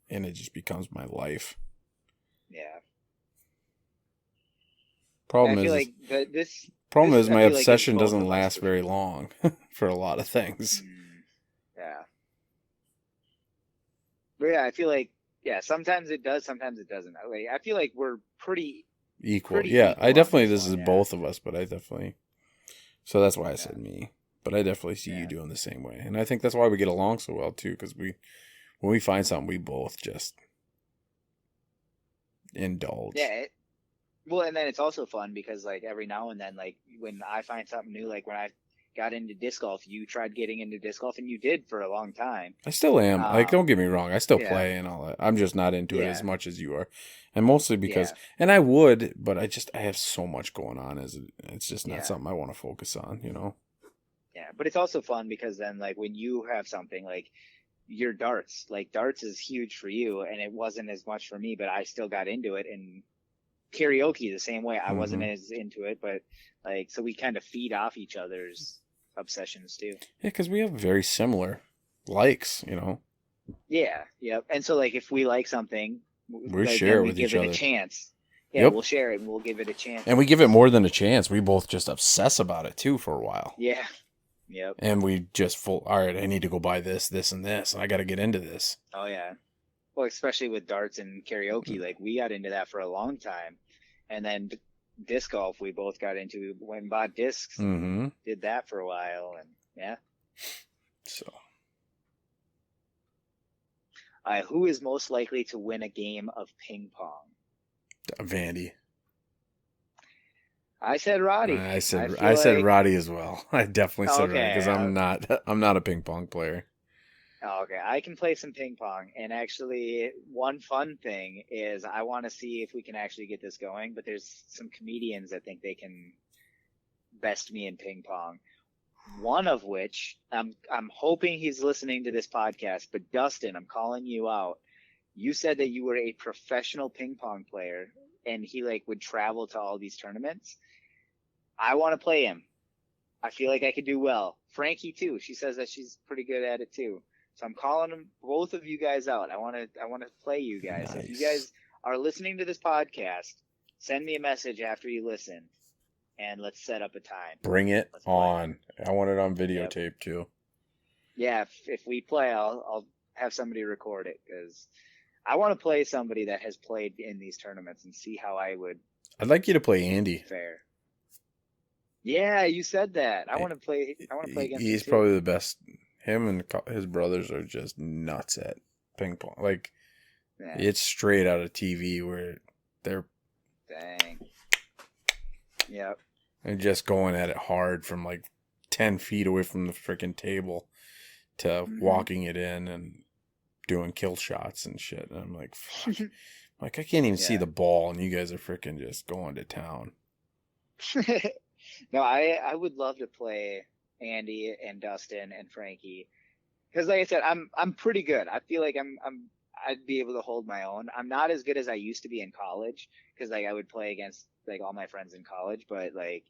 S1: and it just becomes my life.
S2: Yeah.
S1: Problem is my obsession doesn't last very long for a lot of things.
S2: Yeah. But yeah, I feel like, sometimes it does, sometimes it doesn't. Like, I feel like we're pretty
S1: equal.
S2: Pretty
S1: Yeah,
S2: equal
S1: I definitely,
S2: this
S1: this is
S2: one,
S1: both of us, but I definitely, so that's why I said
S2: Yeah.
S1: me. But I definitely see you doing the same way. And I think that's why we get along so well, too, because when we find something, we both just indulge.
S2: Yeah. Well, and then it's also fun because like every now and then, like when I find something new, like when I got into disc golf, you tried getting into disc golf, and you did for a long time.
S1: I still am. Like, don't get me wrong. I still
S2: yeah.
S1: play and all that. I'm just not into it
S2: Yeah.
S1: as much as you are. And mostly because, and I would, but I have so much going on. It's just not something I want to focus on, you know?
S2: Yeah. But it's also fun because then like when you have something like your darts is huge for you, and it wasn't as much for me, but I still got into it. And karaoke the same way. I wasn't as into it, but like, so we kind of feed off each other's obsessions too.
S1: Yeah, because we have very similar likes, you know?
S2: Yeah, yep. And so like if we like something,
S1: we share it with each other.
S2: Give it a chance. Yeah, we'll share it and we'll give it a chance.
S1: And we give it more than a chance. We both just obsess about it too for a while.
S2: Yeah. Yep.
S1: And we just all right, I need to go buy this, this, and this, and I got to get into this.
S2: Oh yeah. Well, especially with darts and karaoke, like we got into that for a long time, and then disc golf we both got into. Went and bought discs,
S1: Mm-hmm.
S2: did that for a while, and yeah.
S1: So,
S2: Who is most likely to win a game of ping pong?
S1: Vandy.
S2: I said Roddy.
S1: I said
S2: like...
S1: Roddy as well. I definitely said Roddy because
S2: Okay.
S1: I'm not a ping pong player.
S2: Oh, okay, I can play some ping pong, and actually, one fun thing is I want to see if we can actually get this going. But there's some comedians that think they can best me in ping pong. One of which I'm hoping he's listening to this podcast. But Dustin, I'm calling you out. You said that you were a professional ping pong player, and he like would travel to all these tournaments. I want to play him. I feel like I could do well. Frankie too. She says that she's pretty good at it too. So I'm calling them, both of you guys out. I want to play you guys.
S1: Nice.
S2: If you guys are listening to this podcast, send me a message after you listen, and let's set up a time.
S1: Bring it on. I want it on videotape
S2: Yep.
S1: too.
S2: Yeah, if we play, I'll have somebody record it because I want to play somebody that has played in these tournaments and see how I would
S1: I'd like you to play Andy.
S2: fare. Yeah, you said that. I want to play against
S1: He's
S2: him too.
S1: probably the best. Him and his brothers are just nuts at ping pong. Like,
S2: Yeah.
S1: it's straight out of TV where they're
S2: Dang. Yep.
S1: just going at it hard from like 10 feet away from the freaking table to walking it in and doing kill shots and shit. And I'm like, fuck. Like, I can't even see the ball, and you guys are freaking just going to town.
S2: No, I would love to play Andy and Dustin and Frankie because, like I said, I'm pretty good. I feel like I'd be able to hold my own. I'm not as good as I used to be in college because like I would play against like all my friends in college, but like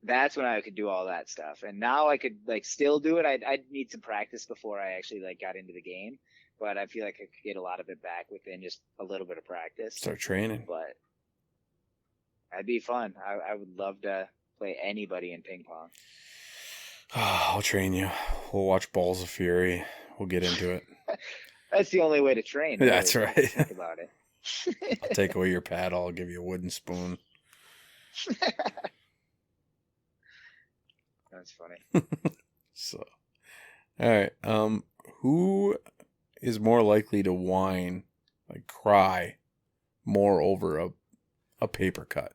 S2: that's when I could do all that stuff. And now I could like still do it. I'd need some practice before I actually like got into the game, but I feel like I could get a lot of it back within just a little bit of practice.
S1: Start training.
S2: But that'd be fun. I would love to play anybody in ping pong.
S1: I'll train you. We'll watch Balls of Fury. We'll get into it.
S2: That's the only way to train.
S1: Really. That's right.
S2: Think about it.
S1: I'll take away your paddle. I'll give you a wooden spoon.
S2: That's funny.
S1: So, all right. Who is more likely to whine, like cry, more over a paper cut?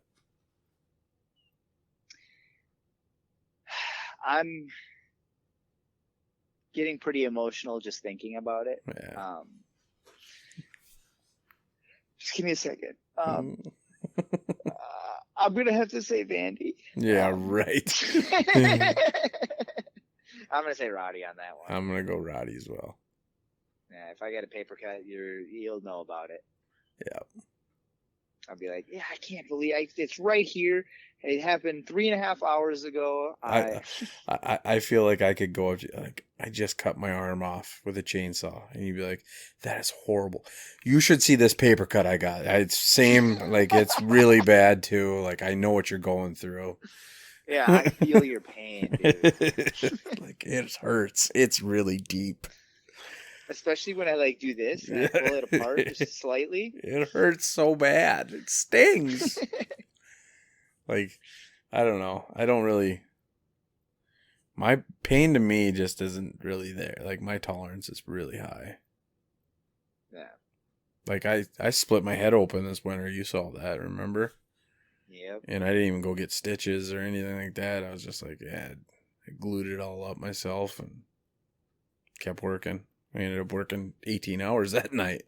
S2: I'm getting pretty emotional just thinking about it.
S1: Yeah.
S2: Just give me a second. I'm gonna have to say Vandy.
S1: Yeah, right.
S2: I'm gonna say Roddy on that one.
S1: I'm gonna go Roddy as well.
S2: Yeah, if I get a paper cut, you'll know about it.
S1: Yeah.
S2: I'll be like, yeah, I can't believe it's right here. It happened 3.5 hours ago.
S1: I feel like I could go up to, like, I just cut my arm off with a chainsaw, and you'd be like, that is horrible. You should see this paper cut I got. It's same, like, it's really bad too. Like, I know what you're going through.
S2: Yeah, I feel your pain, dude.
S1: Like, it hurts. It's really deep.
S2: Especially when I like do this and I pull it apart just slightly.
S1: It hurts so bad. It stings. Like, I don't know. I don't really. My pain to me just isn't really there. Like, my tolerance is really high.
S2: Yeah.
S1: Like, I split my head open this winter. You saw that, remember?
S2: Yep.
S1: And I didn't even go get stitches or anything like that. I was just like, yeah, I glued it all up myself and kept working. I ended up working 18 hours that night.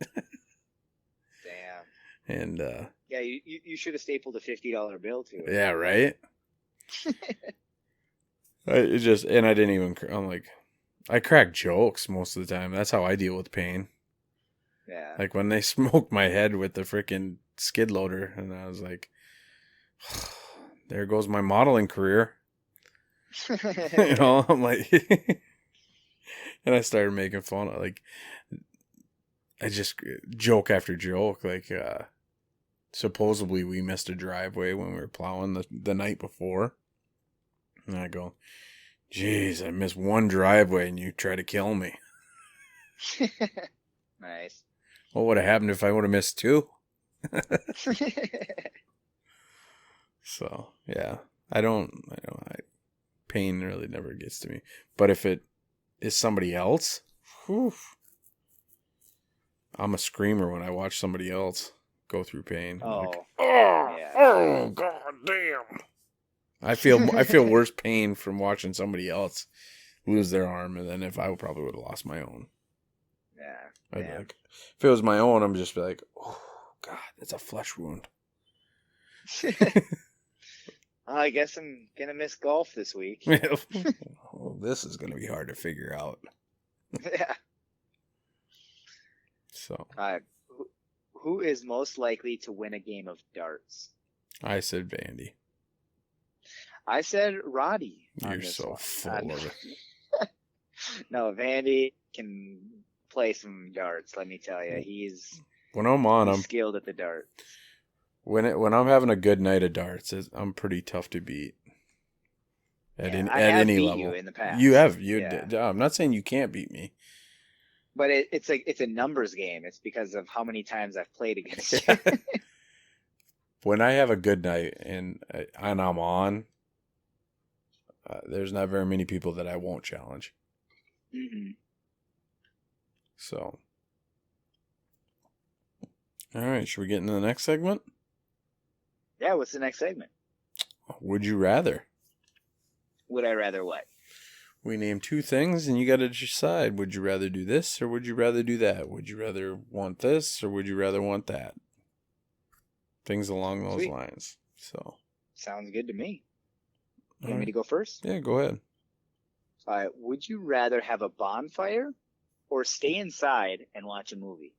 S2: Damn.
S1: And,
S2: yeah, you should have stapled a $50 bill to it.
S1: Yeah, right? I didn't even, I'm like, I crack jokes most of the time. That's how I deal with pain.
S2: Yeah.
S1: Like when they smoked my head with the freaking skid loader, and I was like, there goes my modeling career. You know, I'm like, and I started making fun of, like, I just joke after joke, like, supposedly we missed a driveway when we were plowing the night before. And I go, Jeez, I missed one driveway and you try to kill me.
S2: Nice.
S1: What would have happened if I would have missed two? So, yeah. Pain really never gets to me. But if it is somebody else, whew, I'm a screamer when I watch somebody else go through pain. I'm like,
S2: Yeah.
S1: oh, god damn. I feel worse pain from watching somebody else lose their arm than if I probably would have lost my own.
S2: Yeah.
S1: I'd be like, if it was my own, I'm just be like, oh god, it's a flesh wound.
S2: I guess I'm gonna miss golf this week.
S1: Oh, this is gonna be hard to figure out.
S2: Yeah.
S1: So
S2: Who is most likely to win a game of darts?
S1: I said Vandy.
S2: I said Roddy.
S1: You're so full of it.
S2: No, Vandy can play some darts. Let me tell you, he's
S1: When I'm on, I'm
S2: skilled at the dart.
S1: when I'm having a good night of darts, I'm pretty tough to beat. At any
S2: beat
S1: level,
S2: you in the past.
S1: you have.
S2: Yeah.
S1: I'm not saying you can't beat me.
S2: But it's a numbers game. It's because of how many times I've played against you.
S1: When I have a good night and I'm on, there's not very many people that I won't challenge.
S2: Mm-hmm.
S1: So, all right, should we get into the next segment?
S2: Yeah, what's the next segment?
S1: Would you rather?
S2: Would I rather what?
S1: We name two things and you got to decide. Would you rather do this or would you rather do that? Would you rather want this or would you rather want that? Things along those
S2: Sweet.
S1: lines. So,
S2: Sounds good to me. You
S1: all
S2: want me
S1: right.
S2: to go first?
S1: Yeah, go ahead.
S2: All right. Would you rather have a bonfire or stay inside and watch a movie?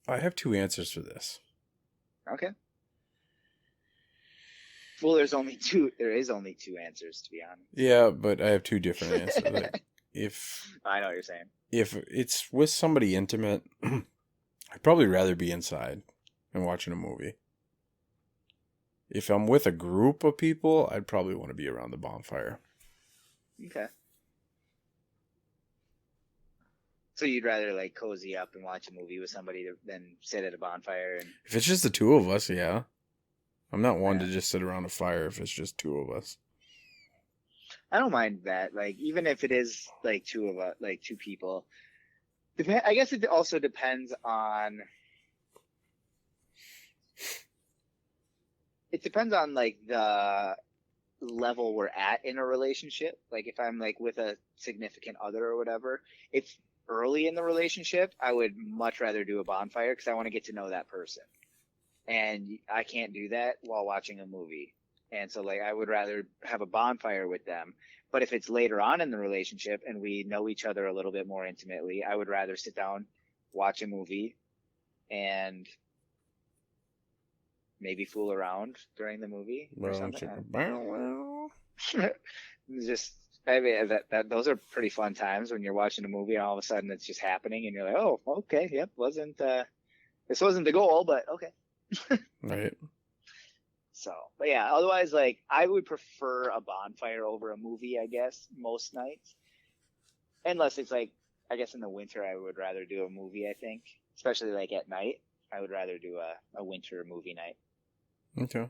S1: I have two answers for this.
S2: Okay. Well, there is only two answers, to be honest.
S1: Yeah, but I have two different answers. Like, if
S2: I know what you're saying.
S1: if it's with somebody intimate, I'd probably rather be inside and watching a movie. If I'm with a group of people, I'd probably want to be around the bonfire.
S2: Okay. So you'd rather like cozy up and watch a movie with somebody than sit at a bonfire and
S1: If it's just the two of us, yeah. I'm not one
S2: Yeah.
S1: to just sit around a fire if it's just two of us.
S2: I don't mind that. Like even if it is like two of us, like two people. I guess it also depends on. It depends on like the level we're at in a relationship. Like if I'm like with a significant other or whatever, if early in the relationship, I would much rather do a bonfire because I want to get to know that person. And I can't do that while watching a movie. And so like I would rather have a bonfire with them. But if it's later on in the relationship and we know each other a little bit more intimately, I would rather sit down, watch a movie, and maybe fool around during the movie or something. Just I mean that those are pretty fun times when you're watching a movie and all of a sudden it's just happening and you're like, oh, okay, yep, this wasn't the goal, but okay.
S1: Right.
S2: So, but yeah, otherwise, like, I would prefer a bonfire over a movie, I guess, most nights. Unless it's like, I guess in the winter, I would rather do a movie, I think. Especially like at night. I would rather do a winter movie night.
S1: Okay.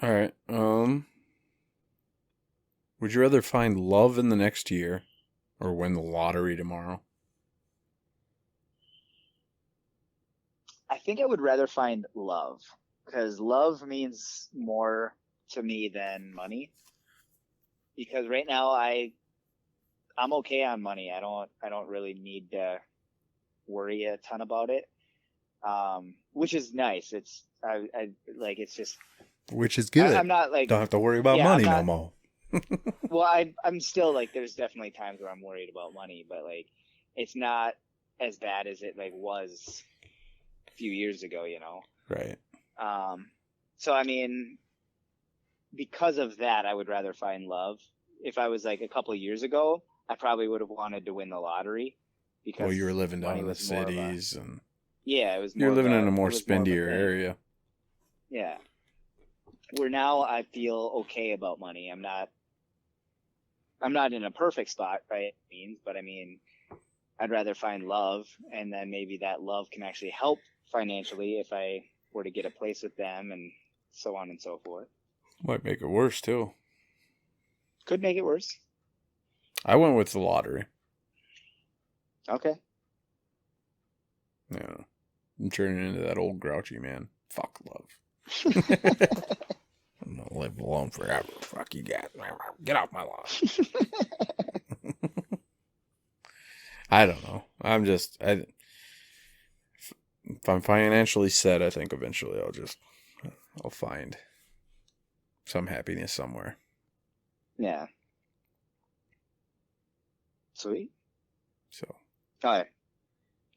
S1: All right. Would you rather find love in the next year or win the lottery tomorrow?
S2: I think I would rather find love because love means more to me than money. Because right now I'm okay on money. I don't really need to worry a ton about it. Which is nice. It's it's just
S1: Which is good.
S2: I'm not like
S1: Don't have to worry about
S2: Yeah,
S1: money
S2: I'm
S1: no more.
S2: well, I'm still like there's definitely times where I'm worried about money, but like it's not as bad as it like was a few years ago, you know.
S1: Right.
S2: So I mean, because of that, I would rather find love. If I was like a couple of years ago, I probably would have wanted to win the lottery because
S1: Well, you were living down
S2: money
S1: in the
S2: was more of a-
S1: cities and
S2: yeah, it was.
S1: you're
S2: more
S1: living
S2: of
S1: in a more
S2: it was more of a
S1: spendier
S2: thing.
S1: area.
S2: Yeah. Where now I feel okay about money. I'm not I'm not in a perfect spot by any means, but I mean, I'd rather find love, and then maybe that love can actually help financially if I were to get a place with them, and so on and so forth.
S1: Might make it worse too.
S2: Could make it worse.
S1: I went with the lottery.
S2: Okay.
S1: Yeah. I'm turning into that old grouchy man. Fuck love. I'm gonna live alone forever. Fuck you guys. Get off my lawn. I don't know. If I'm financially set, I think eventually I'll find some happiness somewhere.
S2: Yeah. Sweet.
S1: So.
S2: All right.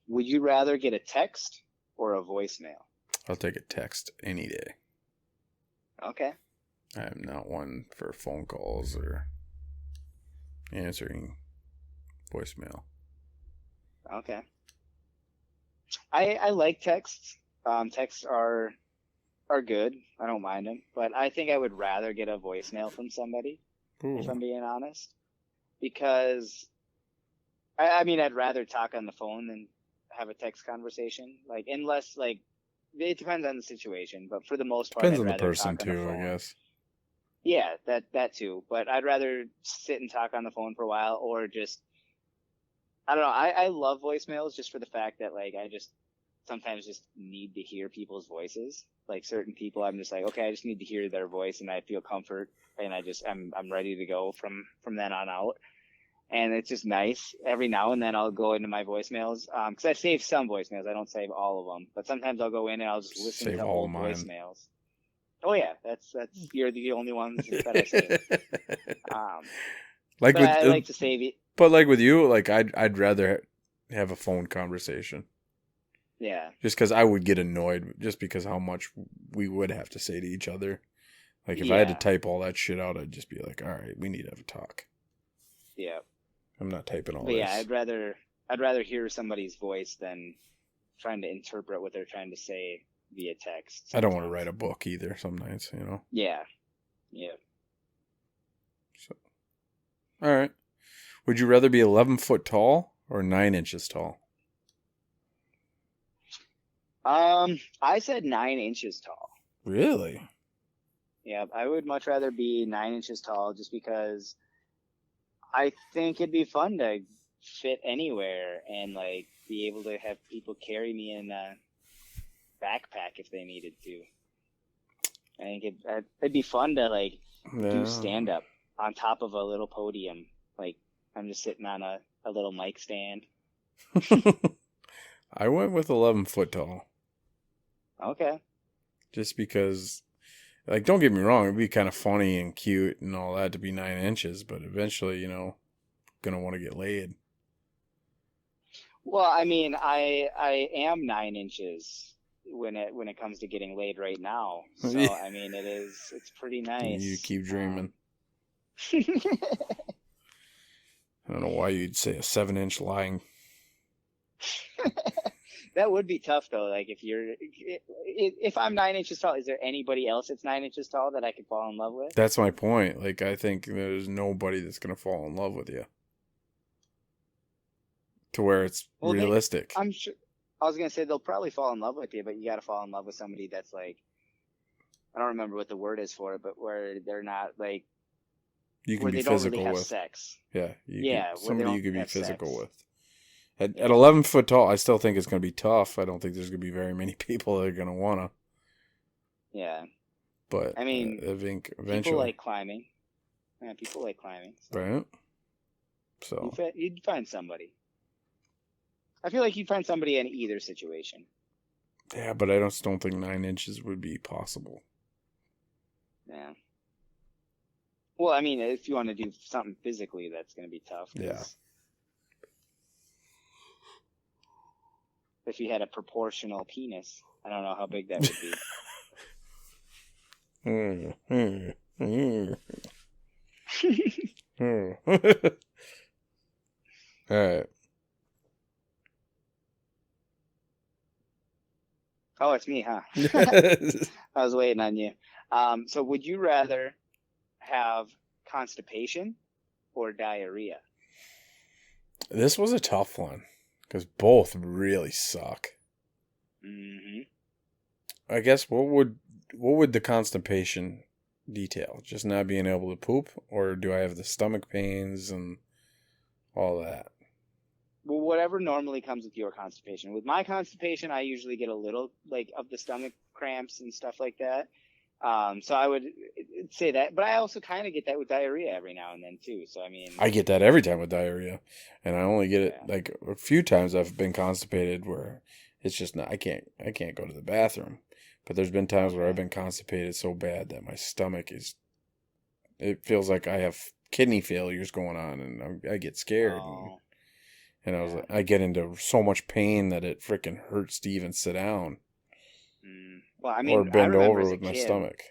S2: Would you rather get a text or a voicemail?
S1: I'll take a text any day.
S2: Okay.
S1: I am not one for phone calls or answering voicemail.
S2: Okay. I like texts. Texts are good. I don't mind them, but I think I would rather get a voicemail from somebody, if I'm being honest, because I mean I'd rather talk on the phone than have a text conversation. Like unless like it depends on the situation, but for the most part,
S1: Depends
S2: I'd
S1: on the
S2: rather
S1: person
S2: talk on the
S1: too, I
S2: phone.
S1: guess.
S2: Yeah, that too. But I'd rather sit and talk on the phone for a while, or just I don't know. I love voicemails just for the fact that like I just sometimes just need to hear people's voices. Like certain people, I'm just like, okay, I just need to hear their voice, and I feel comfort, and I'm ready to go from then on out. And it's just nice. Every now and then I'll go into my voicemails because I save some voicemails. I don't save all of them, but sometimes I'll go in and I'll just listen
S1: Save
S2: to
S1: all
S2: old
S1: mine.
S2: voicemails. Oh yeah, that's you're the only ones that I save.
S1: Like
S2: But
S1: with
S2: I like to save it.
S1: But like with you, like I'd rather have a phone conversation.
S2: Yeah.
S1: Just because I would get annoyed, just because how much we would have to say to each other. Like if I had to
S2: Yeah.
S1: type all that shit out, I'd just be like, all right, we need to have a talk.
S2: Yeah.
S1: I'm not typing all
S2: But
S1: this.
S2: yeah, I'd rather hear somebody's voice than trying to interpret what they're trying to say via text.
S1: I don't want to write a book either some nights, you know?
S2: Yeah. Yeah.
S1: So, all right. Would you rather be 11 foot tall or 9 inches tall?
S2: I said 9 inches tall.
S1: Really?
S2: Yeah, I would much rather be 9 inches tall just because I think it'd be fun to fit anywhere and like be able to have people carry me in a backpack if they needed to. I think it'd be fun to like do stand up on top of a little podium. Like I'm just sitting on a little mic stand.
S1: I went with 11 foot tall.
S2: Okay.
S1: Just because, like, don't get me wrong, it'd be kind of funny and cute and all that to be 9 inches, but eventually, you know, gonna want to get laid.
S2: Well, I mean, I am 9 inches when it comes to getting laid right now. So I mean, it's pretty nice.
S1: You keep dreaming. I don't know why you'd say a 7-inch lying.
S2: That would be tough though. Like if I'm 9 inches tall, is there anybody else that's 9 inches tall that I could fall in love with?
S1: That's my point. Like, I think there's nobody that's gonna fall in love with you. To where it's realistic.
S2: I'm sure. I was gonna say they'll probably fall in love with you, but you got to fall in love with somebody that's like, I don't remember what the word is for it, but where they're not like,
S1: you can
S2: where
S1: be
S2: they don't
S1: physical
S2: really have
S1: with
S2: sex.
S1: Yeah, somebody you could be physical
S2: sex.
S1: with. At 11 foot tall, I still think it's gonna be tough. I don't think there's gonna be very many people that are gonna wanna.
S2: Yeah.
S1: But
S2: I mean,
S1: I think eventually
S2: people like climbing. Yeah, people like climbing.
S1: So. Right. So
S2: you'd find somebody. I feel like you'd find somebody in either situation.
S1: Yeah, but I don't think 9 inches would be possible.
S2: Yeah. Well, I mean, if you want to do something physically, that's going to be tough.
S1: Yeah.
S2: If you had a proportional penis, I don't know how big that would be.
S1: All right.
S2: Oh, it's me, huh? I was waiting on you. So would you rather have constipation or diarrhea?
S1: This was a tough one because both really suck.
S2: Mm-hmm.
S1: I guess what would the constipation detail? Just not being able to poop, or do I have the stomach pains and all that?
S2: Well, whatever normally comes with your constipation. With my constipation, I usually get a little like of the stomach cramps and stuff like that. So I would say that, but I also kind of get that with diarrhea every now and then too. So I mean,
S1: I get that every time with diarrhea, and I only get it
S2: yeah.
S1: like a few times I've been constipated where it's just not. I can't go to the bathroom. But there's been times where I've been constipated so bad that my stomach is. It feels like I have kidney failures going on, and I get scared.
S2: Oh,
S1: And I was
S2: yeah.
S1: like, I get into so much pain that it freaking hurts to even sit down
S2: Well, I
S1: or
S2: mean, I
S1: bend
S2: remember
S1: over
S2: as a
S1: with my
S2: kid.
S1: stomach.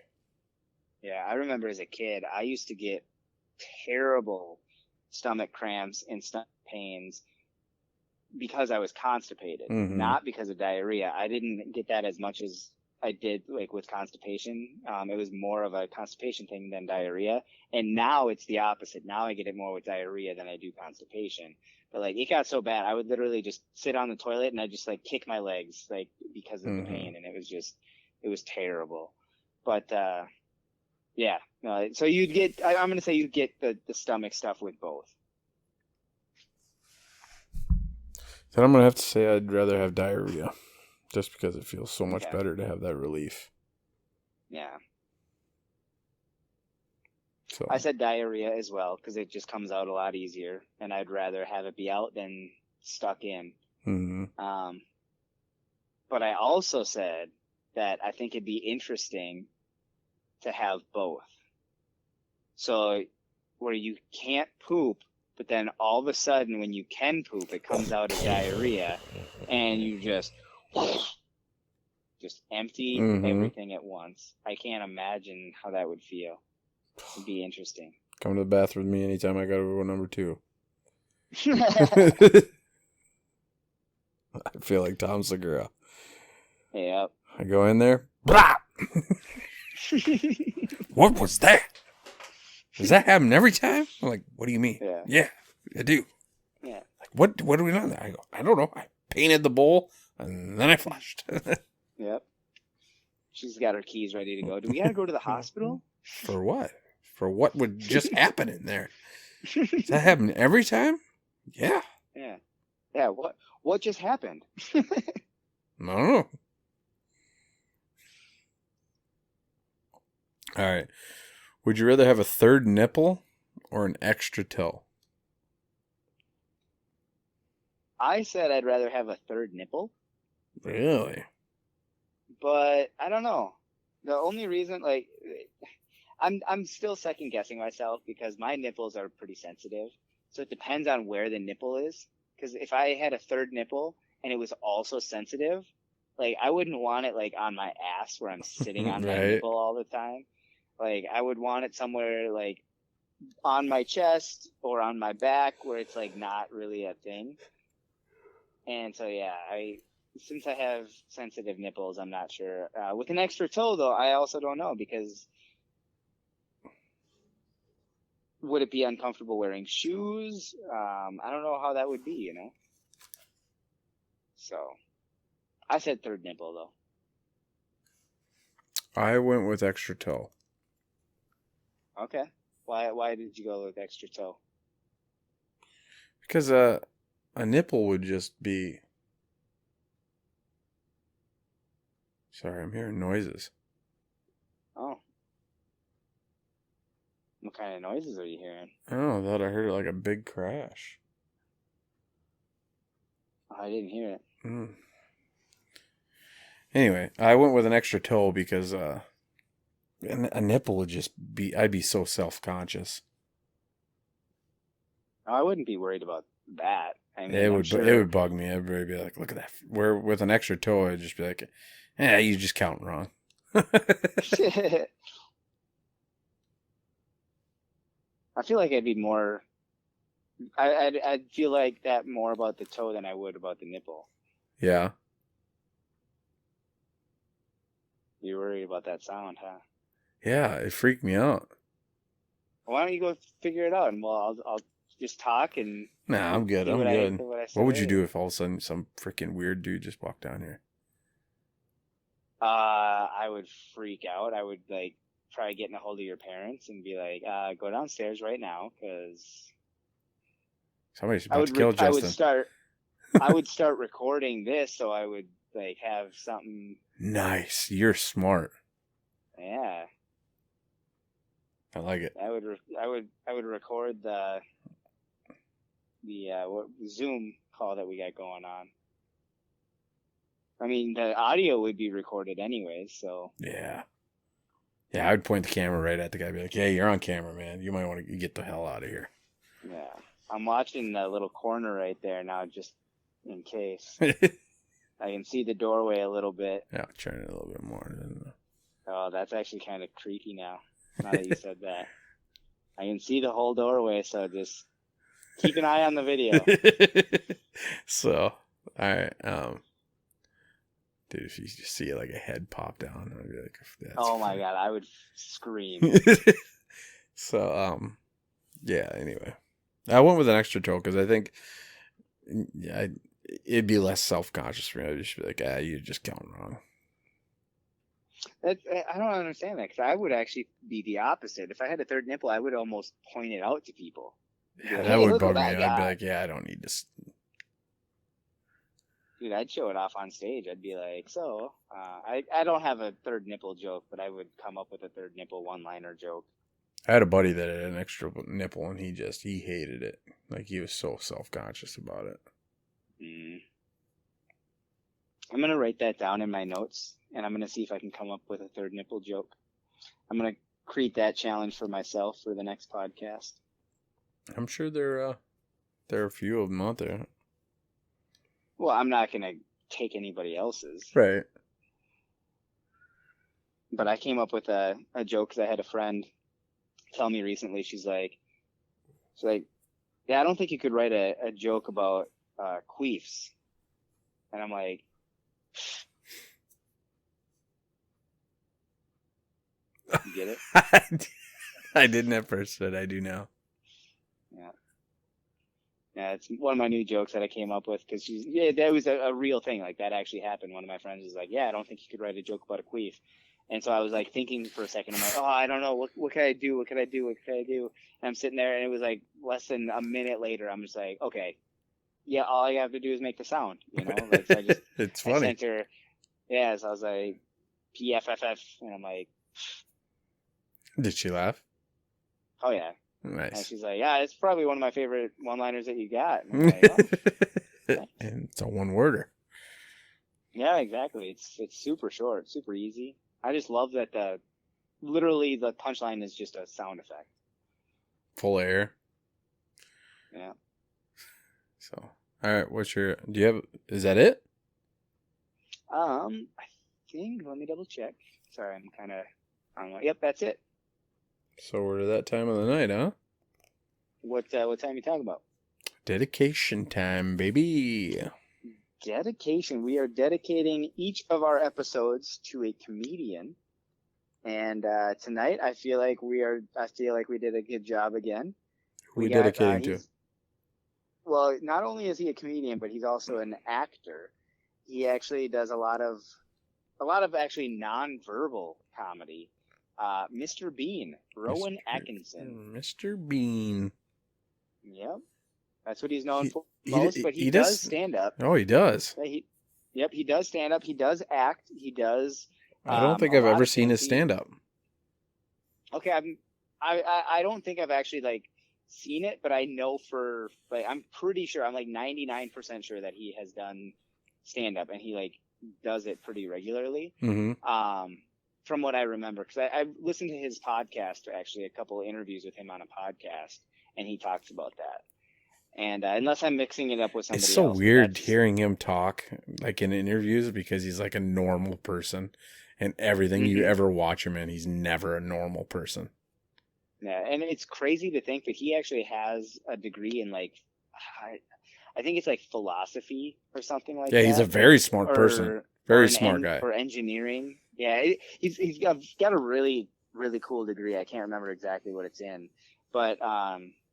S2: Yeah, I remember as a kid, I used to get terrible stomach cramps and stomach pains because I was constipated,
S1: Mm-hmm.
S2: not because of diarrhea. I didn't get that as much as I did like with constipation. It was more of a constipation thing than diarrhea. And now it's the opposite. Now I get it more with diarrhea than I do constipation. But like it got so bad, I would literally just sit on the toilet and I just like kick my legs like because of the
S1: Mm-hmm.
S2: pain, and it was terrible. But yeah, no, so you'd get. I'm gonna say you'd get the stomach stuff with both.
S1: Then I'm gonna have to say I'd rather have diarrhea, just because it feels so much
S2: Okay.
S1: better to have that relief.
S2: Yeah.
S1: So.
S2: I said diarrhea as well because it just comes out a lot easier, and I'd rather have it be out than stuck in.
S1: Mm-hmm.
S2: But I also said that I think it'd be interesting to have both. So where you can't poop, but then all of a sudden when you can poop, it comes out as diarrhea, and you just empty
S1: Mm-hmm.
S2: everything at once. I can't imagine how that would feel. It'd be interesting.
S1: Come to the bathroom with me anytime I gotta go number 2. I feel like Tom Segura.
S2: Yep.
S1: I go in there. Blah! What was that? Does that happen every time? I'm like, what do you mean?
S2: Yeah.
S1: Yeah, I do.
S2: Yeah.
S1: Like, what do we know there? I go, I don't know. I painted the bowl and then I flushed.
S2: Yep. She's got her keys ready to go. Do we gotta go to the hospital?
S1: For what? For what would just happen in there? Does that happen every time? Yeah.
S2: Yeah. Yeah. What just happened?
S1: I don't know. All right. Would you rather have a third nipple or an extra toe?
S2: I said I'd rather have a third nipple,
S1: Really?
S2: but I don't know. The only reason, like, I'm still second guessing myself because my nipples are pretty sensitive. So it depends on where the nipple is. Because if I had a third nipple and it was also sensitive, like I wouldn't want it like on my ass where I'm sitting on my
S1: Right.
S2: nipple all the time. Like I would want it somewhere like on my chest or on my back where it's like not really a thing. And so yeah, since I have sensitive nipples, I'm not sure. With an extra toe though, I also don't know because would it be uncomfortable wearing shoes? I don't know how that would be, you know. So I said third nipple though.
S1: I went with extra toe.
S2: Okay. Why did you go with extra toe?
S1: Because a nipple would just be... Sorry, I'm hearing noises.
S2: Oh. What kind of noises are you hearing?
S1: I don't know. I thought I heard like a big crash.
S2: Oh, I didn't hear it.
S1: Anyway, I went with an extra toe because a nipple would just be... I'd be so self-conscious.
S2: I wouldn't be worried about that. I mean,
S1: It
S2: I'm
S1: would
S2: sure.
S1: it would bug me. Everybody would be like, look at that. Where with an extra toe, I'd just be like, you just count wrong.
S2: I feel like I'd be more. I'd feel like that more about the toe than I would about the nipple.
S1: Yeah.
S2: You're worried about that sound, huh?
S1: Yeah, it freaked me out.
S2: Why don't you go figure it out? And well, I'll just talk and
S1: Nah, I'm good.
S2: do
S1: I'm
S2: what
S1: good.
S2: what I said
S1: What would you
S2: earlier.
S1: do if all of a sudden some freaking weird dude just walked down here?
S2: I would freak out. I would like try getting a hold of your parents and be like, go downstairs right now, because
S1: Somebody's about to kill
S2: I would
S1: Justin.
S2: start recording this, so I would like have something.
S1: Nice. You're smart.
S2: Yeah,
S1: I like it.
S2: I would record the Zoom call that we got going on. I mean, the audio would be recorded anyways, so.
S1: Yeah. Yeah, I would point the camera right at the guy and be like, hey, you're on camera, man. You might want to get the hell out of here.
S2: Yeah. I'm watching the little corner right there now, just in case. I can see the doorway a little bit.
S1: Yeah, I'll turn it a little bit more.
S2: Oh, that's actually kind of creepy now that you said that. I can see the whole doorway, so just keep an eye on the video.
S1: So, all right. Dude, if you just see like a head pop down, I'd be like, that's
S2: oh my God, I would scream.
S1: So, yeah, anyway. I went with an extra joke because I think it'd be less self-conscious for me. I'd just be like, you're just counting wrong.
S2: I don't understand that, because I would actually be the opposite. If I had a third nipple, I would almost point it out to people.
S1: Yeah,
S2: Like,
S1: that
S2: hey,
S1: would
S2: look
S1: bug
S2: what
S1: me.
S2: I
S1: I'd
S2: got.
S1: be like, yeah, I don't need this.
S2: Dude, I'd show it off on stage. I'd be like, so, I don't have a third nipple joke, but I would come up with a third nipple one-liner joke.
S1: I had a buddy that had an extra nipple, and he hated it. Like, he was so self-conscious about it.
S2: I'm going to write that down in my notes, and I'm going to see if I can come up with a third nipple joke. I'm going to create that challenge for myself for the next podcast.
S1: I'm sure there are a few of them out there.
S2: Well, I'm not going to take anybody else's.
S1: Right.
S2: But I came up with a joke because I had a friend tell me recently, she's like, yeah, I don't think you could write a joke about queefs. And I'm like, you get it?
S1: I didn't at first, but I do now.
S2: Yeah, it's one of my new jokes that I came up with, because that was a real thing. Like, that actually happened. One of my friends was like, yeah, I don't think you could write a joke about a queef. And so I was like thinking for a second. I'm like, oh, I don't know. What can I do? What can I do? What can I do? And I'm sitting there, and it was like less than a minute later. I'm just like, okay, yeah, all I have to do is make the sound, you know? Like, so
S1: it's funny.
S2: I sent her, yeah, so I was like, PFFF, and I'm like,
S1: did she laugh?
S2: oh, yeah.
S1: Nice.
S2: And she's like, yeah, it's probably one of my favorite one-liners that you got. And I'm like, oh,
S1: and it's a one-worder.
S2: Yeah, exactly. It's super short, super easy. I just love that literally the punchline is just a sound effect.
S1: Full air.
S2: Yeah.
S1: So, all right, is that it?
S2: I think, let me double check. Sorry, I'm kind of, yep, that's it.
S1: So we're to that time of the night, huh?
S2: What time you talking about?
S1: Dedication time, baby.
S2: Dedication. We are dedicating each of our episodes to a comedian. And tonight, I feel like we did a good job again.
S1: Who are we dedicating to?
S2: Well, not only is he a comedian, but he's also an actor. He actually does a lot of actually nonverbal comedy. Mr. Bean, Rowan Atkinson.
S1: Mr. Bean.
S2: Yep. That's what he's known for most, but he does stand up.
S1: Oh, he does.
S2: He does stand up. He does act. He does.
S1: I don't think I've ever seen his stand up.
S2: Okay, I don't think I've actually seen it, but I know I'm pretty sure, I'm 99% sure that he has done stand up, and he does it pretty regularly.
S1: Mm-hmm.
S2: From what I remember, because I've listened to his podcast, actually a couple of interviews with him on a podcast, and he talks about that. And unless I'm mixing it up with somebody else.
S1: It's so weird hearing him talk in interviews, because he's like a normal person, and everything you ever watch him in, he's never a normal person.
S2: Yeah, and it's crazy to think that he actually has a degree in I think it's philosophy or something like that.
S1: Yeah, he's a very smart person. Very smart guy.
S2: Or engineering. Yeah, he's got a really really cool degree. I can't remember exactly what it's in, but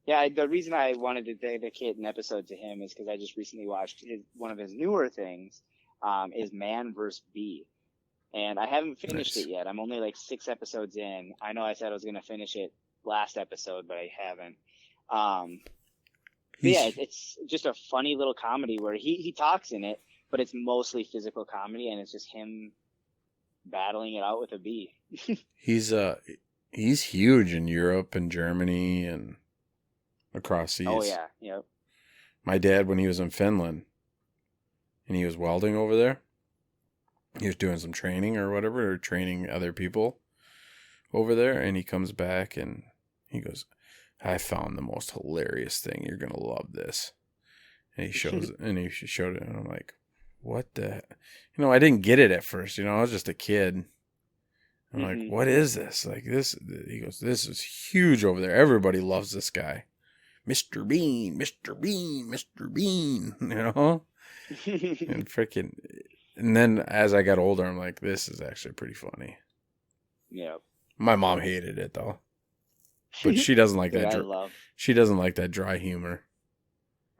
S2: yeah, the reason I wanted to dedicate an episode to him is because I just recently watched one of his newer things, is Man vs. Bee. And I haven't finished it yet. I'm only like 6 episodes in. I know I said I was going to finish it last episode, but I haven't. But yeah, it's just a funny little comedy where he talks in it, but it's mostly physical comedy, and it's just him battling it out with a bee.
S1: He's huge in Europe and Germany and across seas.
S2: Oh yeah, yep.
S1: My dad, when he was in Finland and he was welding over there, he was doing some training or whatever, or training other people over there, and he comes back and he goes, I found the most hilarious thing. You're going to love this. And he shows and he showed it, and I'm like, what the? I didn't get it at first. I was just a kid. I'm like, what is this? Like this? He goes, this is huge over there. Everybody loves this guy. Mr. Bean, Mr. Bean, Mr. Bean, and freaking, and then as I got older, I'm like, this is actually pretty funny.
S2: Yeah.
S1: My mom hated it though, but she doesn't like that. She doesn't like that dry humor.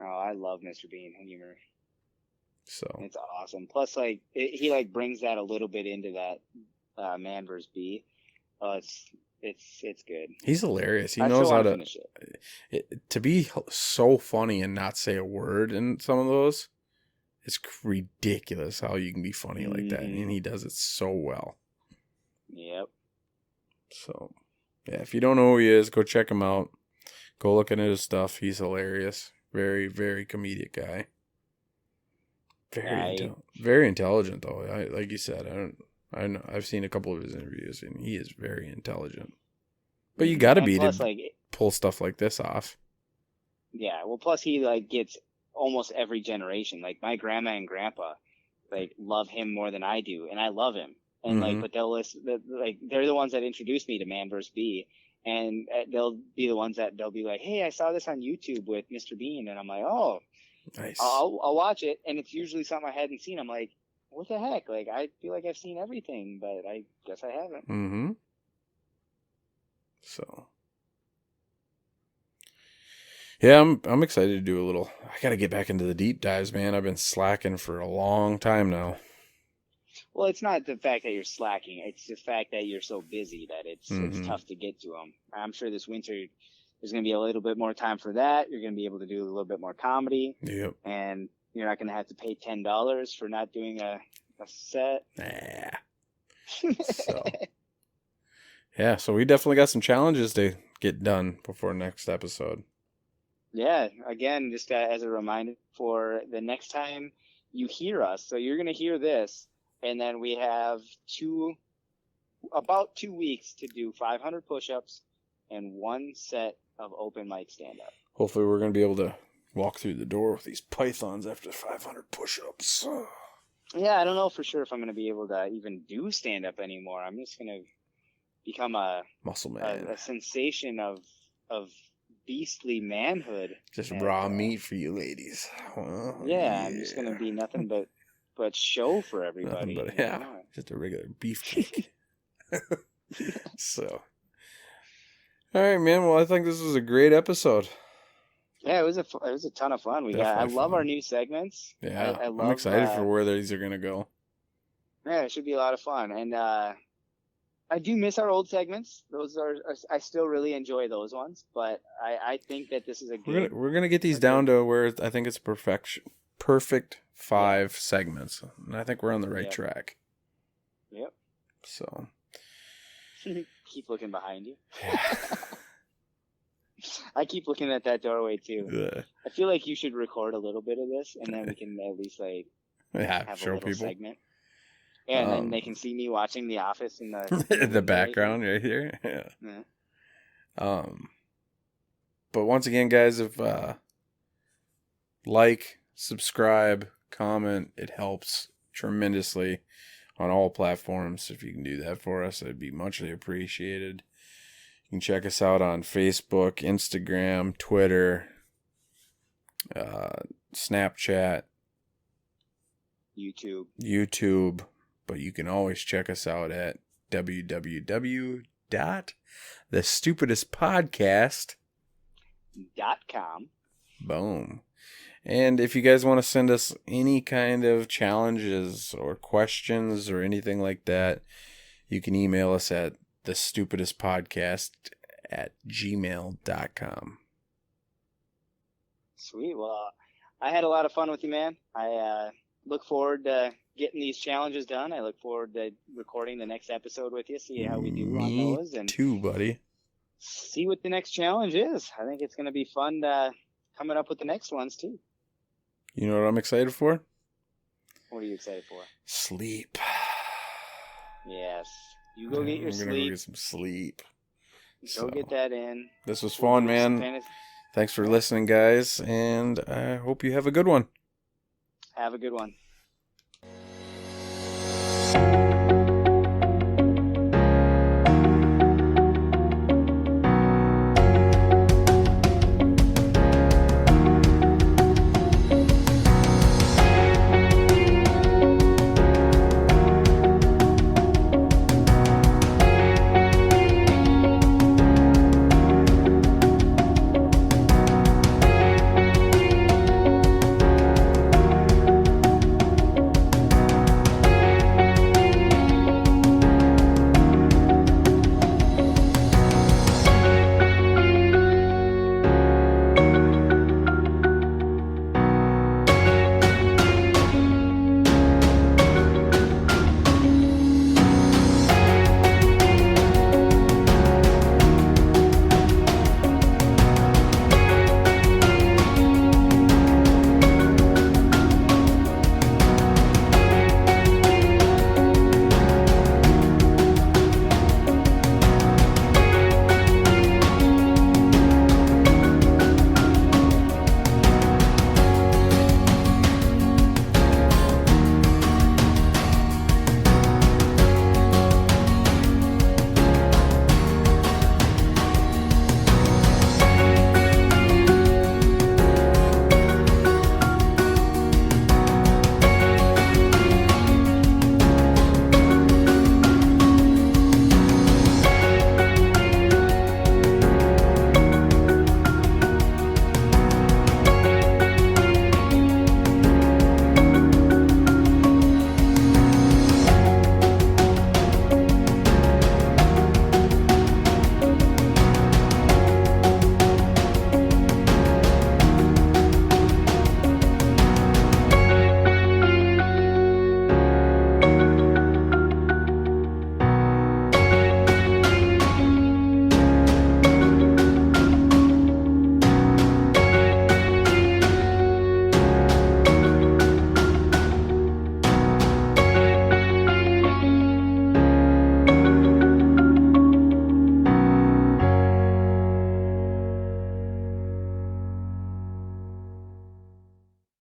S2: Oh, I love Mr. Bean humor.
S1: So
S2: it's awesome. Plus, like he brings that a little bit into that Man vs. Bee. It's good.
S1: He's hilarious. He knows how to be so funny and not say a word in some of those. It's ridiculous how you can be funny like that, and he does it so well.
S2: Yep.
S1: So, yeah, if you don't know who he is, go check him out. Go look into his stuff. He's hilarious. Very, very comedic guy. Very intelligent though. Like you said, I've seen a couple of his interviews, and he is very intelligent. But you got to be to pull stuff like this off.
S2: Yeah, well, plus he gets almost every generation. Like my grandma and grandpa, love him more than I do, and I love him. And but they'll listen. They're the ones that introduced me to Man vs. Bee, and they'll be the ones that they'll be like, "Hey, I saw this on YouTube with Mr. Bean," and I'm like, "Oh, nice. I'll watch it." And it's usually something I hadn't seen. I'm like, what the heck? I feel like I've seen everything, but I guess I haven't.
S1: Mm-hmm. So, yeah, I'm excited to do a little. I got to get back into the deep dives, man. I've been slacking for a long time now.
S2: Well, it's not the fact that you're slacking. It's the fact that you're so busy that it's tough to get to them. I'm sure this winter there's going to be a little bit more time for that. You're going to be able to do a little bit more comedy.
S1: Yep.
S2: And you're not going to have to pay $10 for not doing a set.
S1: Nah. So, yeah, so we definitely got some challenges to get done before next episode.
S2: Yeah, again, just as a reminder for the next time you hear us. So you're going to hear this, and then we have about 2 weeks to do 500 push-ups and 1 set of open mic stand-up.
S1: Hopefully we're going to be able to walk through the door with these pythons after 500 push-ups.
S2: Yeah, I don't know for sure if I'm going to be able to even do stand-up anymore. I'm just going to become a
S1: muscle man,
S2: a sensation of beastly manhood.
S1: Just raw meat for you ladies.
S2: Yeah, I'm just going to be nothing but show for everybody.
S1: Just a regular beefcake. So, all right, man. Well, I think this was a great episode.
S2: Yeah, it was a ton of fun. I love our new segments.
S1: Yeah, I'm excited for where these are gonna go.
S2: Yeah, it should be a lot of fun, and I do miss our old segments. Those I still really enjoy those ones, but I think that this is a good.
S1: We're gonna get these down to where I think it's perfect 5 segments, and I think we're on the right track.
S2: Yep.
S1: So.
S2: Keep looking behind you. I keep looking at that doorway too. I feel like you should record a little bit of this, and then we can at least have
S1: show
S2: a little
S1: people
S2: segment. Yeah, and then they can see me watching The Office in
S1: the background right here. Yeah. But once again, guys, if subscribe, comment, it helps tremendously on all platforms. If you can do that for us, it'd be muchly appreciated. You can check us out on Facebook, Instagram, Twitter, Snapchat,
S2: YouTube.
S1: But you can always check us out at www www.thestupidestpodcast.com.
S2: .com.
S1: Boom. And if you guys want to send us any kind of challenges or questions or anything like that, you can email us at thestupidestpodcast@gmail.com.
S2: Sweet. Well, I had a lot of fun with you, man. I look forward to getting these challenges done. I look forward to recording the next episode with you, see how we do on those, and
S1: too, buddy.
S2: see what the next challenge is. I think it's going to be fun coming up with the next ones, too.
S1: You know what I'm excited for?
S2: What are you excited for?
S1: Sleep.
S2: Yes. You go get your
S1: I'm gonna
S2: sleep.
S1: go get some sleep.
S2: Go get that in.
S1: This was fun, man. Thanks for listening, guys, and I hope you have a good one.
S2: Have a good one.